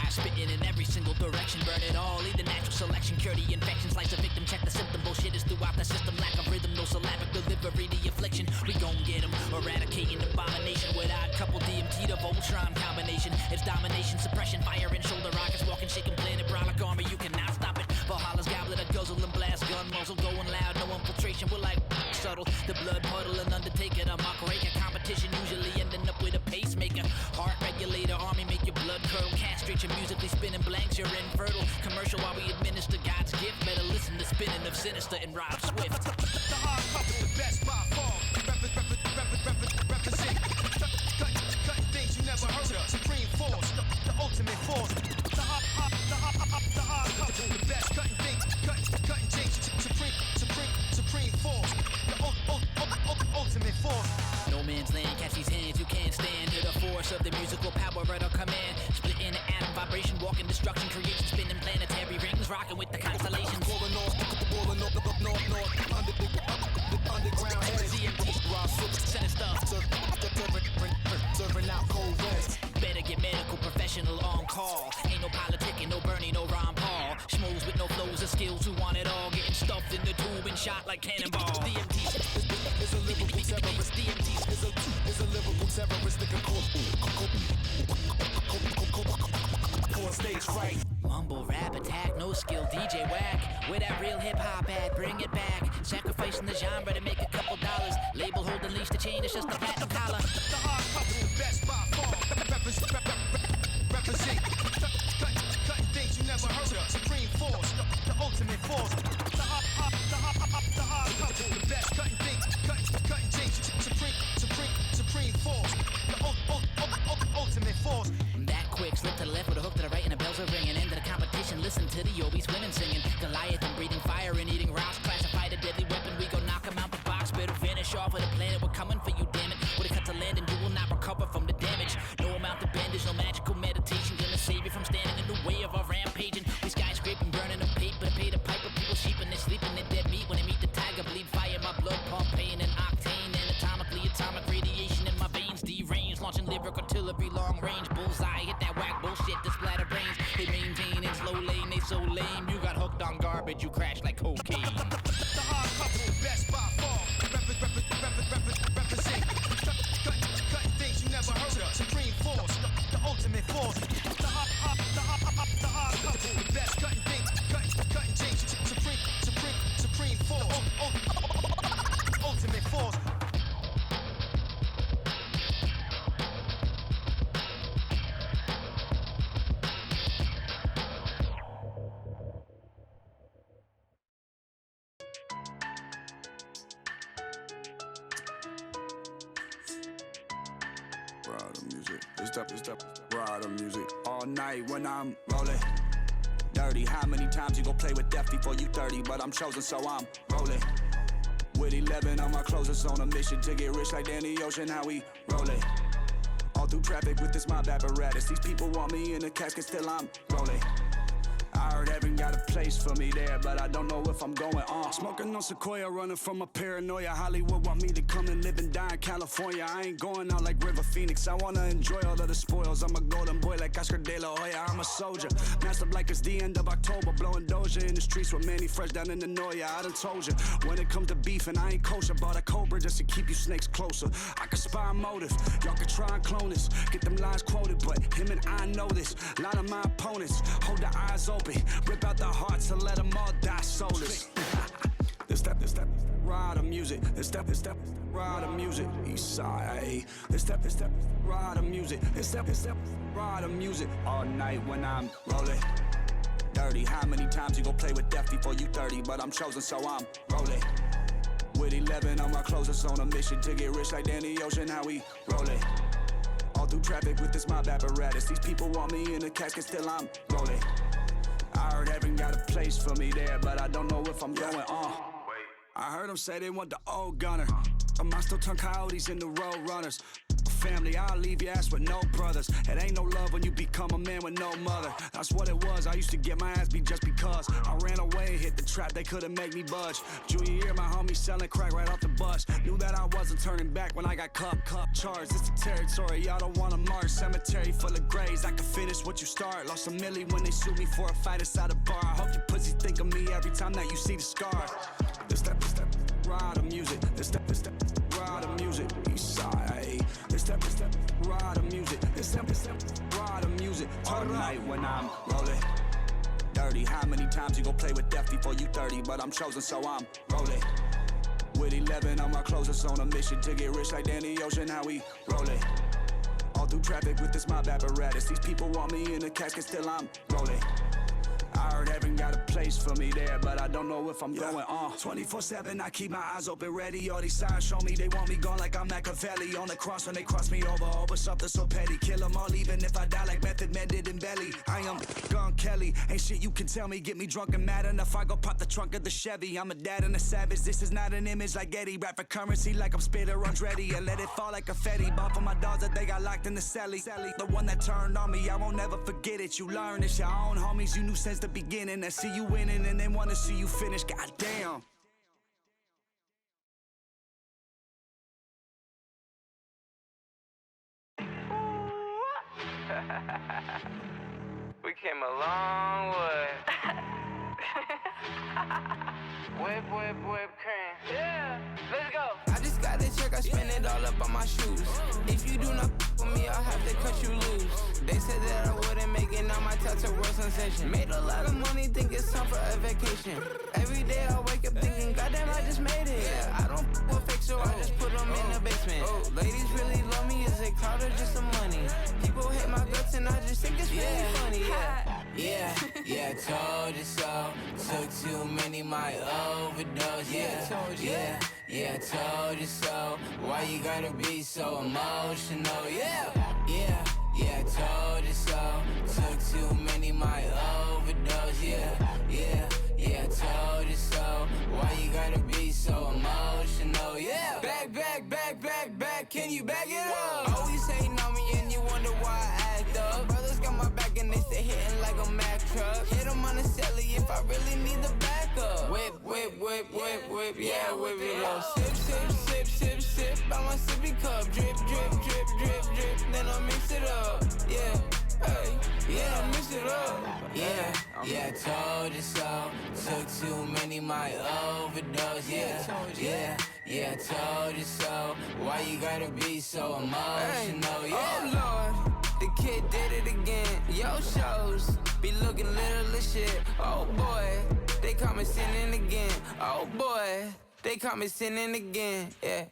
Spitting in every single direction, burn it all. Lead the natural selection, cure the infection, slice the victim, check the symptom. Bullshit is throughout the system, lack of rhythm, no syllabic delivery, the affliction. We gon' get them, eradicating abomination with odd couple DMT to Voltron combination. It's domination, suppression, fire and shoulder rockets, walking, shaking, planet, brolic armor, you cannot stop it. Valhalla's goblet, a guzzle and blast, gun muzzle going loud, no infiltration, we're like subtle. The blood puddle and undertaker, the mock raker, competition usually ending up with a pacemaker. Heart regulator, army make your blood curdle, castrate your musically spinning blanks, you're infertile. Commercial while we administer God's gift, better listen to spinning of Sinister and Rob Swift. The hard puppet, the best by far. Represent, cutting things you never heard of. Supreme force, the ultimate force. The hard puppet, the best cutting things, cutting things. Supreme force, the ultimate force. No man's land, catch these hands, you can't stand. Hear the force of the musical power at our command. Splitting the atom, vibration, walking, destruction, creation, spinning planetary rings, rocking with the constellations. Rolling north, underground heads. DMT, sinister. Serving out cold reds. Better get medical professional on call. Ain't no politicking, no Bernie, no Ron Paul. Schmoes with no flows or skills who want it all. Getting stuffed in the tube and shot like cannonball. DMT is a lyrical terrorist. DMT is a lyrical terrorist. On stage fright. Mumble rap attack, no skill DJ whack. Where that real hip hop at? Bring it back. Sacrificing the genre to make a couple dollars. Label holding leash to chain, it's just a platinum collar. The hard puppet, the best by far. Represent, cutting things you never heard of. Supreme force, the ultimate force. The hard puppet, the best cutting things, cutting things. Supreme force, the ultimate force. That quick, slip to the left with a hook to the right and the bells are ringing. Into the competition, listen to the Obies women singing. Goliath and breathing fire and eating rocks. Classified a deadly weapon, we go knock 'em out the box. Better vanish off of the planet, we're coming for you, damn it. With a cut to land and you will not recover from the damage. No amount of bandage, no magical meditation gonna save you from standing in the way of our rampaging. We skyscraping, burning the paper, pay the piper. People sheeping and sleeping in dead meat. When they meet the tiger, bleed fire, my blood pump pain and octane. Anatomically, atomic radiation in my veins. Deranged, launching lyric artillery, long range. Bullseye, hit that whack bullshit, the splatter brains. They maintain in slow lane, they so lame. You got hooked on garbage, you crash like cocaine. The hard puppet, the best by far. Represent, cutting things you never heard of. Supreme force, the ultimate force. The hard puppet, the best cutting things, cutting things. Supreme force. music. It's the rider music. All night when I'm rolling. Dirty, how many times you gon' play with death before you 30? But I'm chosen, so I'm rolling. With 11 on my closest on a mission to get rich like Danny Ocean, how we rolling. All through traffic with this mob apparatus. These people want me in a casket, still I'm rolling. I heard heaven got a place for me there, but I don't know if I'm going on. Smoking on Sequoia, running from a paranoia. Hollywood want me to come and live and die in California. I ain't going out like River Phoenix. I wanna enjoy all of the spoils. I'm a golden boy like Oscar De La Hoya. I'm a soldier, masked up like it's the end of October. Blowing Doja in the streets with Manny Fresh down in the Noya. I done told you, when it comes to beef and I ain't kosher. Bought a Cobra just to keep you snakes closer. I can spy a motive, y'all can try and clone this. Get them lines quoted, but him and I know this. A lot of my opponents hold their eyes open. Rip out the hearts and let them all die soulless. This step, ride the music. This step, ride the music. East side, ayy. This step, ride the music. This step, ride the music. All night when I'm rolling. Dirty, how many times you gon' play with death before you 30? But I'm chosen, so I'm rolling. With 11 on my closest on a mission to get rich like Danny Ocean, how we rolling. All through traffic with this mob apparatus. These people want me in a casket, still I'm rolling. I heard heaven got a place for me there, but I don't know if I'm going on. I heard them say they want the old gunner. Am I still turn coyotes into road runners? Family, I'll leave your ass with no brothers. It ain't no love when you become a man with no mother. That's what it was, I used to get my ass beat just because I ran away and hit the trap, they couldn't make me budge. Junior year, my homie selling crack right off the bus. Knew that I wasn't turning back when I got cup charged. It's the territory, y'all don't wanna march. Cemetery full of graves, I can finish what you start. Lost a milli when they sued me for a fight inside a bar. I hope you pussies think of me every time that you see the scar. This step, ride the music. This step, ride the music. East side, ayy. This step, ride the music. This step, ride the music. All night when I'm rolling. Dirty, how many times you gon' play with death before you 30? But I'm chosen, so I'm rolling. With 11 on my closest on a mission to get rich like Danny Ocean, how we rolling. All through traffic with this mob apparatus. These people want me in a casket, still I'm rolling. I heard heaven got a place for me there, but I don't know if I'm going on. 24/7, I keep my eyes open, ready. All these signs show me they want me gone like I'm Machiavelli. On the cross when they cross me over something so petty. Kill them all even if I die like Method Man did in Belly. I am Gun Kelly, ain't shit you can tell me. Get me drunk and mad enough, I go pop the trunk of the Chevy. I'm a dad and a savage, this is not an image like Eddie. Rap for currency like I'm Spitter Andretti. And let it fall like confetti. Bought for my dogs that they got locked in the celly. The one that turned on me, I won't never forget it. You learn it's your own homies you knew since the beginning. That see you winning and they wanna see you finish. Goddamn. We came a long way. Whip, cream. Yeah, let's go. I just got the check, I spend it all up on my shoes. If you do not with me, I'll have to cut you loose. They said that I wouldn't make it, now my touch a world sensation. Made a lot of money, think it's time for a vacation. Every day I wake up thinking, goddamn, I just made it. Yeah, I don't with fake, so I just put them in the basement. Ladies really love me, is it clout or just some money? People hate my guts and I just think it's really funny. Yeah, told you so. Took too many, my overdose. Yeah, told you so. Why you gotta be so emotional? Yeah, told you so. Took too many, my overdose. Yeah, told you so. Why you gotta be so emotional? Yeah, back, can you back it up? Always hating on me and you wonder why I act up. Brothers got my back and they stay hitting like a Mack truck. Hit them on the celly if I really need the backup. Whip, yeah, whip it up. Sip, by my sippy cup. Drip, then I mix it up. I mix it up. Yeah, told you so. Took too many, my overdose. Yeah, told you so. Why you gotta be so emotional? Oh Lord, the kid did it again. Yo shows be looking little as shit. Oh boy, they caught me sinning again. Oh boy, they caught me sinning again. Yeah.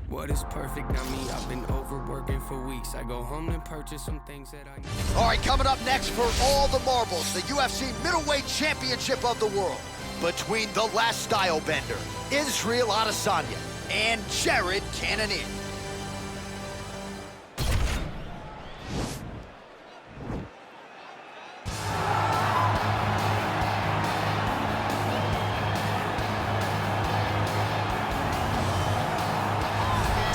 What is perfect? Not me. I've been overworking for weeks. I go home and purchase some things that I need. All right, coming up next for all the marbles, the UFC Middleweight Championship of the World between the last style bender, Israel Adesanya, and Jared Cannonier.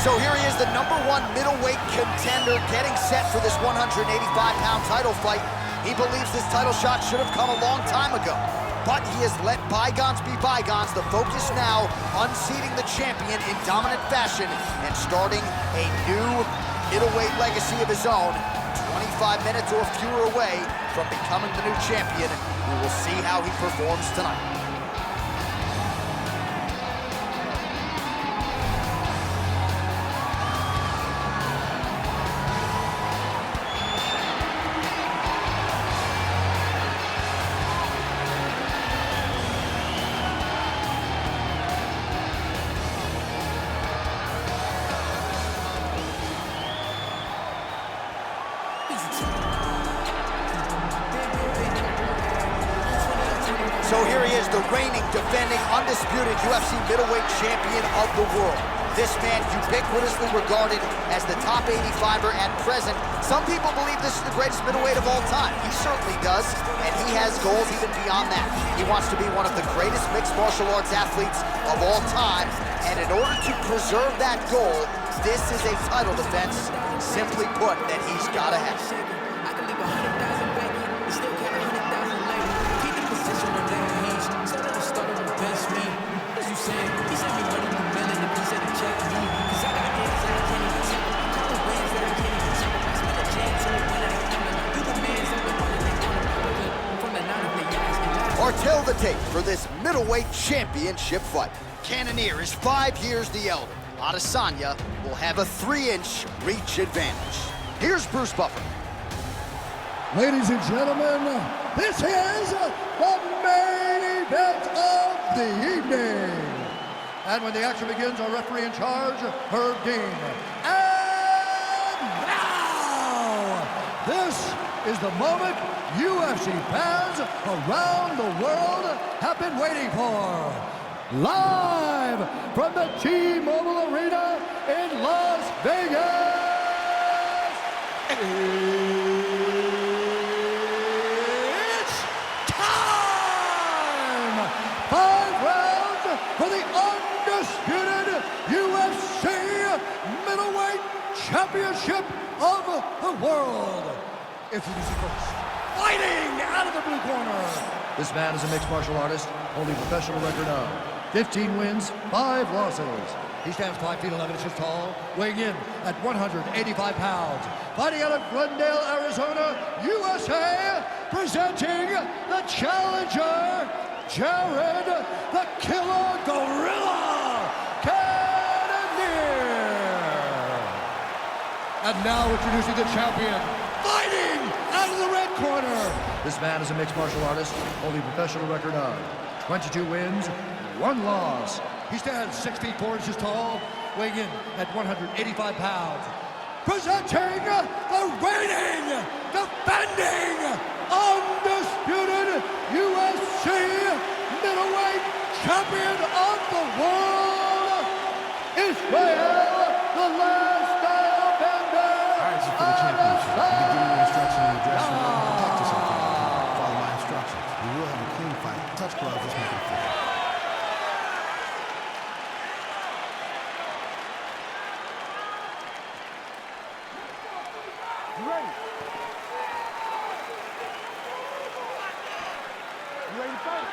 So here he is, the #1 middleweight contender, getting set for this 185-pound title fight. He believes this title shot should have come a long time ago, but he has let bygones be bygones. The focus now, unseating the champion in dominant fashion and starting a new middleweight legacy of his own. 25 minutes or fewer away from becoming the new champion. We will see how he performs tonight. So here he is, the reigning, defending, undisputed UFC middleweight champion of the world. This man ubiquitously regarded as the top 85er at present. Some people believe this is the greatest middleweight of all time. He certainly does, and he has goals even beyond that. He wants to be one of the greatest mixed martial arts athletes of all time, and in order to preserve that goal, this is a title defense, simply put, that he's got to have. I can leave 100,000 back and still count 100,000 later. Keep the position on that page. Started with best me. As you said, he sent me money through million if he said to check me. Cause I got games that I can't even tell. Couple wins that I can't even tell. I spent a chance on it when I ain't coming. You the man, something on it, they gonna from the night of the eyes and lies. Artel the tape for this middleweight championship fight. Cannonier is 5 years the elder. Adesanya will have a 3-inch reach advantage. Here's Bruce Buffer. Ladies and gentlemen, this is the main event of the evening. And when the action begins, our referee in charge, Herb Dean. And now, this is the moment UFC fans around the world have been waiting for. Live from the T-Mobile Arena in Las Vegas. It's time! 5 rounds for the undisputed UFC Middleweight Championship of the World. Introducing first, fighting out of the blue corner. This man is a mixed martial artist, holding a professional record of 15 wins, 5 losses. He stands 5 feet 11 inches tall, weighing in at 185 pounds. Fighting out of Glendale, Arizona, USA, presenting the challenger, Jared the Killer Gorilla Cannonier. And now introducing the champion, fighting out of the red corner. This man is a mixed martial artist, holding a professional record of 22 wins, 1 loss. He stands 6 feet 4 inches tall, weighing in at 185 pounds. Presenting the reigning, defending, undisputed UFC middleweight champion of the world, Israel, the last style bender. All right, this is for the championship. You can give me your instruction in the dressing room. Protect yourself. Follow my instructions. We will have a clean fight. Touch gloves, let's make it fair. You ready? You ready to fight?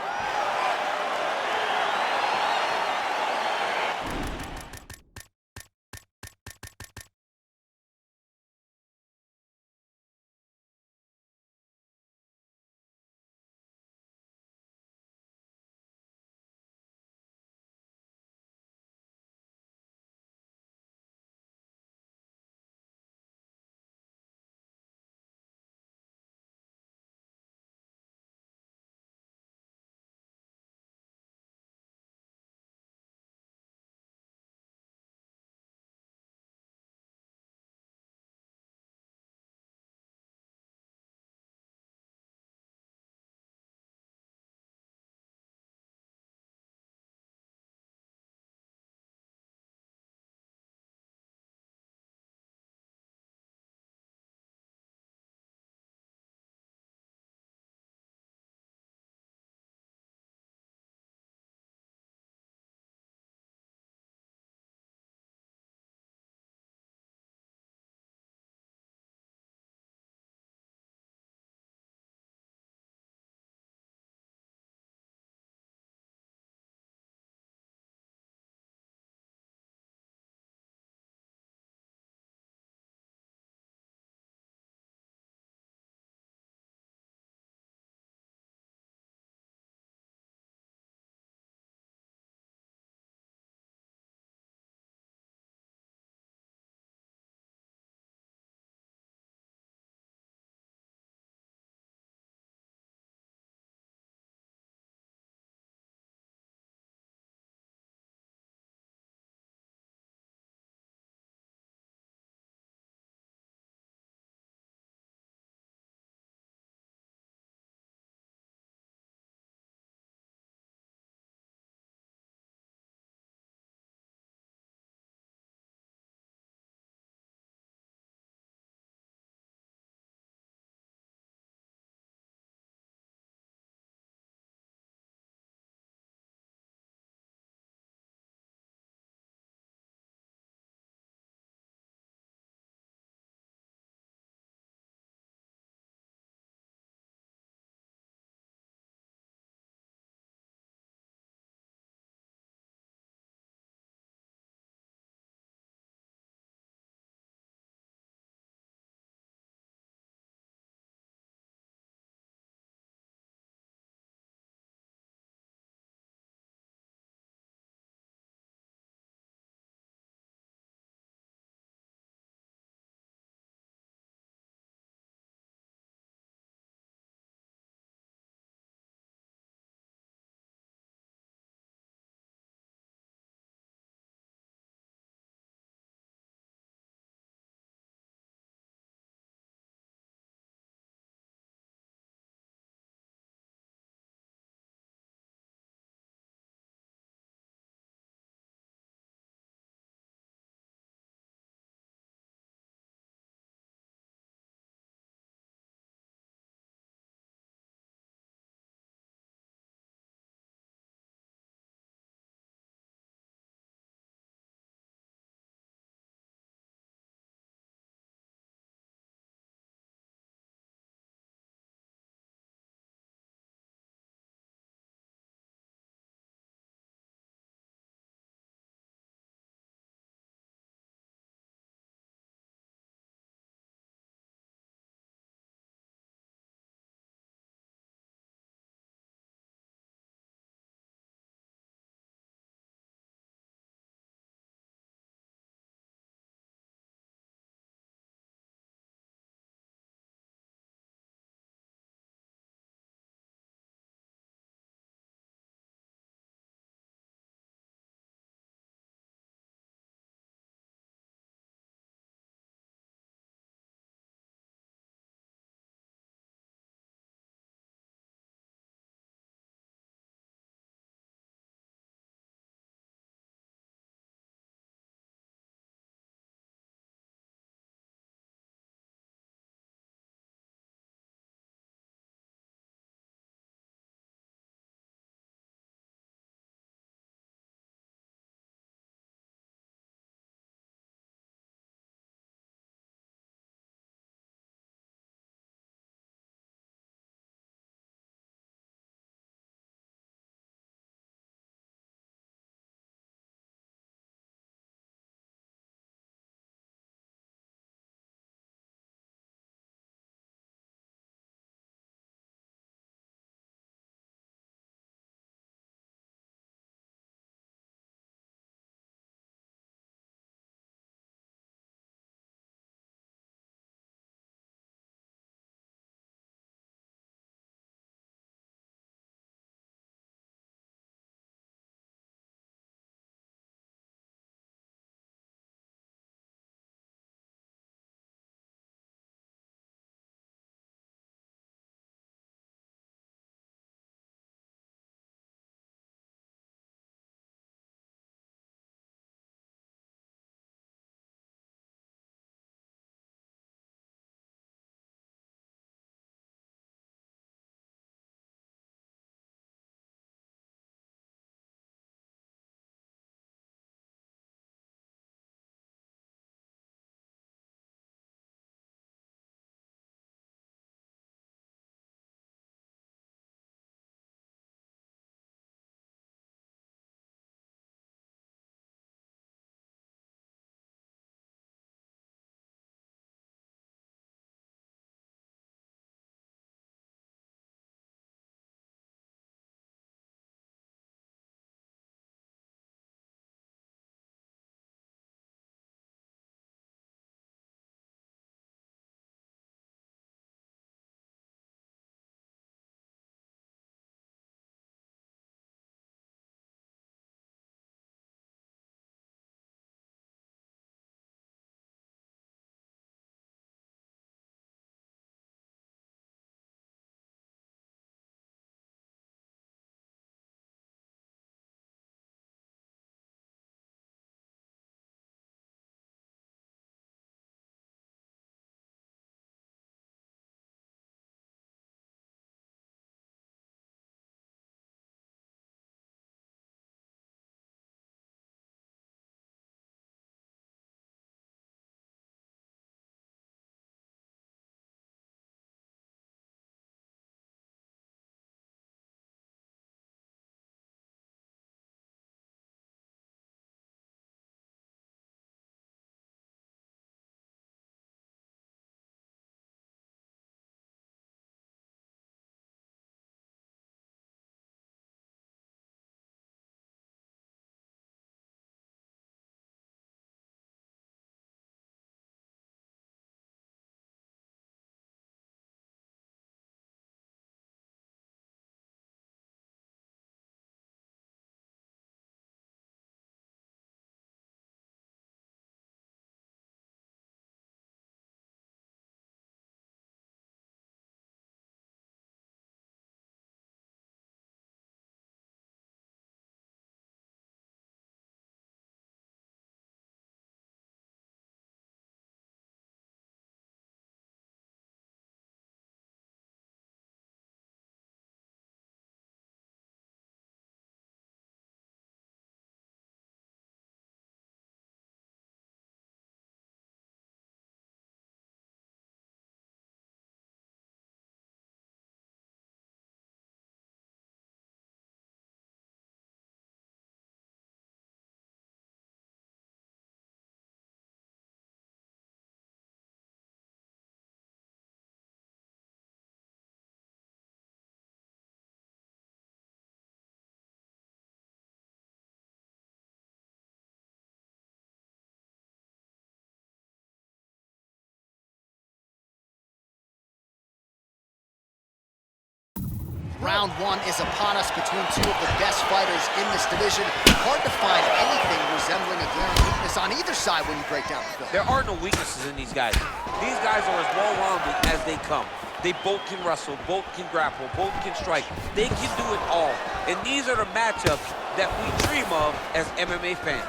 Round one is upon us between two of the best fighters in this division. Hard to find anything resembling a glaring weakness on either side when you break down the film. There are no weaknesses in these guys. These guys are as well-rounded as they come. They both can wrestle, both can grapple, both can strike. They can do it all. And these are the matchups that we dream of as MMA fans.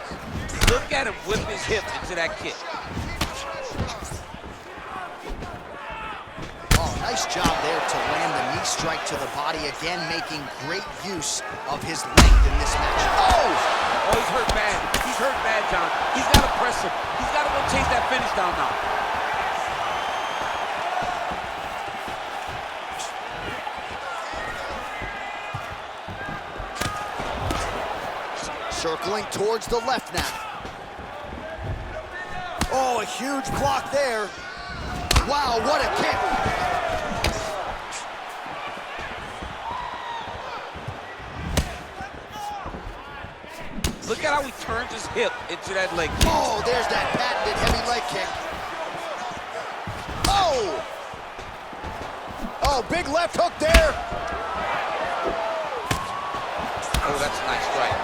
Look at him whip his hip into that kick. Oh, nice job there to land the knee strike to the body, again making great use of his length in this match. Oh! Oh, he's hurt bad. He's hurt bad, John. He's got to press him. He's got to go chase that finish down now. Circling towards the left now. Oh, a huge block there. Wow, what a kick. Look at how he turns his hip into that leg kick. Oh, there's that patented heavy leg kick. Oh! Oh, big left hook there. Oh, that's a nice strike.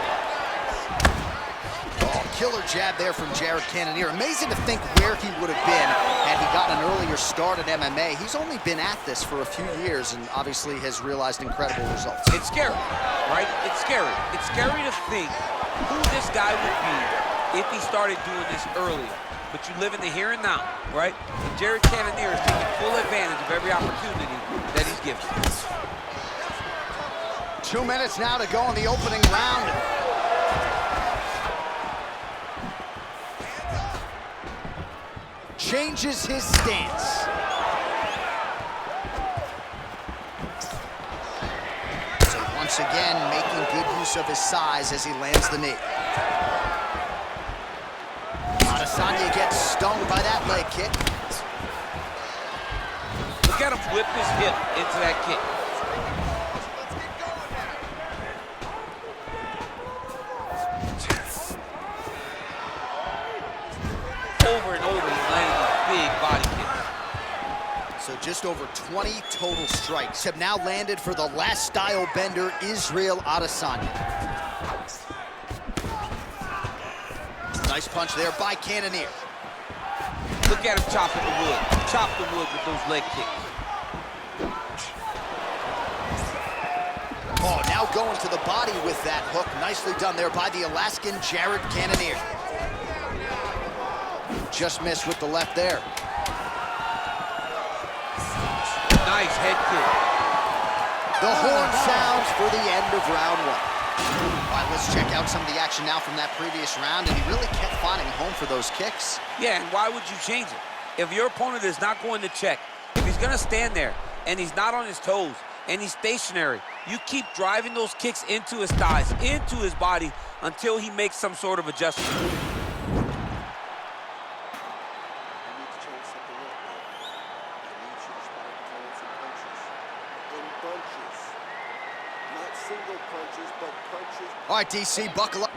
Oh, killer jab there from Jared Cannonier. Amazing to think where he would have been had he gotten an earlier start at MMA. He's only been at this for a few years and obviously has realized incredible results. It's scary, right? It's scary. It's scary to think who this guy would be if he started doing this earlier. But you live in the here and now, right? And Jared Cannonier is taking full advantage of every opportunity that he's given. 2 minutes now to go in the opening round. Changes his stance. So once again, making good use of his size as he lands the knee. Adesanya gets stung by that leg kick. Look at him whip his hip into that kick. Over and over, he's landing these big body kicks. So just over 20 total strikes have now landed for the last style bender, Israel Adesanya. Nice punch there by Cannonier. Look at him chopping the wood. Chop the wood with those leg kicks. Oh, now going to the body with that hook. Nicely done there by the Alaskan Jared Cannonier. Just missed with the left there. Nice head kick. The horn sounds for the end of round one. All right, let's check out some of the action now from that previous round, and he really kept finding home for those kicks. Yeah, and why would you change it? If your opponent is not going to check, if he's going to stand there and he's not on his toes and he's stationary, you keep driving those kicks into his thighs, into his body until he makes some sort of adjustment. All right, DC, buckle up.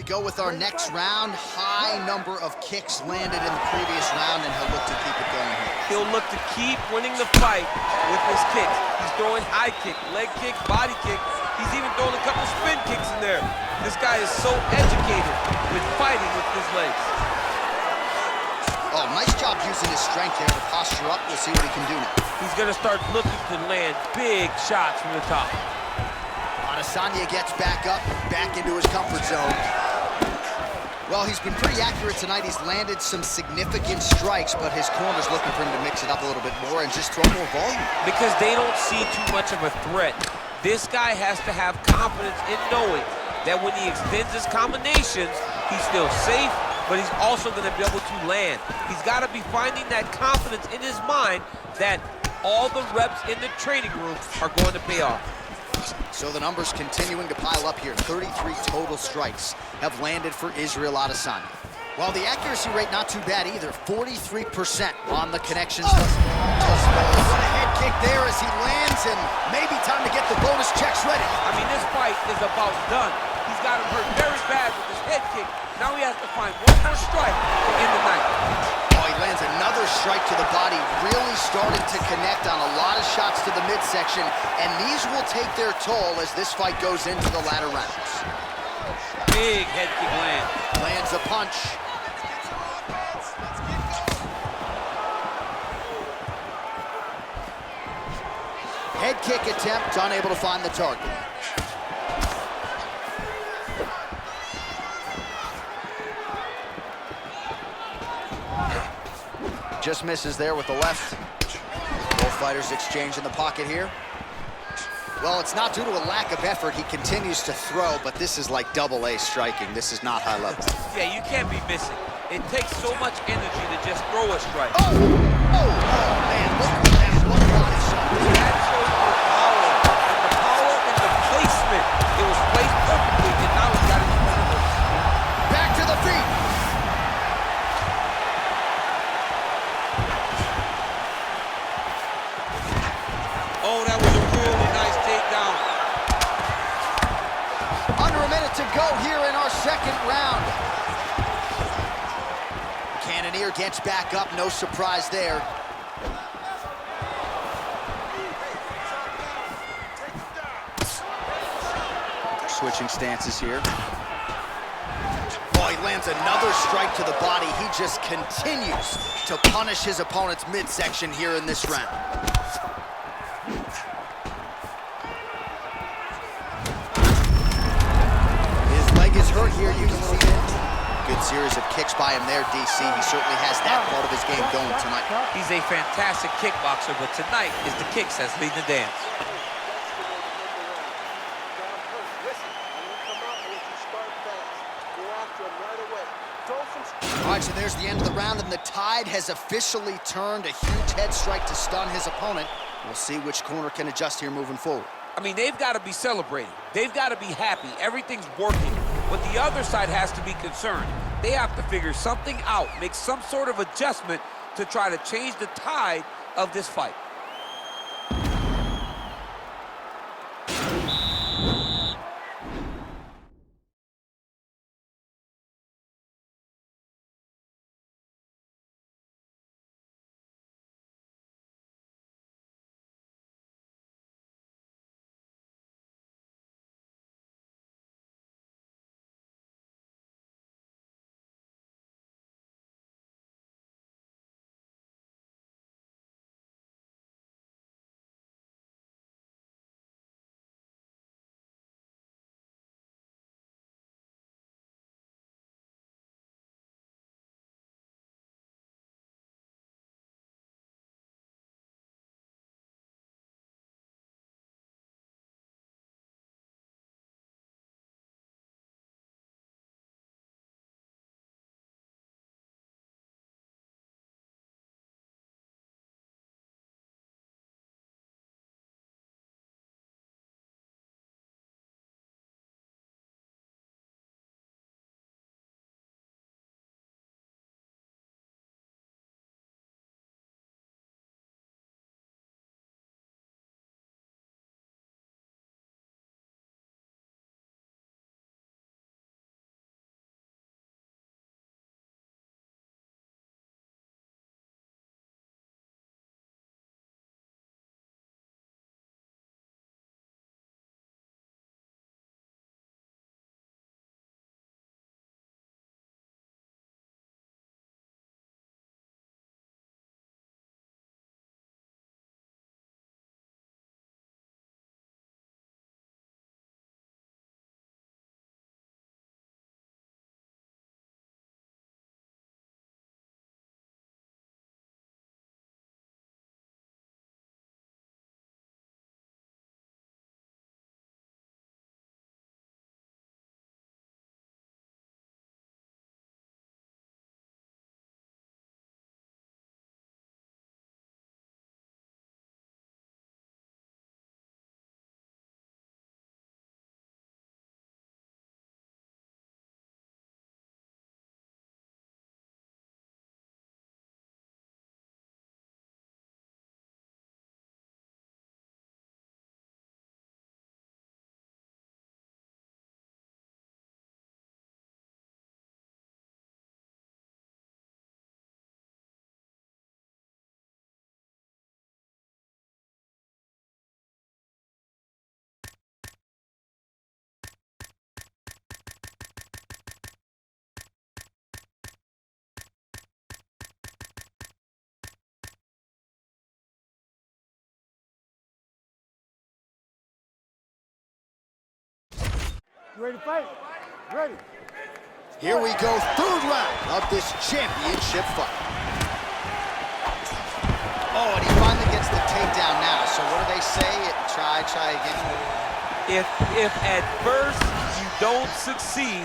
we go with our next round. High number of kicks landed in the previous round, and he'll look to keep it going here. He'll look to keep winning the fight with his kicks. He's throwing high kick, leg kick, body kick. He's even throwing a couple spin kicks in there. This guy is so educated with fighting with his legs. Oh, nice job using his strength there to posture up. We'll see what he can do now. He's gonna start looking to land big shots from the top. Adesanya gets back up, back into his comfort zone. Well, he's been pretty accurate tonight. He's landed some significant strikes, but his corner's looking for him to mix it up a little bit more and just throw more volume. Because they don't see too much of a threat. This guy has to have confidence in knowing that when he extends his combinations, he's still safe, but he's also going to be able to land. He's got to be finding that confidence in his mind that all the reps in the training room are going to pay off. So the numbers continuing to pile up here. 33 total strikes have landed for Israel Adesanya. Well, the accuracy rate not too bad either. 43% on the connections. What a head kick there as he lands, and maybe time to get the bonus checks ready. I mean, this fight is about done. He's got him hurt very bad with his head kick. Now he has to find one more strike to end the night. Oh, he lands another strike to the body, really starting to connect on a lot of shots to the midsection, and these will take their toll as this fight goes into the latter rounds. Big head kick land. Lands a punch. Head kick attempt, unable to find the target. Just misses there with the left. Both fighters exchange in the pocket here. Well, it's not due to a lack of effort. He continues to throw, but this is like double-A striking. This is not high level. Yeah, you can't be missing. It takes so much energy to just throw a strike. Oh, man, look at that. What a body shot. That shows the power. And the power in the placement. It was placed perfectly, and now he's got it in front of us. Back to the feet. Oh, that was a really nice takedown. Under a minute to go here in our second round. Cannonier gets back up, no surprise there. Switching stances here. Oh, he lands another strike to the body. He just continues to punish his opponent's midsection here in this round. His leg is hurt here, you can see it. Good series of kicks by him there, DC. He certainly has that part of his game going tonight. He's a fantastic kickboxer, but tonight is the kicks that's leading the dance. All right, so there's the end of the round, and the tide has officially turned. A huge head strike to stun his opponent. We'll see which corner can adjust here moving forward. I mean, they've got to be celebrating. They've got to be happy. Everything's working. But the other side has to be concerned. They have to figure something out, make some sort of adjustment to try to change the tide of this fight. You ready to fight? Ready. Here we go, third round of this championship fight. Oh, and he finally gets the takedown now. So what do they say? Try again. If at first you don't succeed,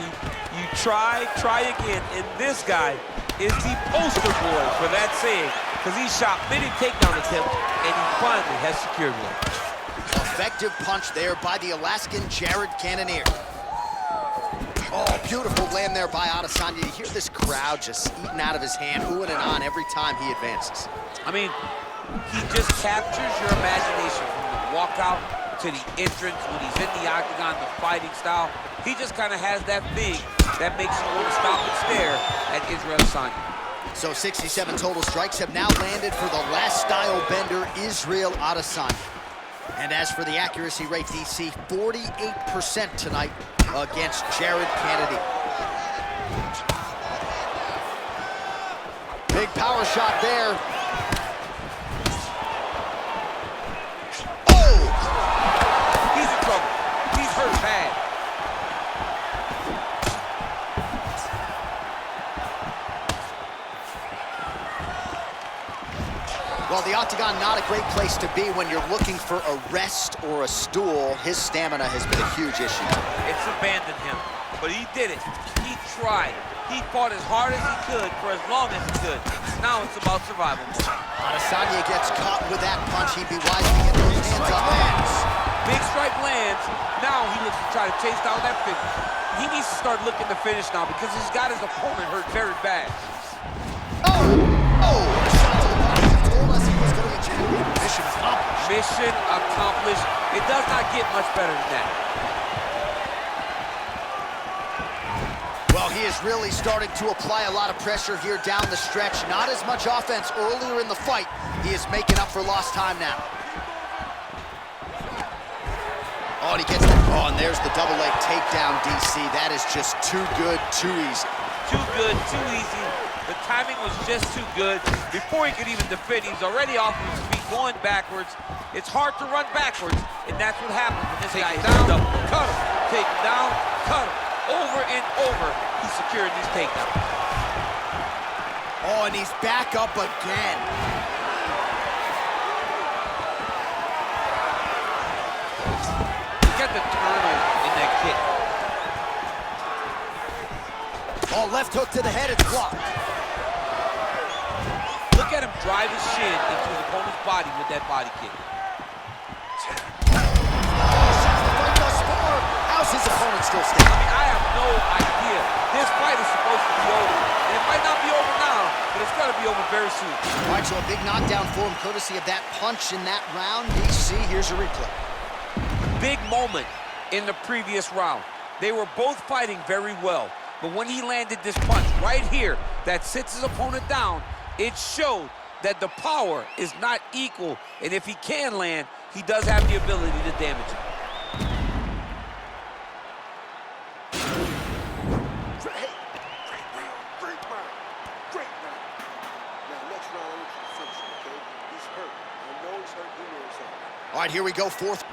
you try again. And this guy is the poster boy for that saying, because he shot many takedown attempts, and he finally has secured one. Effective punch there by the Alaskan Jared Cannonier. Oh, beautiful land there by Adesanya. You hear this crowd just eating out of his hand, oohing and on every time he advances. I mean, he just captures your imagination from the walkout to the entrance when he's in the octagon, the fighting style. He just kind of has that thing that makes you want to stop and stare at Israel Adesanya. So 67 total strikes have now landed for the last style bender, Israel Adesanya. And as for the accuracy rate, DC, 48% tonight against Jared Cannonier. Big power shot there. Oh! He's in trouble. He's hurt bad. Well, the octagon, not a great place to be when you're looking for a rest or a stool. His stamina has been a huge issue. It's abandoned him, but he did it. He tried. He fought as hard as he could for as long as he could. Now it's about survival. Adesanya gets caught with that punch. He'd be wise to get those hands up. Big strike lands. Now he looks to try to chase down that finish. He needs to start looking to finish now because he's got his opponent hurt very bad. Mission accomplished. It does not get much better than that. Well, he is really starting to apply a lot of pressure here down the stretch. Not as much offense earlier in the fight. He is making up for lost time now. Oh, and he gets that. Oh, and there's the double leg takedown, DC. That is just too good, too easy. Too good, too easy. The timing was just too good. Before he could even defend, he's already off of his feet, going backwards. It's hard to run backwards, and that's what happens when this guy is down. Cut him, take him down, cut him. Over and over, he's securing these takedowns. Oh, and he's back up again. Look at the turtle in that kick. Oh, left hook to the head, it's blocked. Look at him drive his shin into his opponent's body with that body kick. How's his opponent still standing? I mean, I have no idea. This fight is supposed to be over. And it might not be over now, but it's got to be over very soon. All right, so a big knockdown for him, courtesy of that punch in that round. DC, here's a replay. Big moment in the previous round. They were both fighting very well. But when he landed this punch right here that sits his opponent down, it showed that the power is not equal. And if he can land, he does have the ability to damage him. All right, here we go, fourth.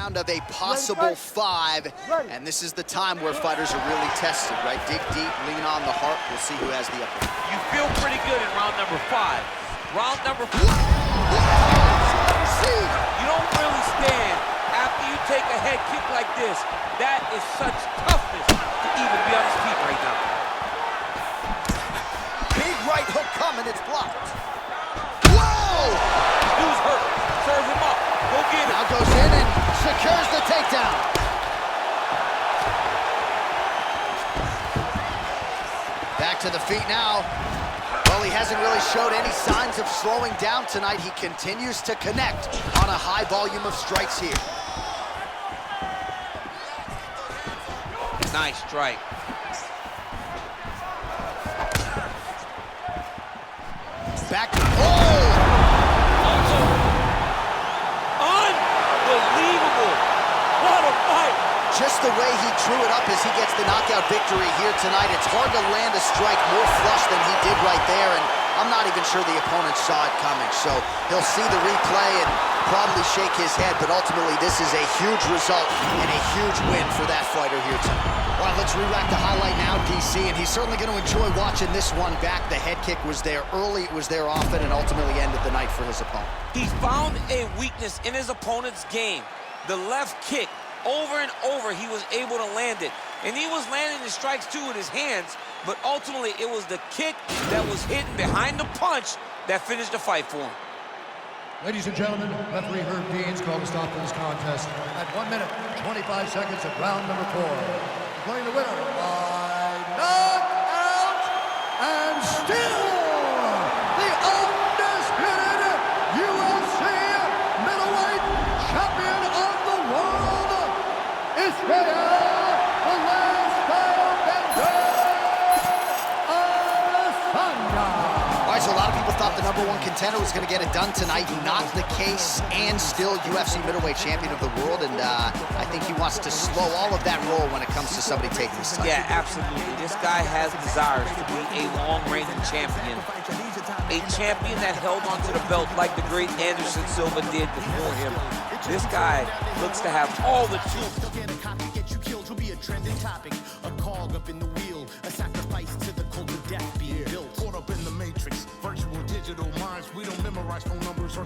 round of a possible 5, and this is the time where fighters are really tested, right? Dig deep, lean on the heart. We'll see who has the upper. You feel pretty good in round number 5. Round number 4. You don't really stand after you take a head kick like this. That is such toughness to even be on his feet right now. Big right hook coming, it's blocked. Whoa! Dude's hurt. Serve him up. Go get him. Now goes in and secures the takedown. Back to the feet now. Well, he hasn't really showed any signs of slowing down tonight. He continues to connect on a high volume of strikes here. Nice strike. Back to, oh! Unbelievable. What a fight. Just the way he drew it up as he gets the knockout victory here tonight. It's hard to land a strike more flush than he did right there, and I'm not even sure the opponent saw it coming. So he'll see the replay and probably shake his head, but ultimately this is a huge result and a huge win for that fighter here tonight. All right, let's re-rack the highlight now, DC, and he's certainly going to enjoy watching this one back. The head kick was there early, it was there often, and ultimately ended the night for his opponent. He's found a weakness in his opponent's game. The left kick, over and over, he was able to land it. And he was landing the strikes, too, with his hands, but ultimately it was the kick that was hidden behind the punch that finished the fight for him. Ladies and gentlemen, referee Herb Dean's called a stop to this contest at 1 minute, 25 seconds of round number 4. Declaring the winner by knockout and still the undisputed UFC middleweight champion of the world, Israel, the last Adesanya. All right, so a lot of people thought the #1 contender was going to get it done tonight. Not the case, and still UFC middleweight champion of the world, and I think he wants to slow all of that roll when it comes to somebody taking this title. Yeah, absolutely. This guy has desires to be a long-reigning champion. A champion that held onto the belt like the great Anderson Silva did before him. This guy looks to have all the tools. Will be a trending topic, a cog up in the wheel, a sacrifice to the cult of death being built. Caught up in the matrix, virtual digital minds. We don't memorize phone numbers or